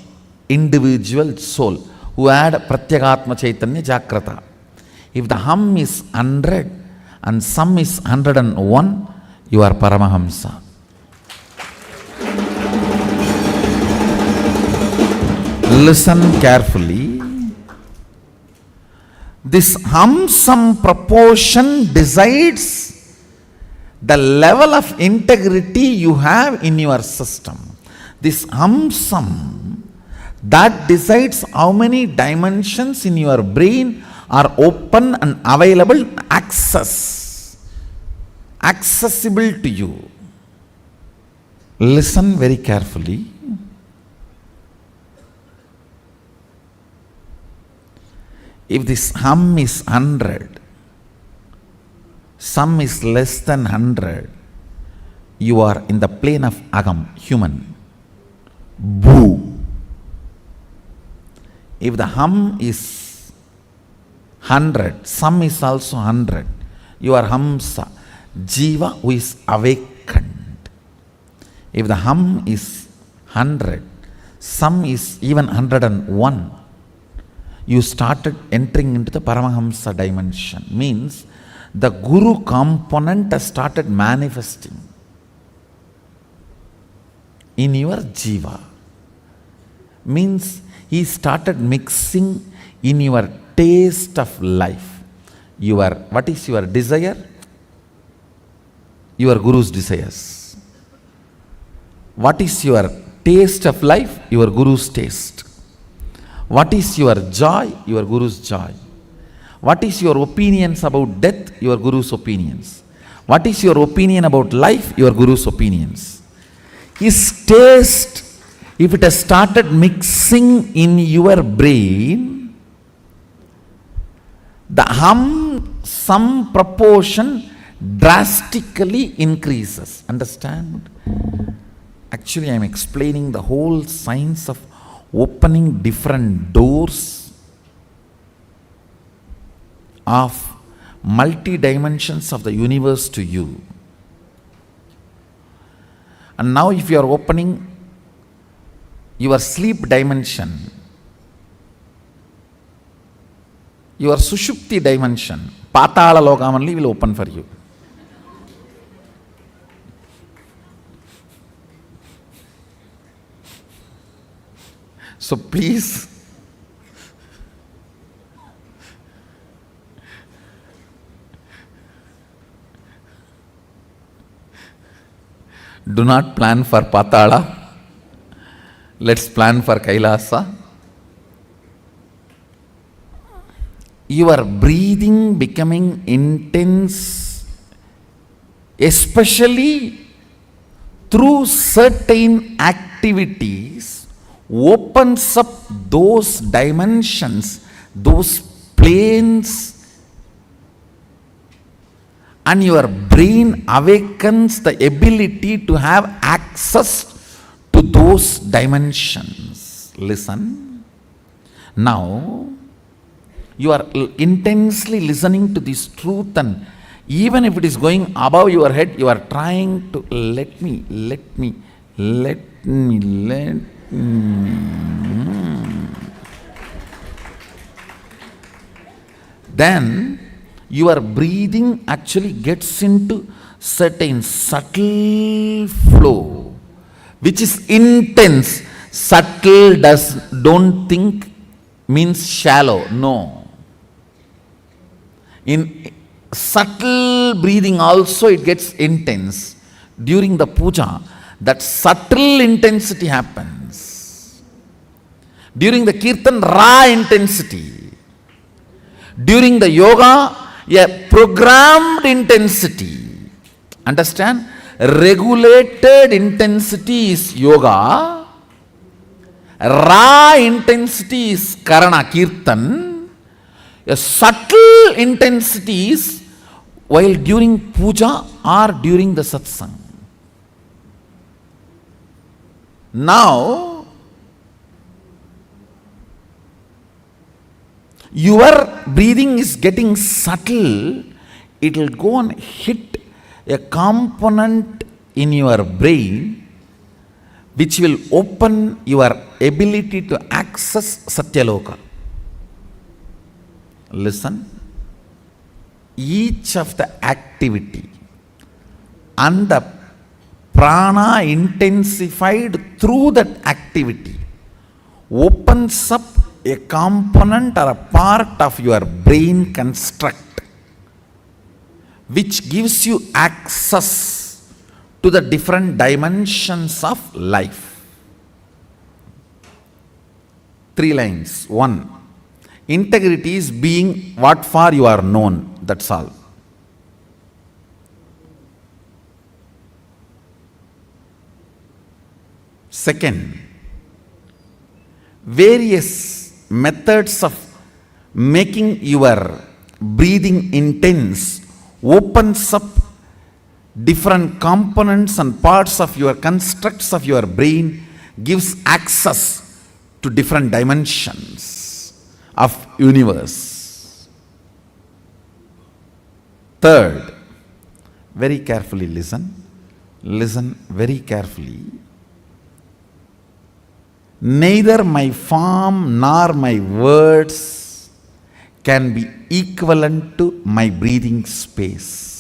individual soul, who had Pratyagatma Chaitanya Jagrata. If the hum is 100 and sam is 101, you are Paramahamsa. Listen carefully. This hum-sam proportion decides the level of integrity you have in your system. This hum-sam, that decides how many dimensions in your brain are open and available, accessible to you. Listen very carefully. If this hum is 100, sam is less than 100, you are in the plane of agam, human. Boo. If the hum is 100, sam is also 100, you are hamsa, jiva who is awakened. If the hum is 100, sam is even 101, you started entering into the Paramahamsa dimension. Means the Guru component has started manifesting in your jiva. Means he started mixing in your taste of life. What is your desire? Your Guru's desires. What is your taste of life? Your Guru's taste. What is your joy? Your Guru's joy. What is your opinions about death? Your Guru's opinions. What is your opinion about life? Your Guru's opinions. His taste, if it has started mixing in your brain, some proportion drastically increases. Understand? Actually, I am explaining the whole science of opening different doors of multi-dimensions of the universe to you. And now if you are opening your sleep dimension, your Sushupti dimension, Patala Lokam only will open for you. So please, do not plan for Patala. Let's plan for Kailasa. Your breathing becoming intense, especially through certain activities, opens up those dimensions, those planes, and your brain awakens the ability to have access to those dimensions. Listen. Now, you are intensely listening to this truth, and even if it is going above your head, you are trying to let me. Then your breathing actually gets into certain subtle flow, which is intense. Subtle don't think means shallow. No. In subtle breathing also it gets intense. During the puja, that subtle intensity happens. During the kirtan, raw intensity. During the yoga, a programmed intensity. Understand? Regulated intensity is yoga. Raw intensity is karana, kirtan. A subtle intensity is while during puja or during the satsang. Now, your breathing is getting subtle. It will go and hit a component in your brain which will open your ability to access Satyaloka. Listen. Each of the activity and the prana intensified through that activity opens up a component or a part of your brain construct which gives you access to the different dimensions of life. 3 lines. 1. Integrity is being what for you are known. That's all. Second, various methods of making your breathing intense opens up different components and parts of your constructs of your brain, gives access to different dimensions of universe. Third, very carefully listen very carefully. Neither my form nor my words can be equivalent to my breathing space.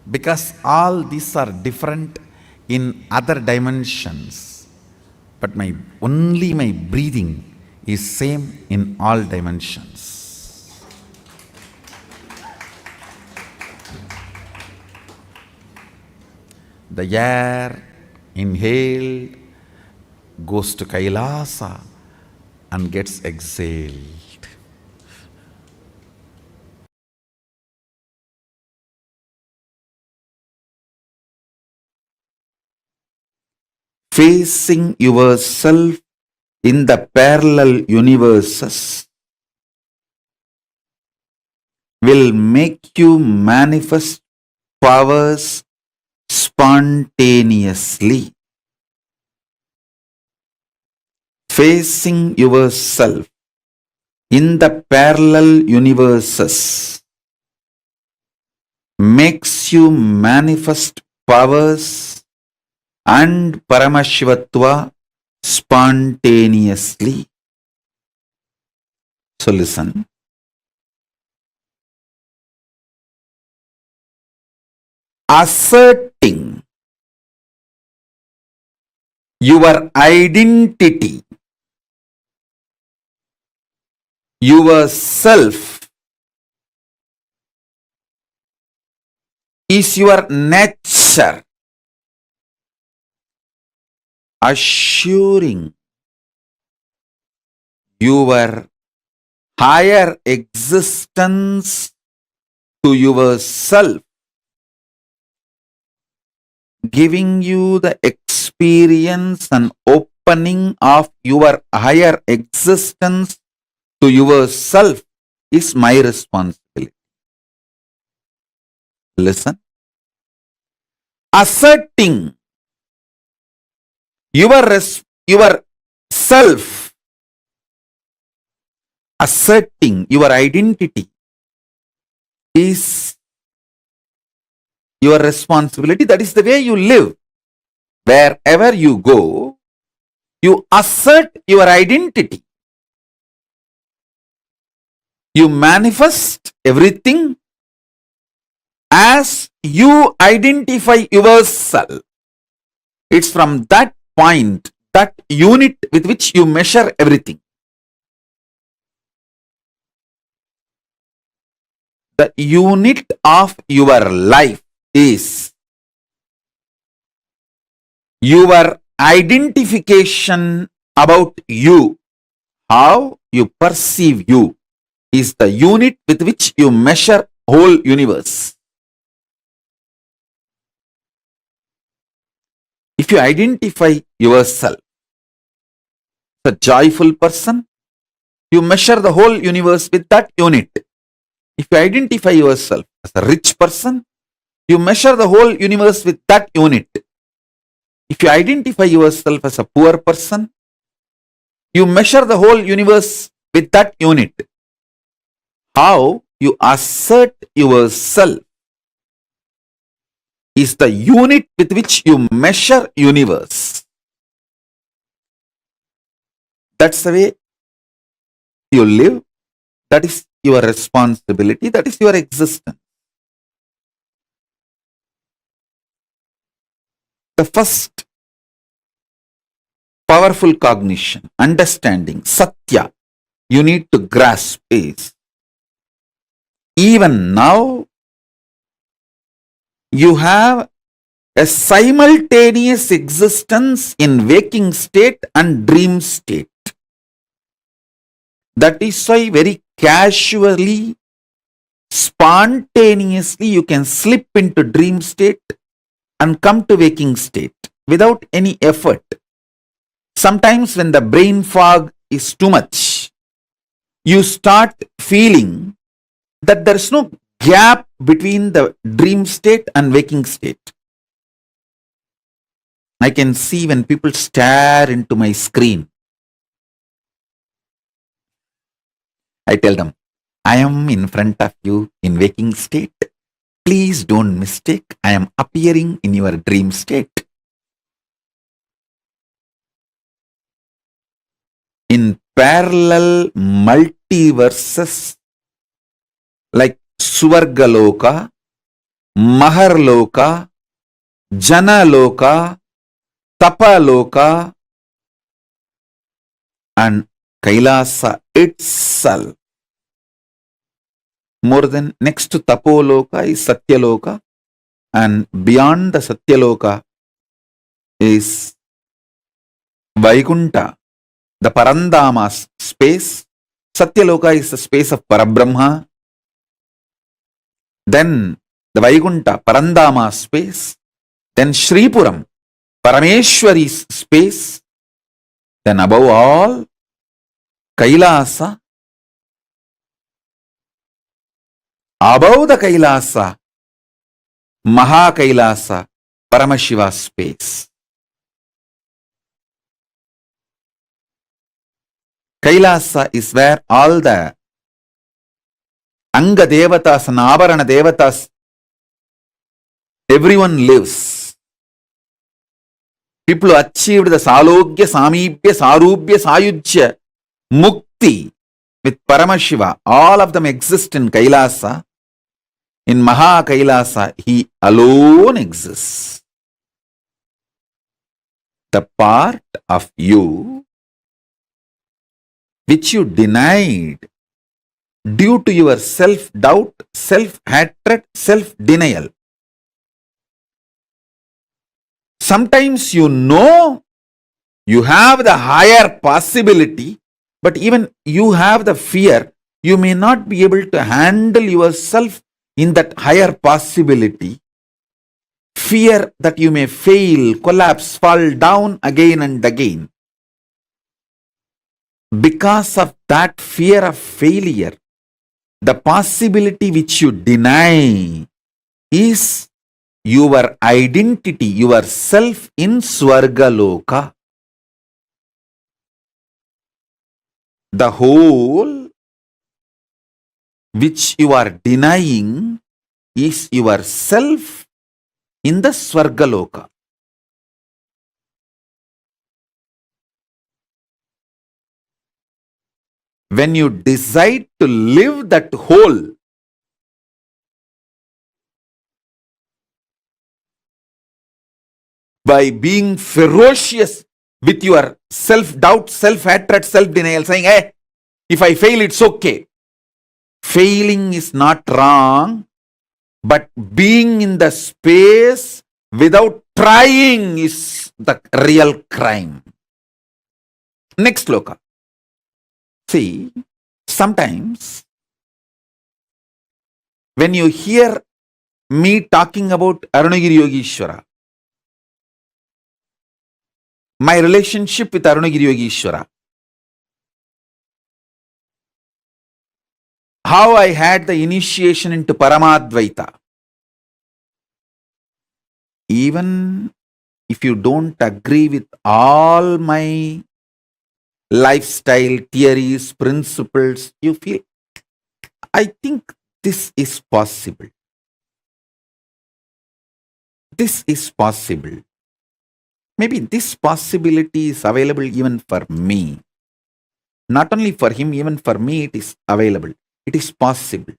Because all these are different in other dimensions, but only my breathing is same in all dimensions. The air inhaled goes to Kailasa and gets exhaled. Facing yourself in the parallel universes will make you manifest powers spontaneously. Facing yourself in the parallel universes makes you manifest powers and Paramashivatva spontaneously. So listen. Asserting your identity, yourself, is your nature. Assuring your higher existence to yourself, giving you the experience and opening of your higher existence to yourself is my responsibility. Listen. Asserting your self, asserting your identity is your responsibility. That is the way you live. Wherever you go, you assert your identity. You manifest everything as you identify yourself. It's from that point, that unit with which you measure everything. The unit of your life is your identification about you. How you perceive you is the unit with which you measure whole universe. If you identify yourself as a joyful person, you measure the whole universe with that unit. If you identify yourself as a rich person, you measure the whole universe with that unit. If you identify yourself as a poor person, you measure the whole universe with that unit. How you assert yourself is the unit with which you measure universe. That's the way you live. That is your responsibility. That is your existence. The first powerful cognition, understanding, satya, you need to grasp is, even now, you have a simultaneous existence in waking state and dream state. That is why very casually, spontaneously, you can slip into dream state and come to waking state without any effort. Sometimes when the brain fog is too much, you start feeling that there is no gap between the dream state and waking state. I can see when people stare into my screen, I tell them, I am in front of you in waking state. Please don't mistake, I am appearing in your dream state. In parallel multiverses like Suvargaloka, Maharloka, Janaloka, Tapaloka, and Kailasa itself. More than next to Tapoloka is Satyaloka. and beyond the Satyaloka is Vaikunta, the Parandama space. Satyaloka is the space of Parabrahma. Then the Vaikunta, Parandama space. Then Shripuram, Parameshwari's space. Then above all, Kailasa. Above the Kailasa, Mahakailasa, Paramashiva space. Kailasa is where all the Anga Devatas and Avarana Devatas, everyone lives. People who achieved the Salogya, Samipya, Sarubhya, Sayujya, Mukti with Paramashiva, all of them exist in Kailasa. In Mahakailasa, he alone exists. The part of you which you denied due to your self-doubt, self-hatred, self-denial. Sometimes you know you have the higher possibility, but even you have the fear, you may not be able to handle yourself in that higher possibility. Fear that you may fail, collapse, fall down again and again. Because of that fear of failure, the possibility which you deny is your identity, your self in Swargaloka. The whole which you are denying is yourself in the Swargaloka. When you decide to live that whole, by being ferocious with your self-doubt, self-hatred, self-denial, saying, hey, if I fail, it's okay. Failing is not wrong, but being in the space without trying is the real crime. Next sloka. See, sometimes when you hear me talking about Arunagiri Yogeshwara, my relationship with Arunagiri Yogeshwara, how I had the initiation into Paramadvaita, even if you don't agree with all my lifestyle, theories, principles, you feel, I think this is possible. This is possible. Maybe this possibility is available even for me. Not only for him, even for me it is available. It is possible.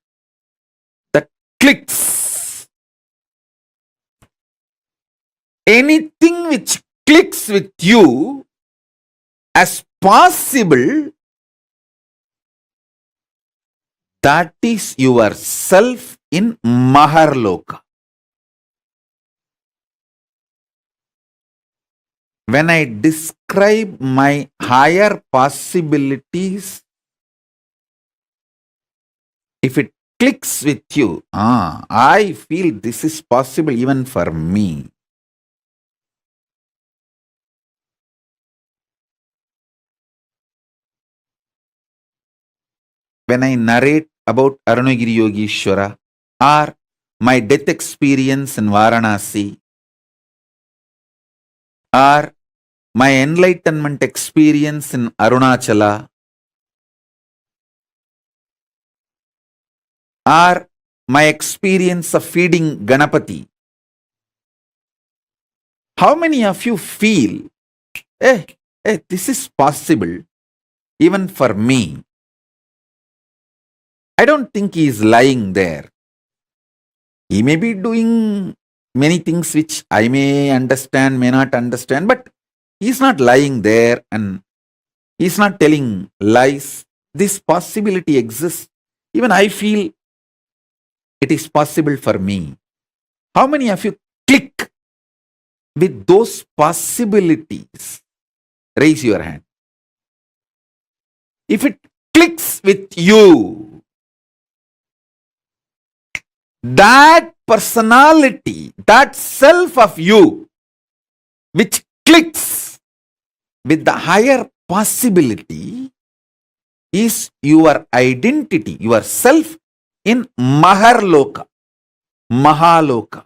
That clicks. Anything which clicks with you as possible, that is yourself in Maharloka. When I describe my higher possibilities, if it clicks with you, I feel this is possible even for me. When I narrate about Arunagiri Yogeshwara or my death experience in Varanasi or my enlightenment experience in Arunachala or my experience of feeding Ganapati, how many of you feel, this is possible even for me? I don't think he is lying there. He may be doing many things which I may understand, may not understand, but he's not lying there and he's not telling lies. This possibility exists. Even I feel it is possible for me. How many of you click with those possibilities? Raise your hand. If it clicks with you, that personality, that self of you, which clicks with the higher possibility, is your identity, your self in Maharloka, Mahaloka.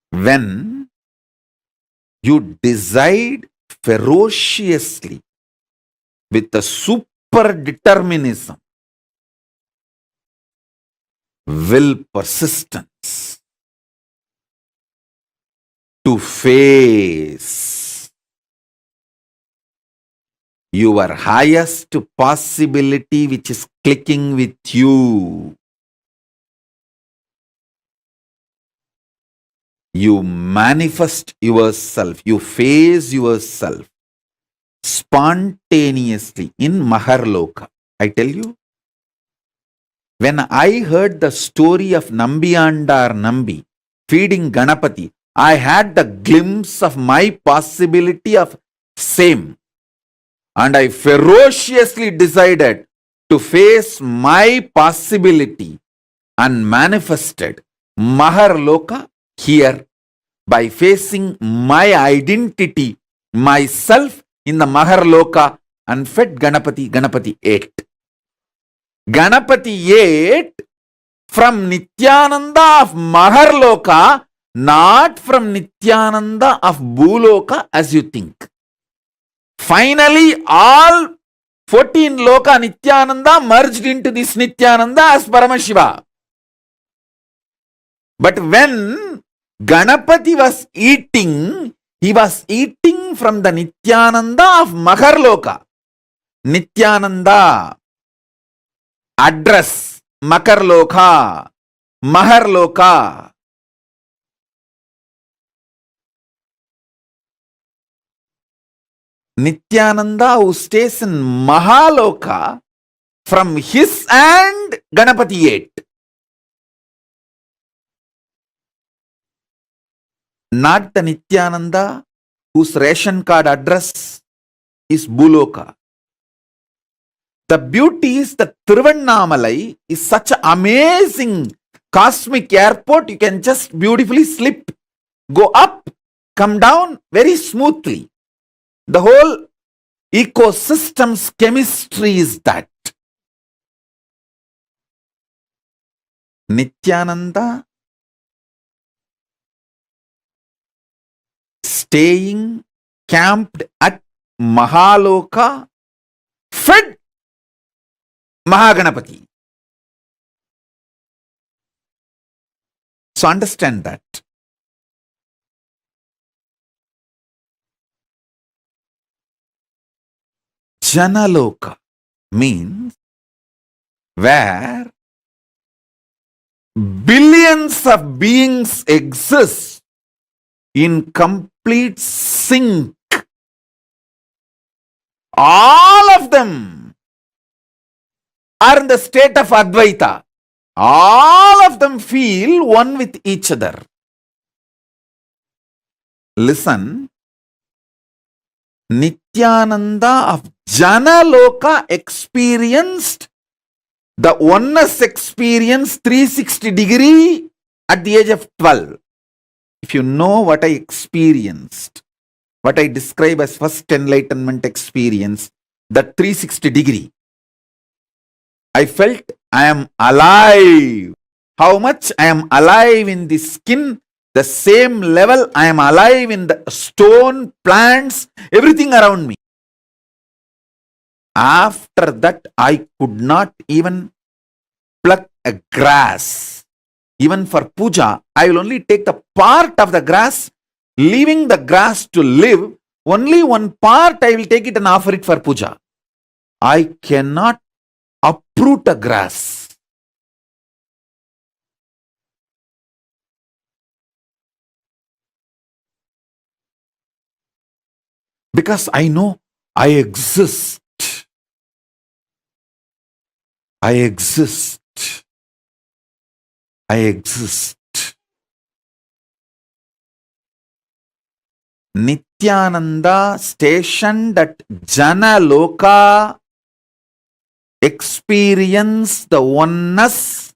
When you decide ferociously with a super determinism, will persistence to face your highest possibility which is clicking with you. You manifest yourself, you face yourself spontaneously in Maharloka. I tell you, when I heard the story of Nambiyandar Nambi feeding Ganapati, I had the glimpse of my possibility of same. And I ferociously decided to face my possibility and manifested Maharloka here by facing my identity, myself in the Maharloka, and fed Ganapati. Ganapati ate. Ganapati ate from Nityananda of Maharloka, not from Nityananda of Bhuloka as you think. Finally, all 14 Loka Nityananda merged into this Nityananda as Paramashiva. But when Ganapati was eating, he was eating from the Nityananda of Maharloka. Nityananda, address, Makarloka, Maharloka. Nityananda who stays in Mahaloka, from his hand Ganapati ate. Not the Nityananda whose ration card address is Bhuloka. The beauty is that Tiruvannamalai is such an amazing cosmic airport. You can just beautifully slip, go up, come down very smoothly. The whole ecosystem's chemistry is that. Nityananda staying camped at Mahaloka fed Mahaganapati. So understand that. Janaloka means where billions of beings exist in complete sync. All of them are in the state of Advaita. All of them feel one with each other. Listen, Nityananda of Janaloka experienced the oneness experience 360 degree at the age of 12. If you know what I experienced, what I describe as first enlightenment experience, that 360 degree, I felt I am alive. How much I am alive in the skin, the same level I am alive in the stone, plants, everything around me. After that, I could not even pluck a grass. Even for puja, I will only take the part of the grass, leaving the grass to live. Only one part I will take it and offer it for puja. I cannot uproot a grass. Because I know I exist. I exist. I exist. Nityananda stationed at Jana Loka experienced the oneness,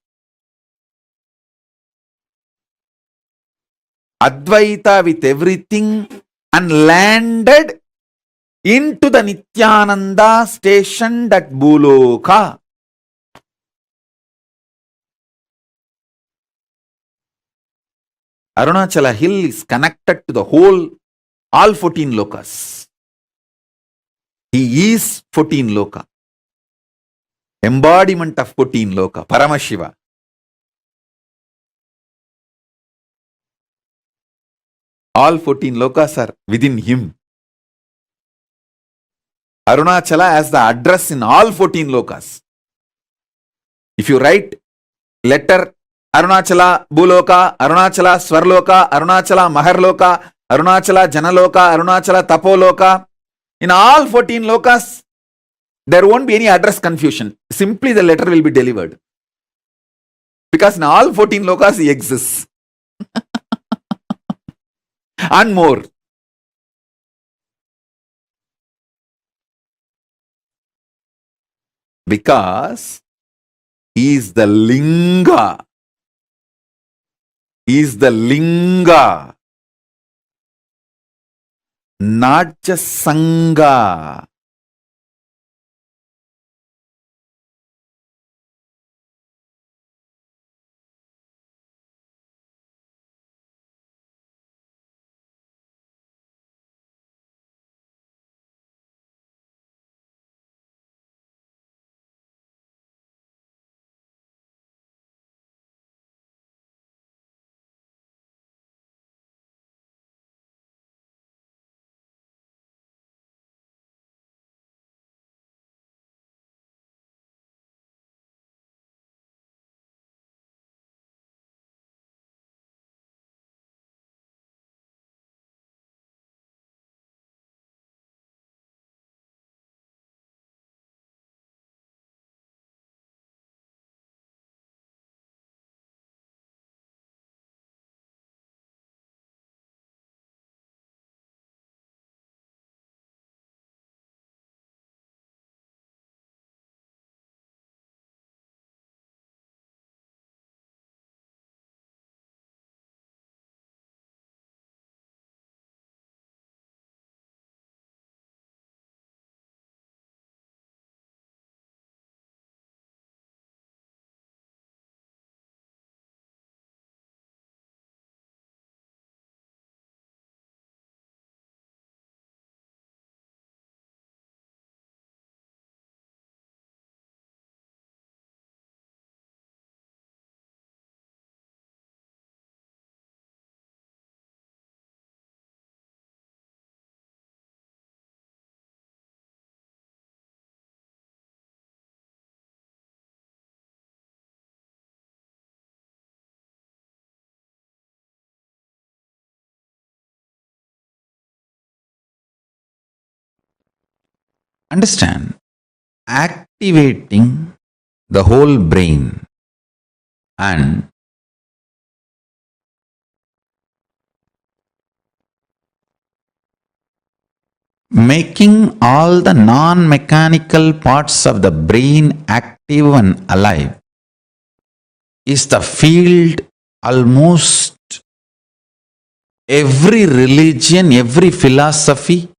Advaita with everything, and landed into the Nityananda stationed at Bhuloka. Arunachala hill is connected to the whole, all 14 lokas. He is 14 loka. Embodiment of 14 loka, Paramashiva. All 14 lokas are within him. Arunachala has the address in all 14 lokas. If you write letter Arunachala Bhuloka, Arunachala Swarloka, Arunachala Maharloka, Arunachala Janaloka, Arunachala Tapoloka, in all 14 lokas, there won't be any address confusion. Simply the letter will be delivered. Because in all 14 lokas he exists. And more. Because he is the Linga. He is the Linga. Not just Sangha. Understand, activating the whole brain and making all the non-mechanical parts of the brain active and alive is the field almost every religion, every philosophy,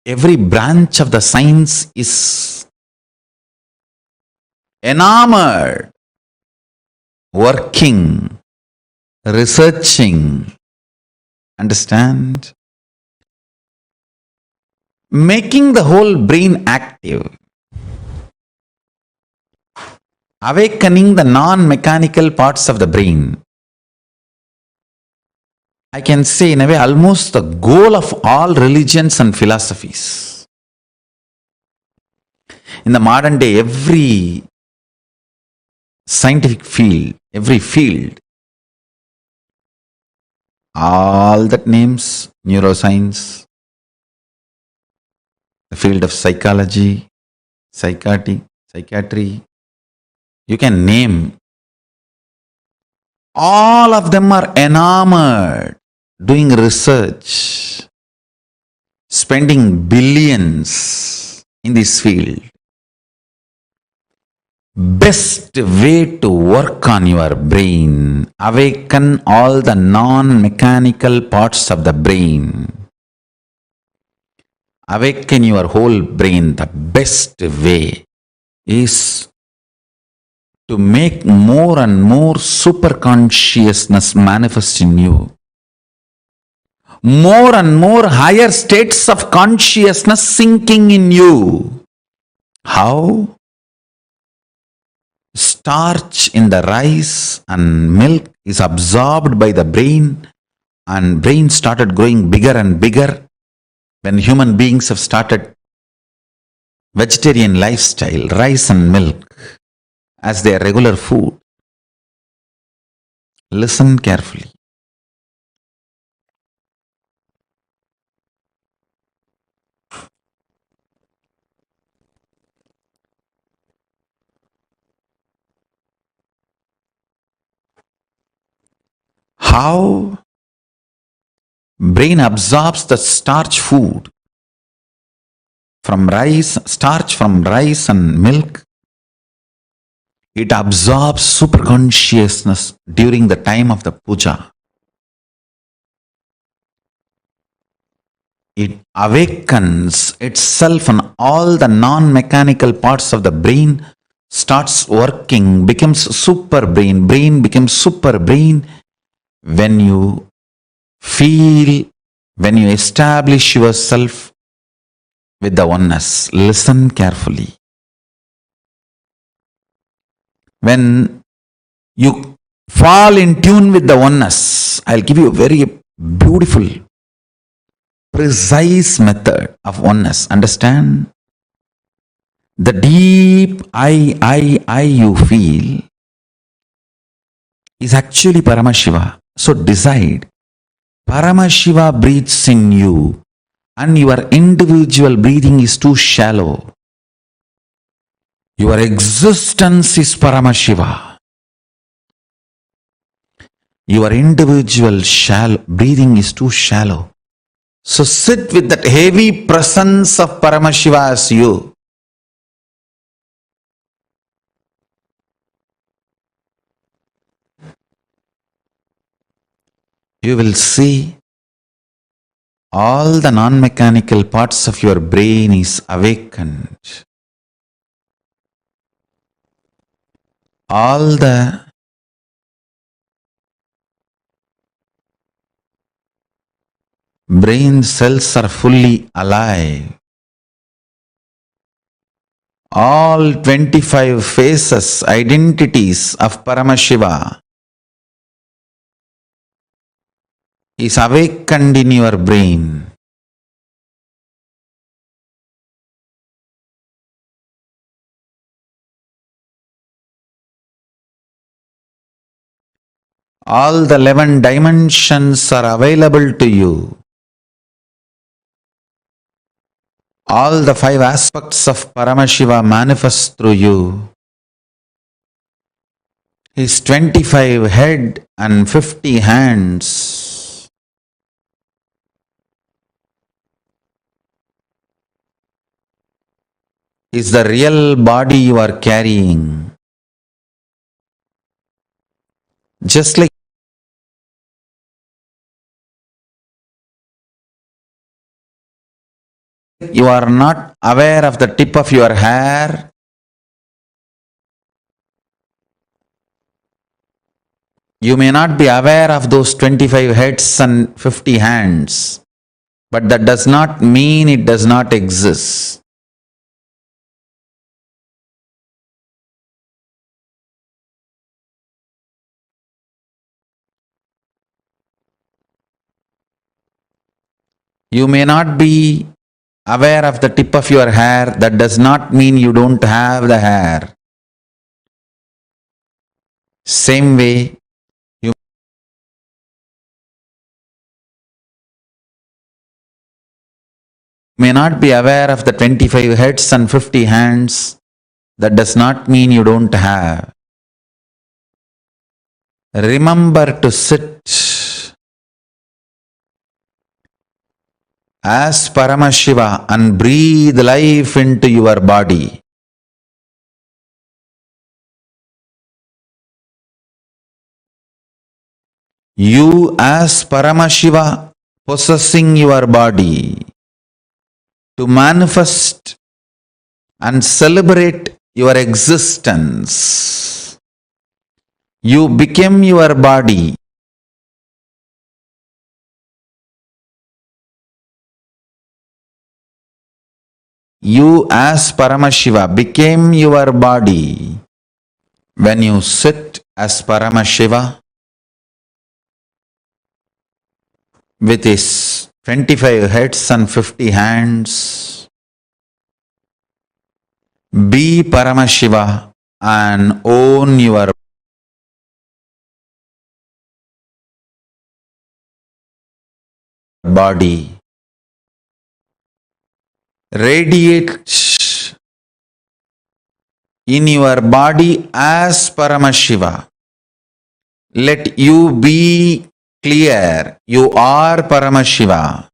every branch of the science is enamored, working, researching. Understand? Making the whole brain active. Awakening the non-mechanical parts of the brain. I can say in a way almost the goal of all religions and philosophies. In the modern day, every scientific field, every field, all that names, neuroscience, the field of psychology, psychiatry, you can name. All of them are enamored, doing research, spending billions in this field. Best way to work on your brain, awaken all the non-mechanical parts of the brain. Awaken your whole brain. The best way is to make more and more super consciousness manifest in you. More and more higher states of consciousness sinking in you. How? Starch in the rice and milk is absorbed by the brain, and brain started growing bigger and bigger when human beings have started vegetarian lifestyle, rice and milk as their regular food. Listen carefully. How brain absorbs the starch food from rice, starch from rice and milk. It absorbs super consciousness during the time of the puja. It awakens itself and all the non-mechanical parts of the brain starts working, becomes super brain. Brain becomes super brain when you feel, when you establish yourself with the oneness. Listen carefully. When you fall in tune with the oneness, I'll give you a very beautiful, precise method of oneness. Understand? The deep I you feel is actually Paramashiva. So decide, Paramashiva breathes in you and your individual breathing is too shallow. Your existence is Paramashiva. Your individual breathing is too shallow. So sit with that heavy presence of Paramashiva as you. You will see all the non-mechanical parts of your brain is awakened. All the brain cells are fully alive. All 25 faces, identities of Paramashiva is awakened in your brain. All the 11 dimensions are available to you. All the 5 aspects of Paramashiva manifest through you. His 25 head and 50 hands is the real body you are carrying. Just like you are not aware of the tip of your hair, you may not be aware of those 25 heads and 50 hands, but that does not mean it does not exist. You may not be aware of the tip of your hair, that does not mean you don't have the hair. Same way, you may not be aware of the 25 heads and 50 hands. That does not mean you don't have. Remember to sit as Paramashiva and breathe life into your body. You as Paramashiva possessing your body to manifest and celebrate your existence. You became your body. You as Paramashiva became your body when you sit as Paramashiva with his 25 heads and 50 hands. Be Paramashiva and own your body. Radiate in your body as Paramashiva. Let you be clear. You are Paramashiva.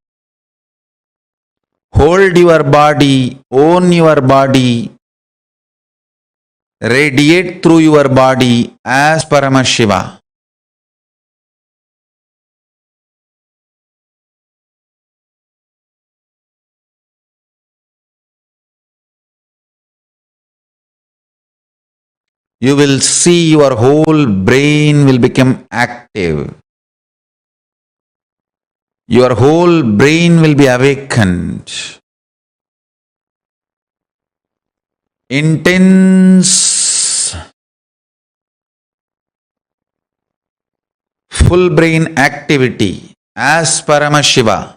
Hold your body, own your body, radiate through your body as Paramashiva. You will see your whole brain will become active. Your whole brain will be awakened. Intense full brain activity as Paramashiva.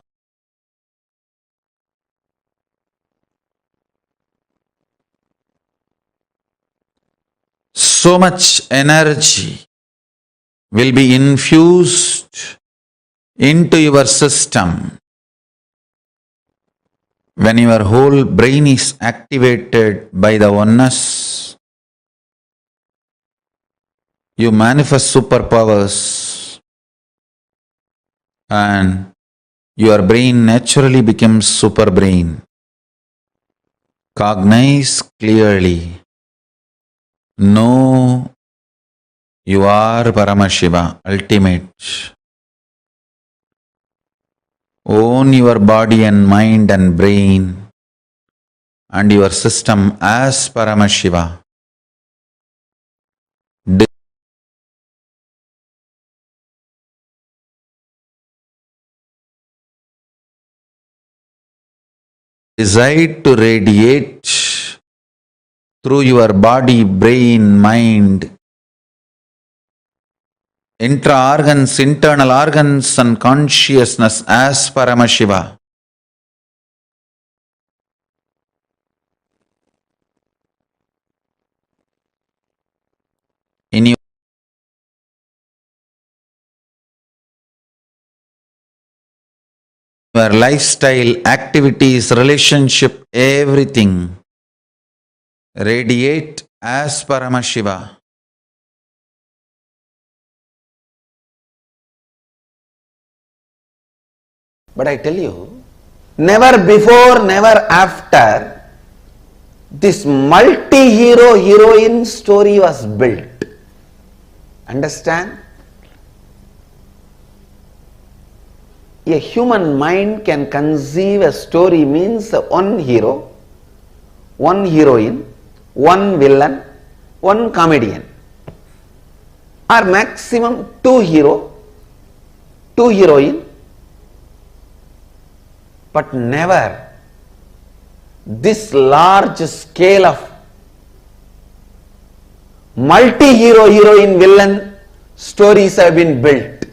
So much energy will be infused into your system when your whole brain is activated by the oneness. You manifest superpowers and your brain naturally becomes super brain. Cognize clearly. Know you are Paramashiva, ultimate. Own your body and mind and brain and your system as Paramashiva. Decide to radiate through your body, brain, mind, intra-organs, internal organs and consciousness as Paramashiva. In your lifestyle, activities, relationship, everything, radiate as Paramashiva. But I tell you, never before, never after, this multi-hero heroine story was built. Understand? A human mind can conceive a story means one hero, one heroine, one villain, one comedian, or maximum two hero, two heroine, but never this large scale of multi-hero, heroine, villain stories have been built.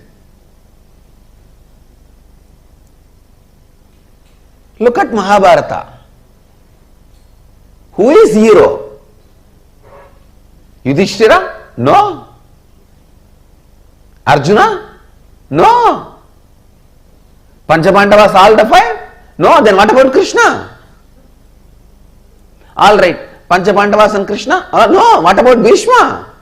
Look at Mahabharata. Who is hero? Yudhishthira? No. Arjuna? No. Panchapandavas all the five? No, then what about Krishna? All right, Panchapandavas and Krishna? No, what about Bhishma?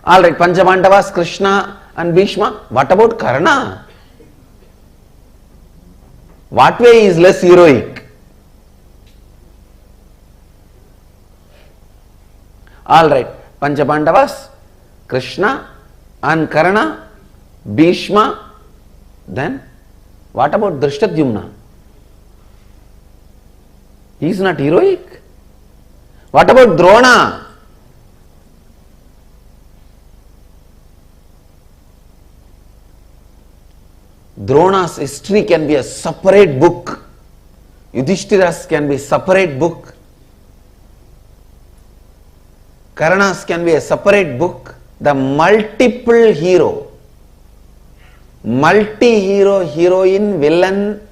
All right, Panchapandavas, Krishna and Bhishma. What about Karna? What way is less heroic? All right, Panchapandavas, Krishna and Karna, Bhishma. Then what about Drishtadyumna? He is not heroic. What about Drona? Drona's history can be a separate book. Yudhishthira's can be a separate book. Karna's can be a separate book. The multiple hero, multi-hero, heroine, villain,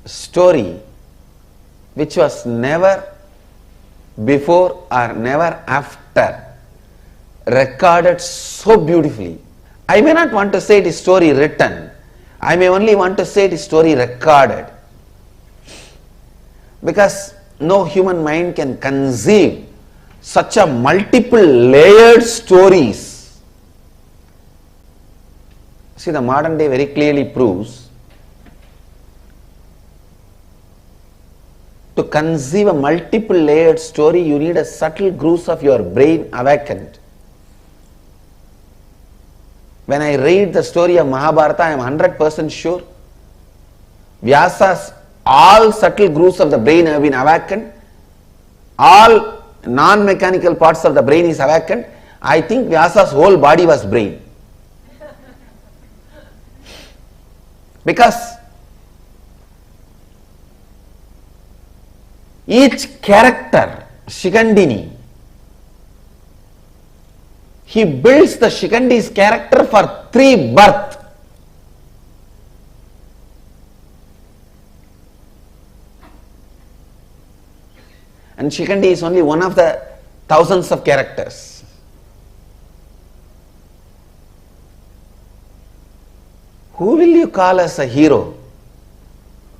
story which was never before or never after recorded so beautifully. I may not want to say it is story written. I may only want to say it is story recorded. Because no human mind can conceive such a multiple layered stories. See, the modern day very clearly proves to conceive a multiple layered story, you need a subtle grooves of your brain awakened. When I read the story of Mahabharata, I am 100% sure Vyasa's all subtle grooves of the brain have been awakened. All non-mechanical parts of the brain is awakened. I think Vyasa's whole body was brain. Because each character, Shikandini, he builds the Shikandi's character for 3 births. And Shikandi is only one of the thousands of characters. Who will you call as a hero?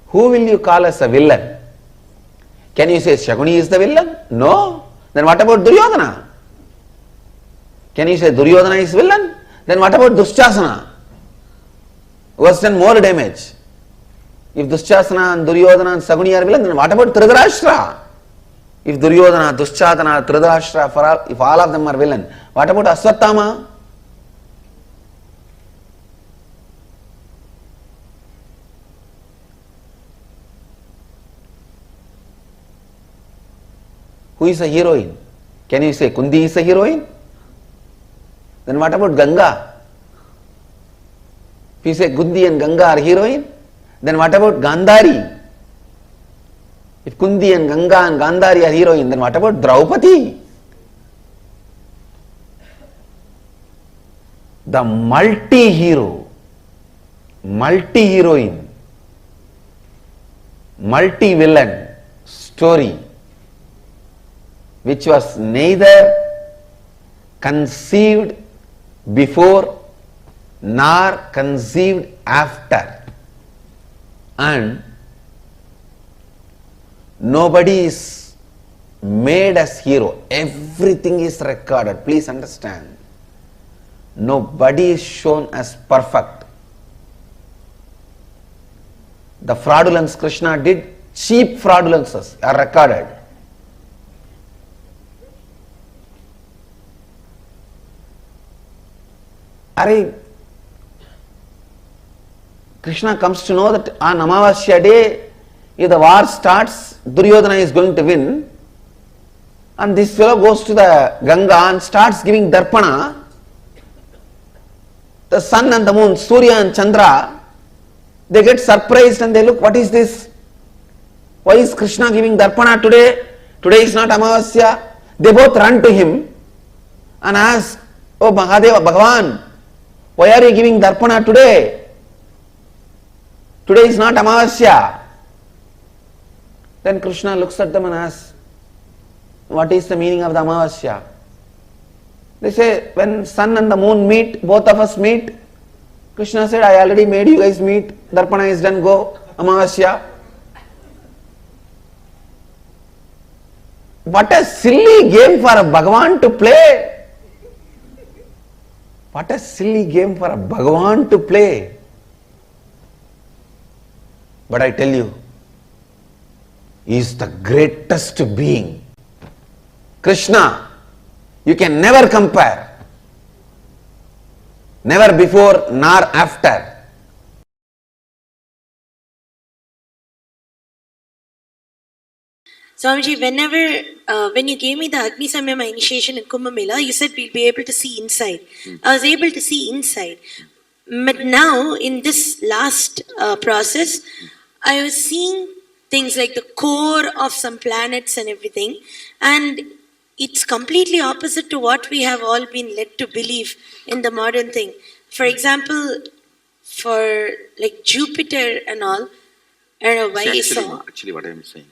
Who will you call as a villain? Can you say Shakuni is the villain? No. Then what about Duryodhana? Can you say Duryodhana is villain? Then what about Dushasana, who has done more damage? If Dushasana and Duryodhana and Shakuni are villain, then what about Dhritarashtra? If Duryodhana, Dushasana, Dhritarashtra, if all of them are villain, what about Aswathama? Who is a heroine? Can you say Kundi is a heroine? Then what about Ganga? If you say Kundi and Ganga are heroine, then what about Gandhari? If Kundi and Ganga and Gandhari are heroine, then what about Draupadi? The multi-hero, multi-heroine, multi-villain story, which was neither conceived before nor conceived after, and nobody is made as hero. Everything is recorded. Please understand. Nobody is shown as perfect. The fraudulence Krishna did, cheap fraudulences are recorded. Krishna comes to know that on Amavasya day, if the war starts, Duryodhana is going to win, and this fellow goes to the Ganga and starts giving darpana. The sun and the moon, Surya and Chandra, they get surprised and they look, what is this? Why is Krishna giving darpana today? Today is not Amavasya. They both run to him and ask, oh Mahadeva, Bhagavan, why are you giving darpana today? Today is not Amavasya. Then Krishna looks at them and asks, what is the meaning of the Amavasya? They say when sun and the moon meet, both of us meet. Krishna said, I already made you guys meet. Darpana is done, go. Amavasya. What a silly game for a Bhagavan to play. What a silly game for a Bhagavan to play. But I tell you, he is the greatest being. Krishna, you can never compare. Never before nor after. Swamiji, when you gave me the Agni Samyama initiation in Kumbh Mela, you said we'll be able to see inside. I was able to see inside. But now, in this last process, I was seeing things like the core of some planets and everything. And it's completely opposite to what we have all been led to believe in the modern thing. For example, for like Jupiter and all, I don't know why you saw. Actually, what I am saying,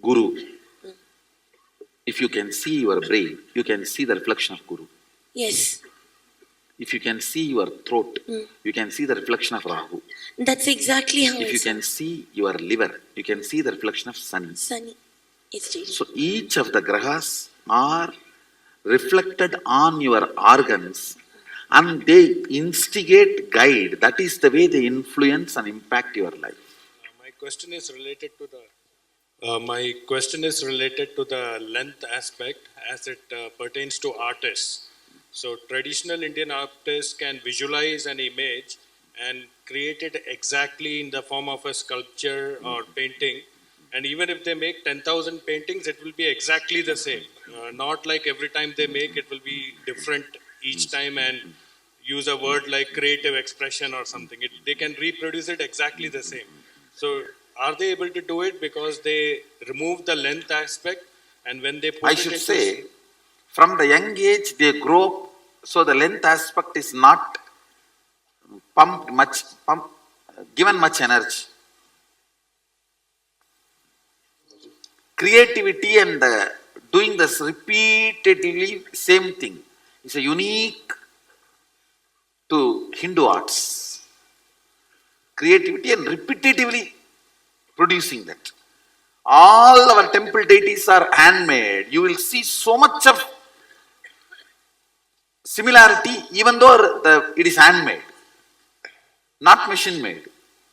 Guru, if you can see your brain, you can see the reflection of Guru. Yes. If you can see your throat, you can see the reflection of Rahu. That's exactly how If you can see your liver, you can see the reflection of Sun. Sunny. It's really. So each of the grahas are reflected on your organs and they instigate, guide. That is the way they influence and impact your life. My question is related to the length aspect as it pertains to artists. So traditional Indian artists can visualize an image and create it exactly in the form of a sculpture or painting. And even if they make 10,000 paintings, it will be exactly the same. Not like every time they make, it will be different each time and use a word like creative expression or something. They can reproduce it exactly the same. So are they able to do it because they remove the length aspect, and when they put I it should into say, from the young age they grow up, so the length aspect is not given much energy. Creativity and doing this repeatedly same thing is a unique to Hindu arts. Creativity and repetitively producing that. All our temple deities are handmade. You will see so much of similarity even though it is handmade. Not machine made.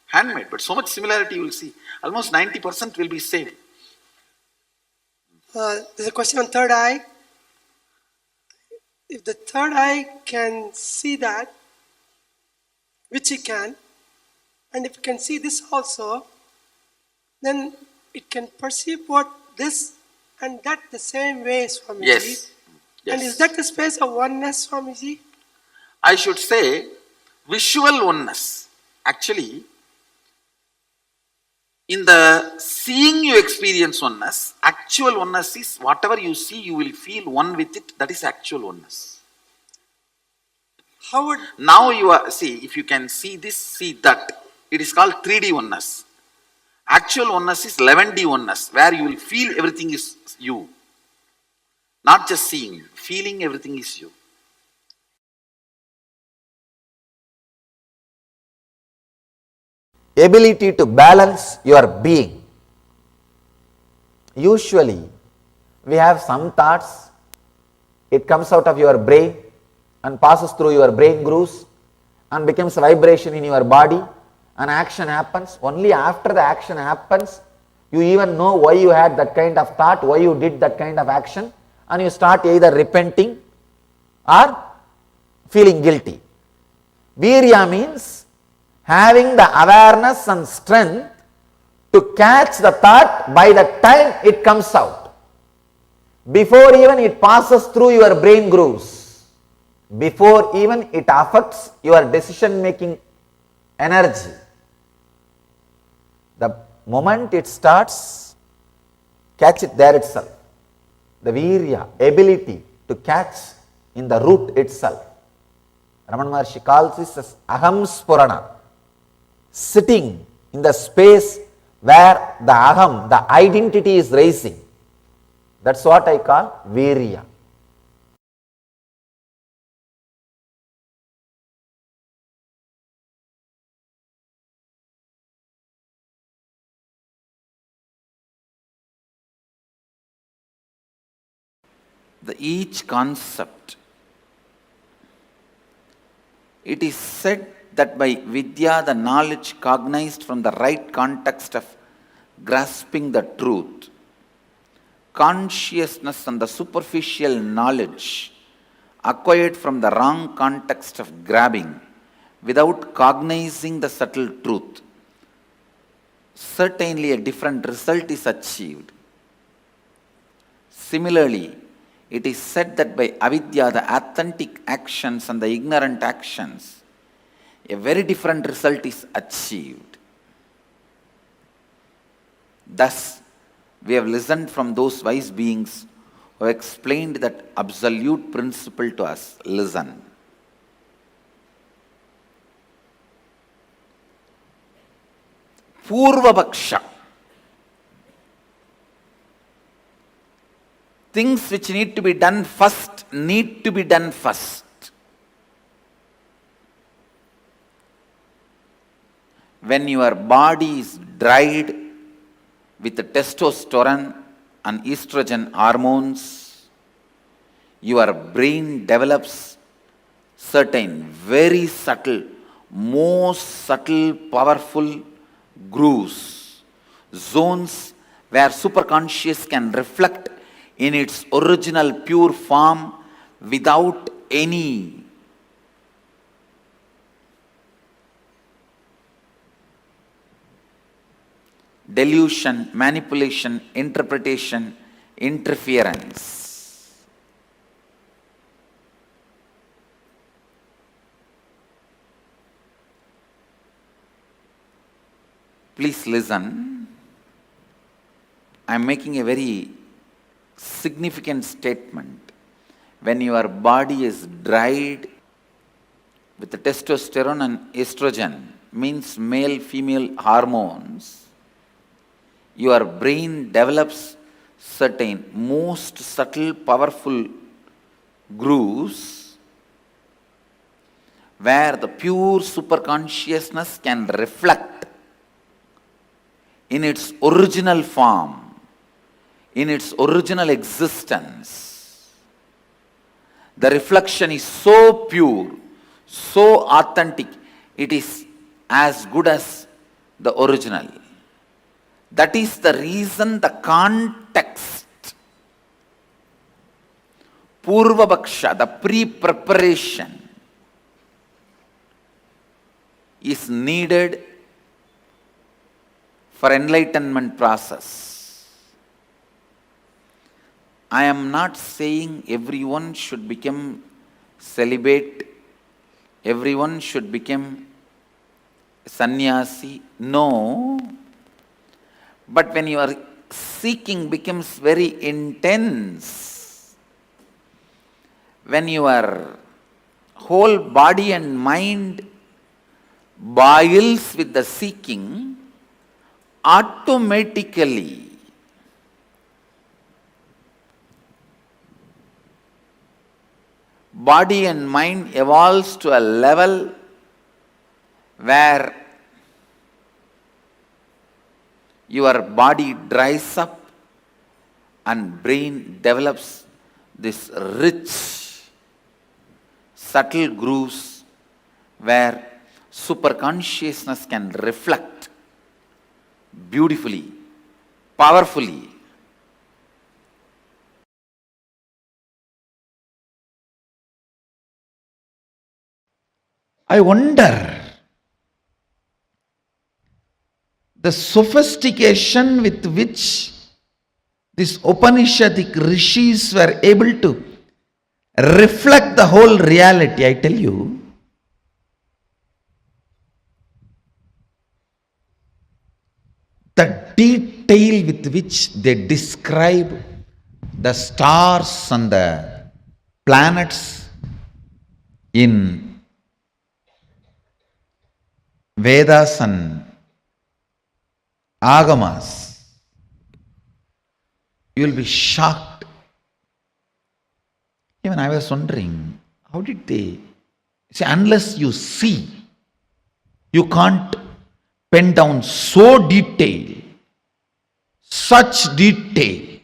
Handmade. But so much similarity you will see. Almost 90% will be same. There's a question on third eye. If the third eye can see that, which it can, and if it can see this also, then it can perceive what this and that the same way, Swamiji. Yes. And is that the space of oneness, Swamiji? I should say visual oneness. Actually, in the seeing you experience oneness, actual oneness is whatever you see, you will feel one with it. That is actual oneness. How would... Now you are, see, if you can see this, see that, it is called 3D oneness. Actual oneness is 11D oneness, where you will feel everything is you. Not just seeing, feeling everything is you. Ability to balance your being. Usually, we have some thoughts, it comes out of your brain and passes through your brain grooves and becomes a vibration in your body. An action happens. Only after the action happens, you even know why you had that kind of thought, why you did that kind of action, and you start either repenting or feeling guilty. Virya means having the awareness and strength to catch the thought by the time it comes out, before even it passes through your brain grooves, before even it affects your decision making energy. The moment it starts, catch it there itself. The virya, ability to catch in the root itself. Ramana Maharshi calls this as aham spurana, sitting in the space where the aham, the identity is rising. That's what I call virya. each concept. It is said that by vidya, the knowledge cognized from the right context of grasping the truth, consciousness and the superficial knowledge acquired from the wrong context of grabbing without cognizing the subtle truth, certainly a different result is achieved. Similarly, it is said that by avidya, the authentic actions and the ignorant actions, a very different result is achieved. Thus, we have listened from those wise beings who have explained that absolute principle to us. Listen. Purvapaksha. Things which need to be done first need to be done first. When your body is dried with the testosterone and estrogen hormones, your brain develops certain very subtle, most subtle, powerful grooves, zones where superconscious can reflect in its original pure form without any delusion, manipulation, interpretation, interference. Please listen. I am making a very significant statement. When your body is dried with the testosterone and estrogen, means male female hormones, your brain develops certain most subtle powerful grooves where the pure superconsciousness can reflect in its original form, in its original existence. The reflection is so pure, so authentic, it is as good as the original. That is the reason the context, Purvapaksha, the pre-preparation, is needed for enlightenment process. I am not saying everyone should become celibate, everyone should become sannyasi. No. But when your seeking becomes very intense, when your whole body and mind boils with the seeking, automatically body and mind evolves to a level where your body dries up and brain develops this rich, subtle grooves where superconsciousness can reflect beautifully, powerfully. I wonder the sophistication with which these Upanishadic rishis were able to reflect the whole reality. I tell you, the detail with which they describe the stars and the planets in Vedas and Agamas, you will be shocked. Even I was wondering, how did they see? Unless you see, you can't pen down so detail, such detail.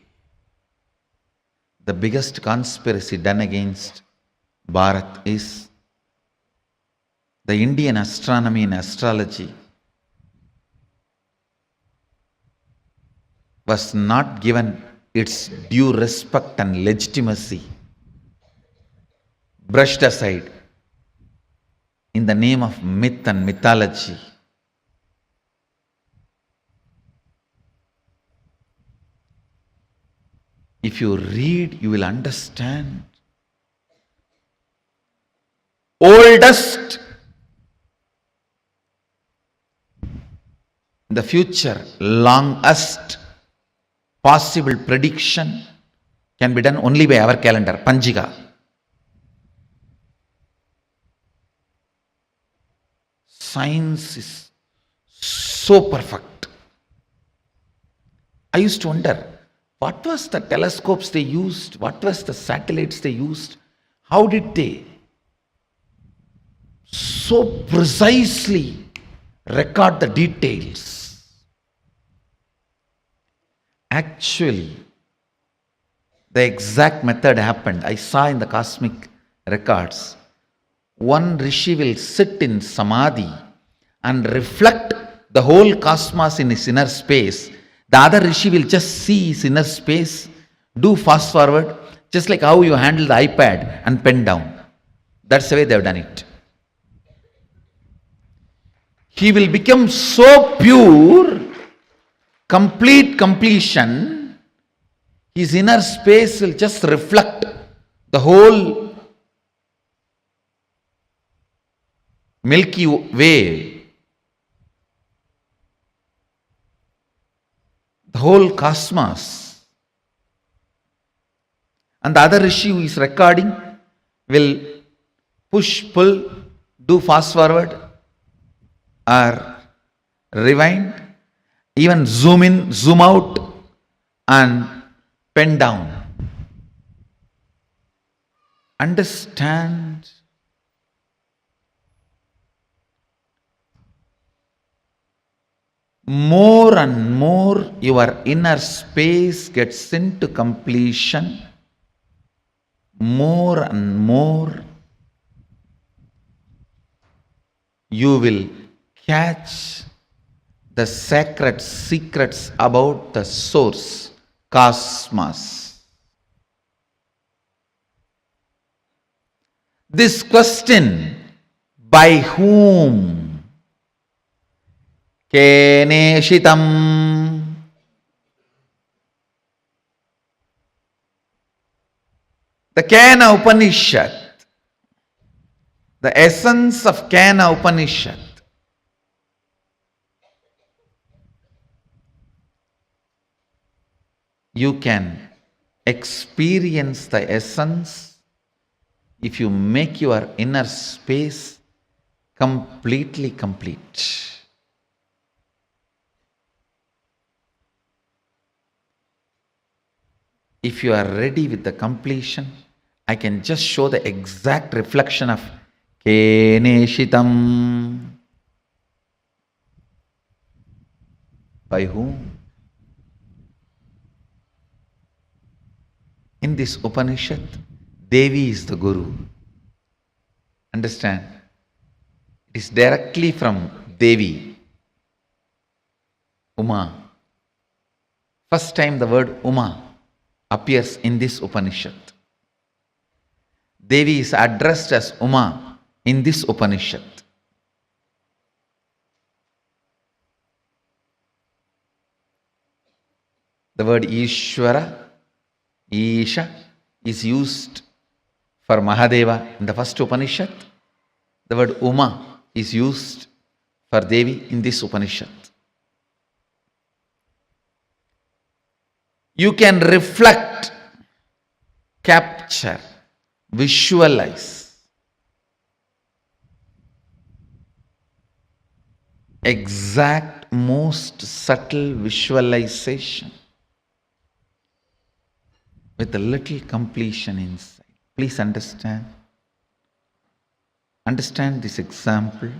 the biggest conspiracy done against Bharat is the Indian astronomy and astrology was not given its due respect and legitimacy, brushed aside in the name of myth and mythology. If you read, you will understand. Oldest in the future, longest possible prediction can be done only by our calendar, Panjiga. Science is so perfect. I used to wonder, what was the telescopes they used? What was the satellites they used? How did they so precisely record the details? Actually, the exact method happened. I saw in the cosmic records. One rishi will sit in samadhi and reflect the whole cosmos in his inner space. The other rishi will just see his inner space, do fast forward, just like how you handle the iPad and pen down. That's the way they have done it. He will become so pure, complete completion, his inner space will just reflect the whole Milky Way, the whole cosmos. And the other rishi who is recording will push, pull, do fast forward or rewind, even zoom in, zoom out and pen down. Understand? More and more your inner space gets into completion, more and more you will catch the sacred secrets about the source, cosmos. This question, by whom? Keneshitam. The Kena Upanishad, the essence of Kena Upanishad, you can experience the essence if you make your inner space completely complete. If you are ready with the completion, I can just show the exact reflection of Keneshitam. By whom? In this Upanishad, Devi is the Guru. Understand? It is directly from Devi, Uma. First time the word Uma appears in this Upanishad. Devi is addressed as Uma in this Upanishad. The word Ishvara, Isha, is used for Mahadeva in the first Upanishad. The word Uma is used for Devi in this Upanishad. You can reflect, capture, visualize exact, most subtle visualization with a little completion inside. Please understand. Understand this example.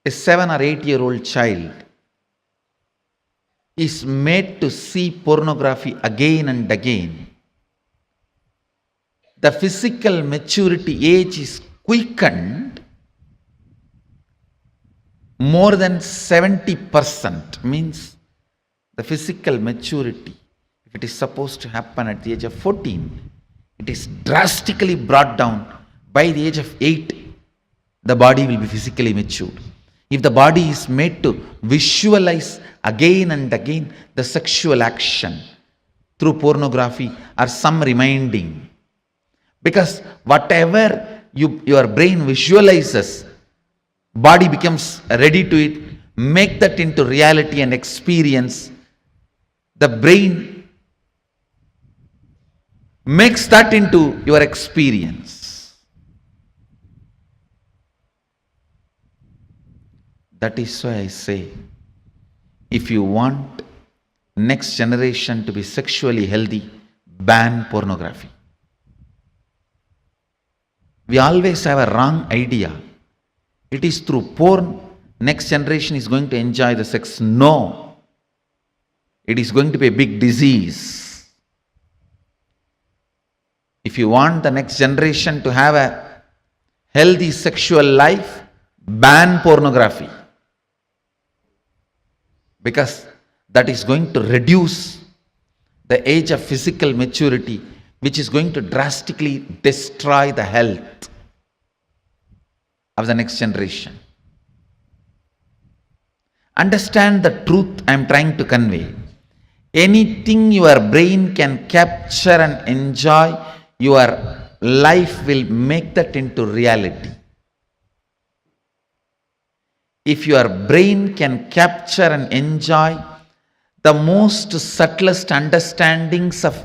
A 7 or 8 year old child, is made to see pornography again and again, the physical maturity age is quickened more than 70%. Means the physical maturity, if it is supposed to happen at the age of 14, it is drastically brought down. By the age of 8, the body will be physically matured. If the body is made to visualize again and again the sexual action through pornography or some reminding, because whatever your brain visualizes, body becomes ready to it, make that into reality and experience. The brain makes that into your experience. That is why I say, if you want next generation to be sexually healthy, ban pornography. We always have a wrong idea. It is through porn next generation is going to enjoy the sex. No. It is going to be a big disease. If you want the next generation to have a healthy sexual life, ban pornography. Because that is going to reduce the age of physical maturity, which is going to drastically destroy the health of the next generation. Understand the truth I am trying to convey. Anything your brain can capture and enjoy, your life will make that into reality. If your brain can capture and enjoy the most subtlest understandings of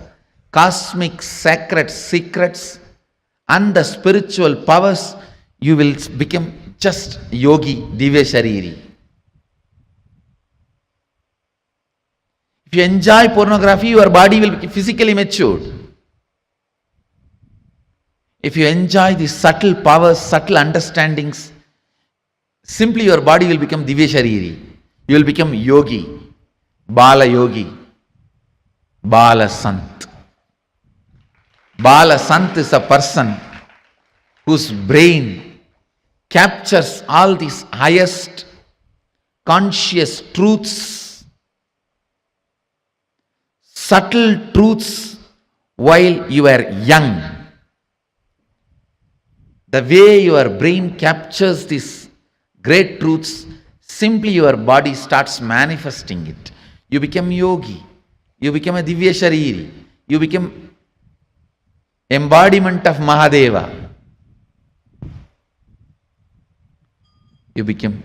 cosmic sacred secrets and the spiritual powers, you will become just yogi, divya shariri. If you enjoy pornography, your body will be physically matured. If you enjoy the subtle powers, subtle understandings, simply your body will become divya shariri. You will become yogi, bala yogi, bala sant. Bala sant is a person whose brain captures all these highest conscious truths, subtle truths while you are young. The way your brain captures these great truths, simply your body starts manifesting it. You become yogi, you become a divya shariri, you become embodiment of Mahadeva. You become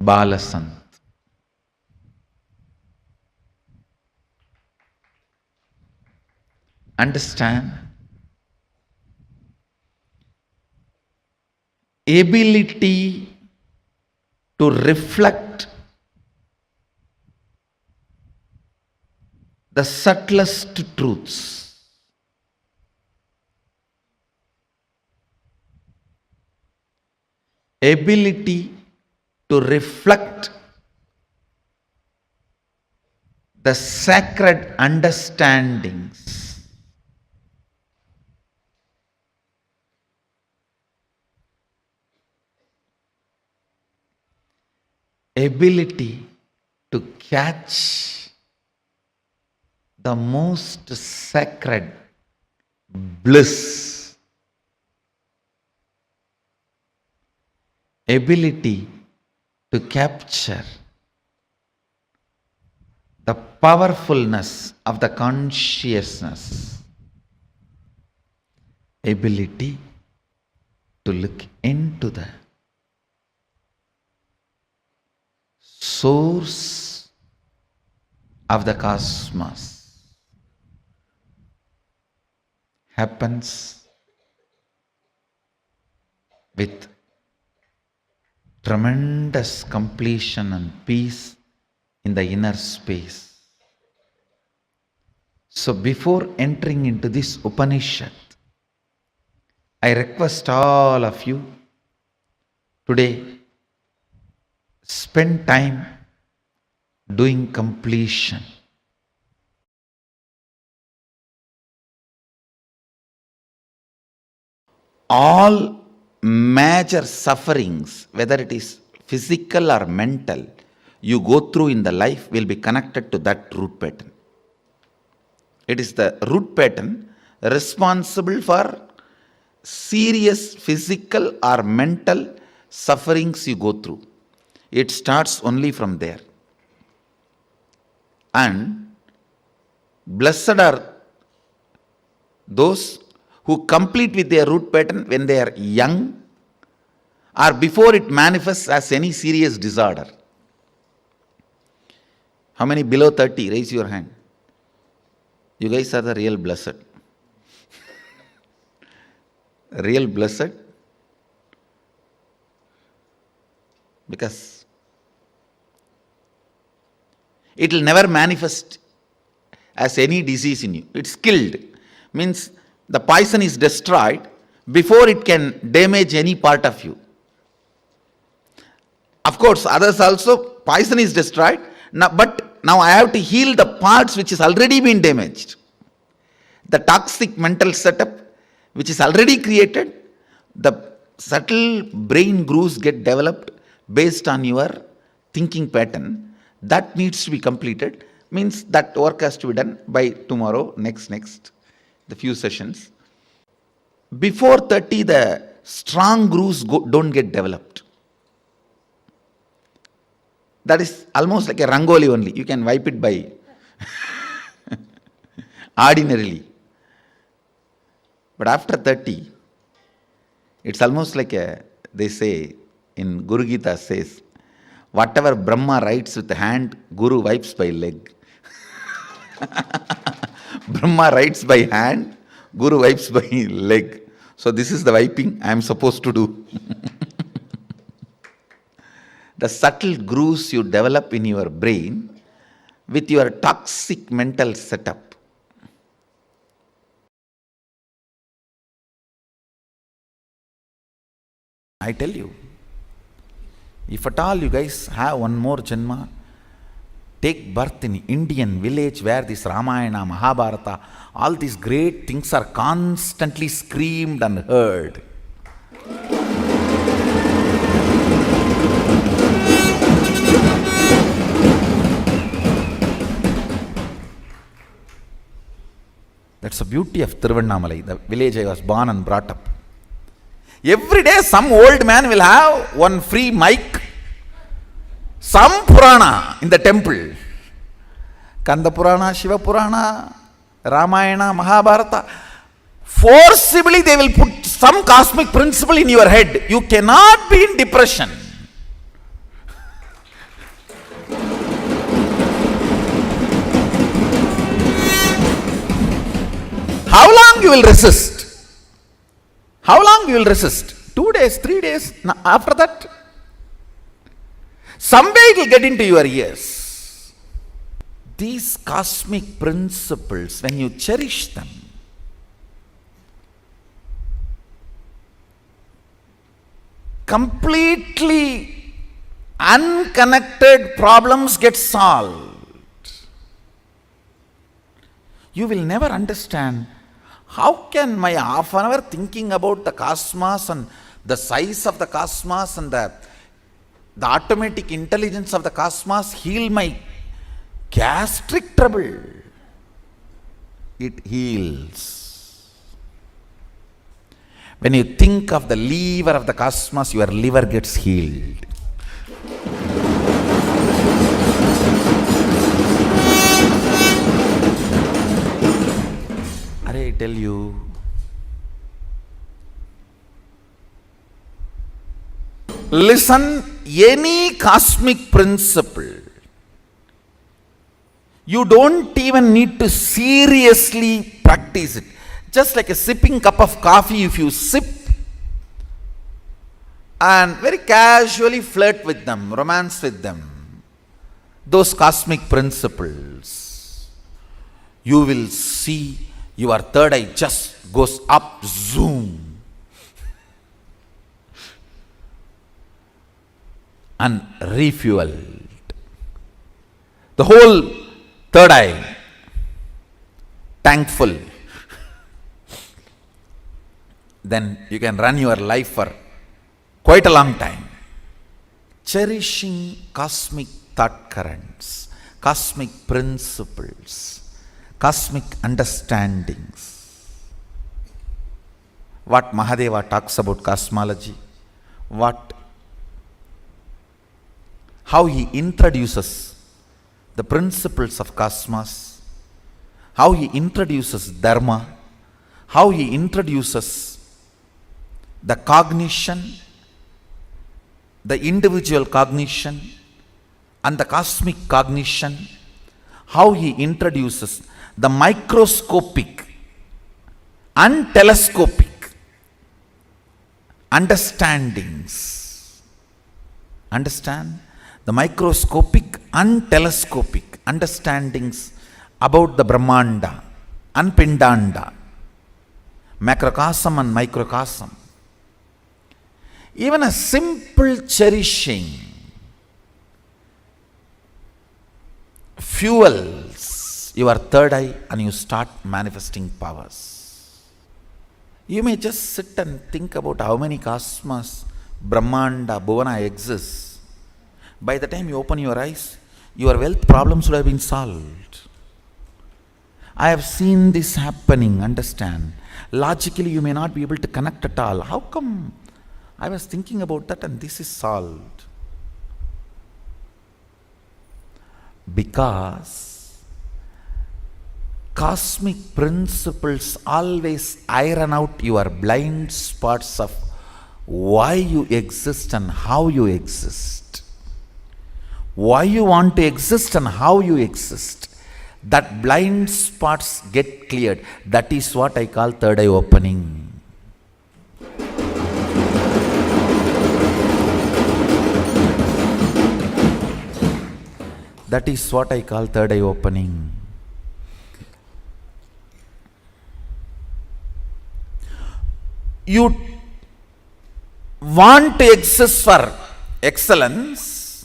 Balasant. Understand? Ability to reflect the subtlest truths. Ability to reflect the sacred understandings. Ability to catch the most sacred bliss. Ability to capture the powerfulness of the consciousness. Ability to look into the source of the cosmos happens with tremendous completion and peace in the inner space. So before entering into this Upanishad, I request all of you today, spend time doing completion. All major sufferings, whether it is physical or mental, you go through in the life will be connected to that root pattern. It is the root pattern responsible for serious physical or mental sufferings you go through. It starts only from there. And blessed are those who complete with their root pattern when they are young or before it manifests as any serious disorder. How many below 30? Raise your hand. You guys are the real blessed. Real blessed. Because it will never manifest as any disease in you. It's killed. Means the poison is destroyed before it can damage any part of you. Of course, others also, poison is destroyed. But now I have to heal the parts which has already been damaged. The toxic mental setup which is already created, the subtle brain grooves get developed based on your thinking pattern. That needs to be completed. Means that work has to be done by tomorrow, next, the few sessions. Before 30, the strong grooves don't get developed. That is almost like a rangoli only. You can wipe it by ordinarily. But after 30, it's almost like they say in Guru Gita says, whatever Brahma writes with the hand, Guru wipes by leg. Brahma writes by hand, Guru wipes by leg. So this is the wiping I am supposed to do. The subtle grooves you develop in your brain with your toxic mental setup. I tell you, if at all you guys have one more janma, take birth in Indian village where this Ramayana, Mahabharata, all these great things are constantly screamed and heard. That's the beauty of Tiruvannamalai, the village I was born and brought up. Every day some old man will have one free mic, some Purana in the temple. Kanda Purana, Shiva Purana, Ramayana, Mahabharata. Forcibly they will put some cosmic principle in your head. You cannot be in depression. How long you will resist? How long you will resist? 2 days, 3 days. After that, some way it will get into your ears. These cosmic principles, when you cherish them, completely unconnected problems get solved. You will never understand how can my half an hour thinking about the cosmos and the size of the cosmos and the automatic intelligence of the cosmos heal my gastric trouble. It heals. When you think of the lever of the cosmos, your liver gets healed. I tell you, listen, any cosmic principle, you don't even need to seriously practice it. Just like a sipping cup of coffee, if you sip and very casually flirt with them, romance with them, those cosmic principles, you will see your third eye just goes up, zoom, and refueled. the whole third eye, thankful, then you can run your life for quite a long time. Cherishing cosmic thought currents, cosmic principles, cosmic understandings. What Mahadeva talks about cosmology, how he introduces the principles of cosmos, how he introduces dharma, how he introduces the cognition, the individual cognition and the cosmic cognition, how he introduces the microscopic and telescopic understandings. Understand? The microscopic and telescopic understandings about the Brahmanda and Pindanda, macrocosm and microcosm. Even a simple cherishing fuels your third eye and you start manifesting powers. You may just sit and think about how many cosmos, Brahmanda, Bhuvana exists. By the time you open your eyes, your wealth problems would have been solved. I have seen this happening, understand. Logically, you may not be able to connect at all. How come? I was thinking about that and this is solved. Because cosmic principles always iron out your blind spots of why you exist and how you exist. Why you want to exist and how you exist. That blind spots get cleared. That is what I call third eye opening. That is what I call third eye opening. You want to exist for excellence,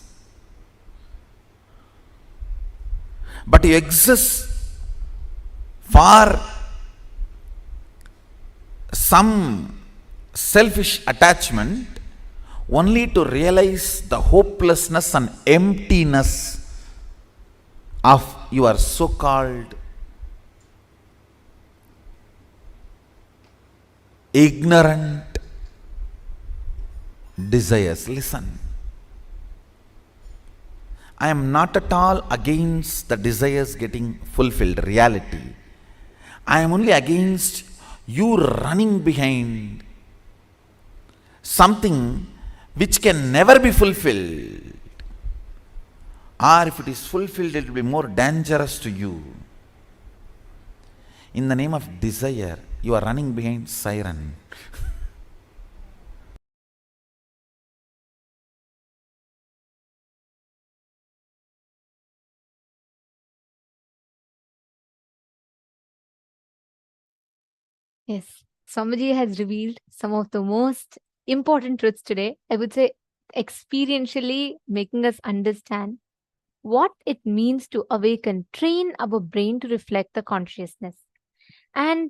but you exist for some selfish attachment only to realize the hopelessness and emptiness of your so-called ignorant desires. Listen, I am not at all against the desires getting fulfilled, reality. I am only against you running behind something which can never be fulfilled. Or if it is fulfilled, it will be more dangerous to you. In the name of desire, you are running behind siren. Yes, Swamiji has revealed some of the most important truths today. I would say experientially making us understand what it means to awaken, train our brain to reflect the consciousness. And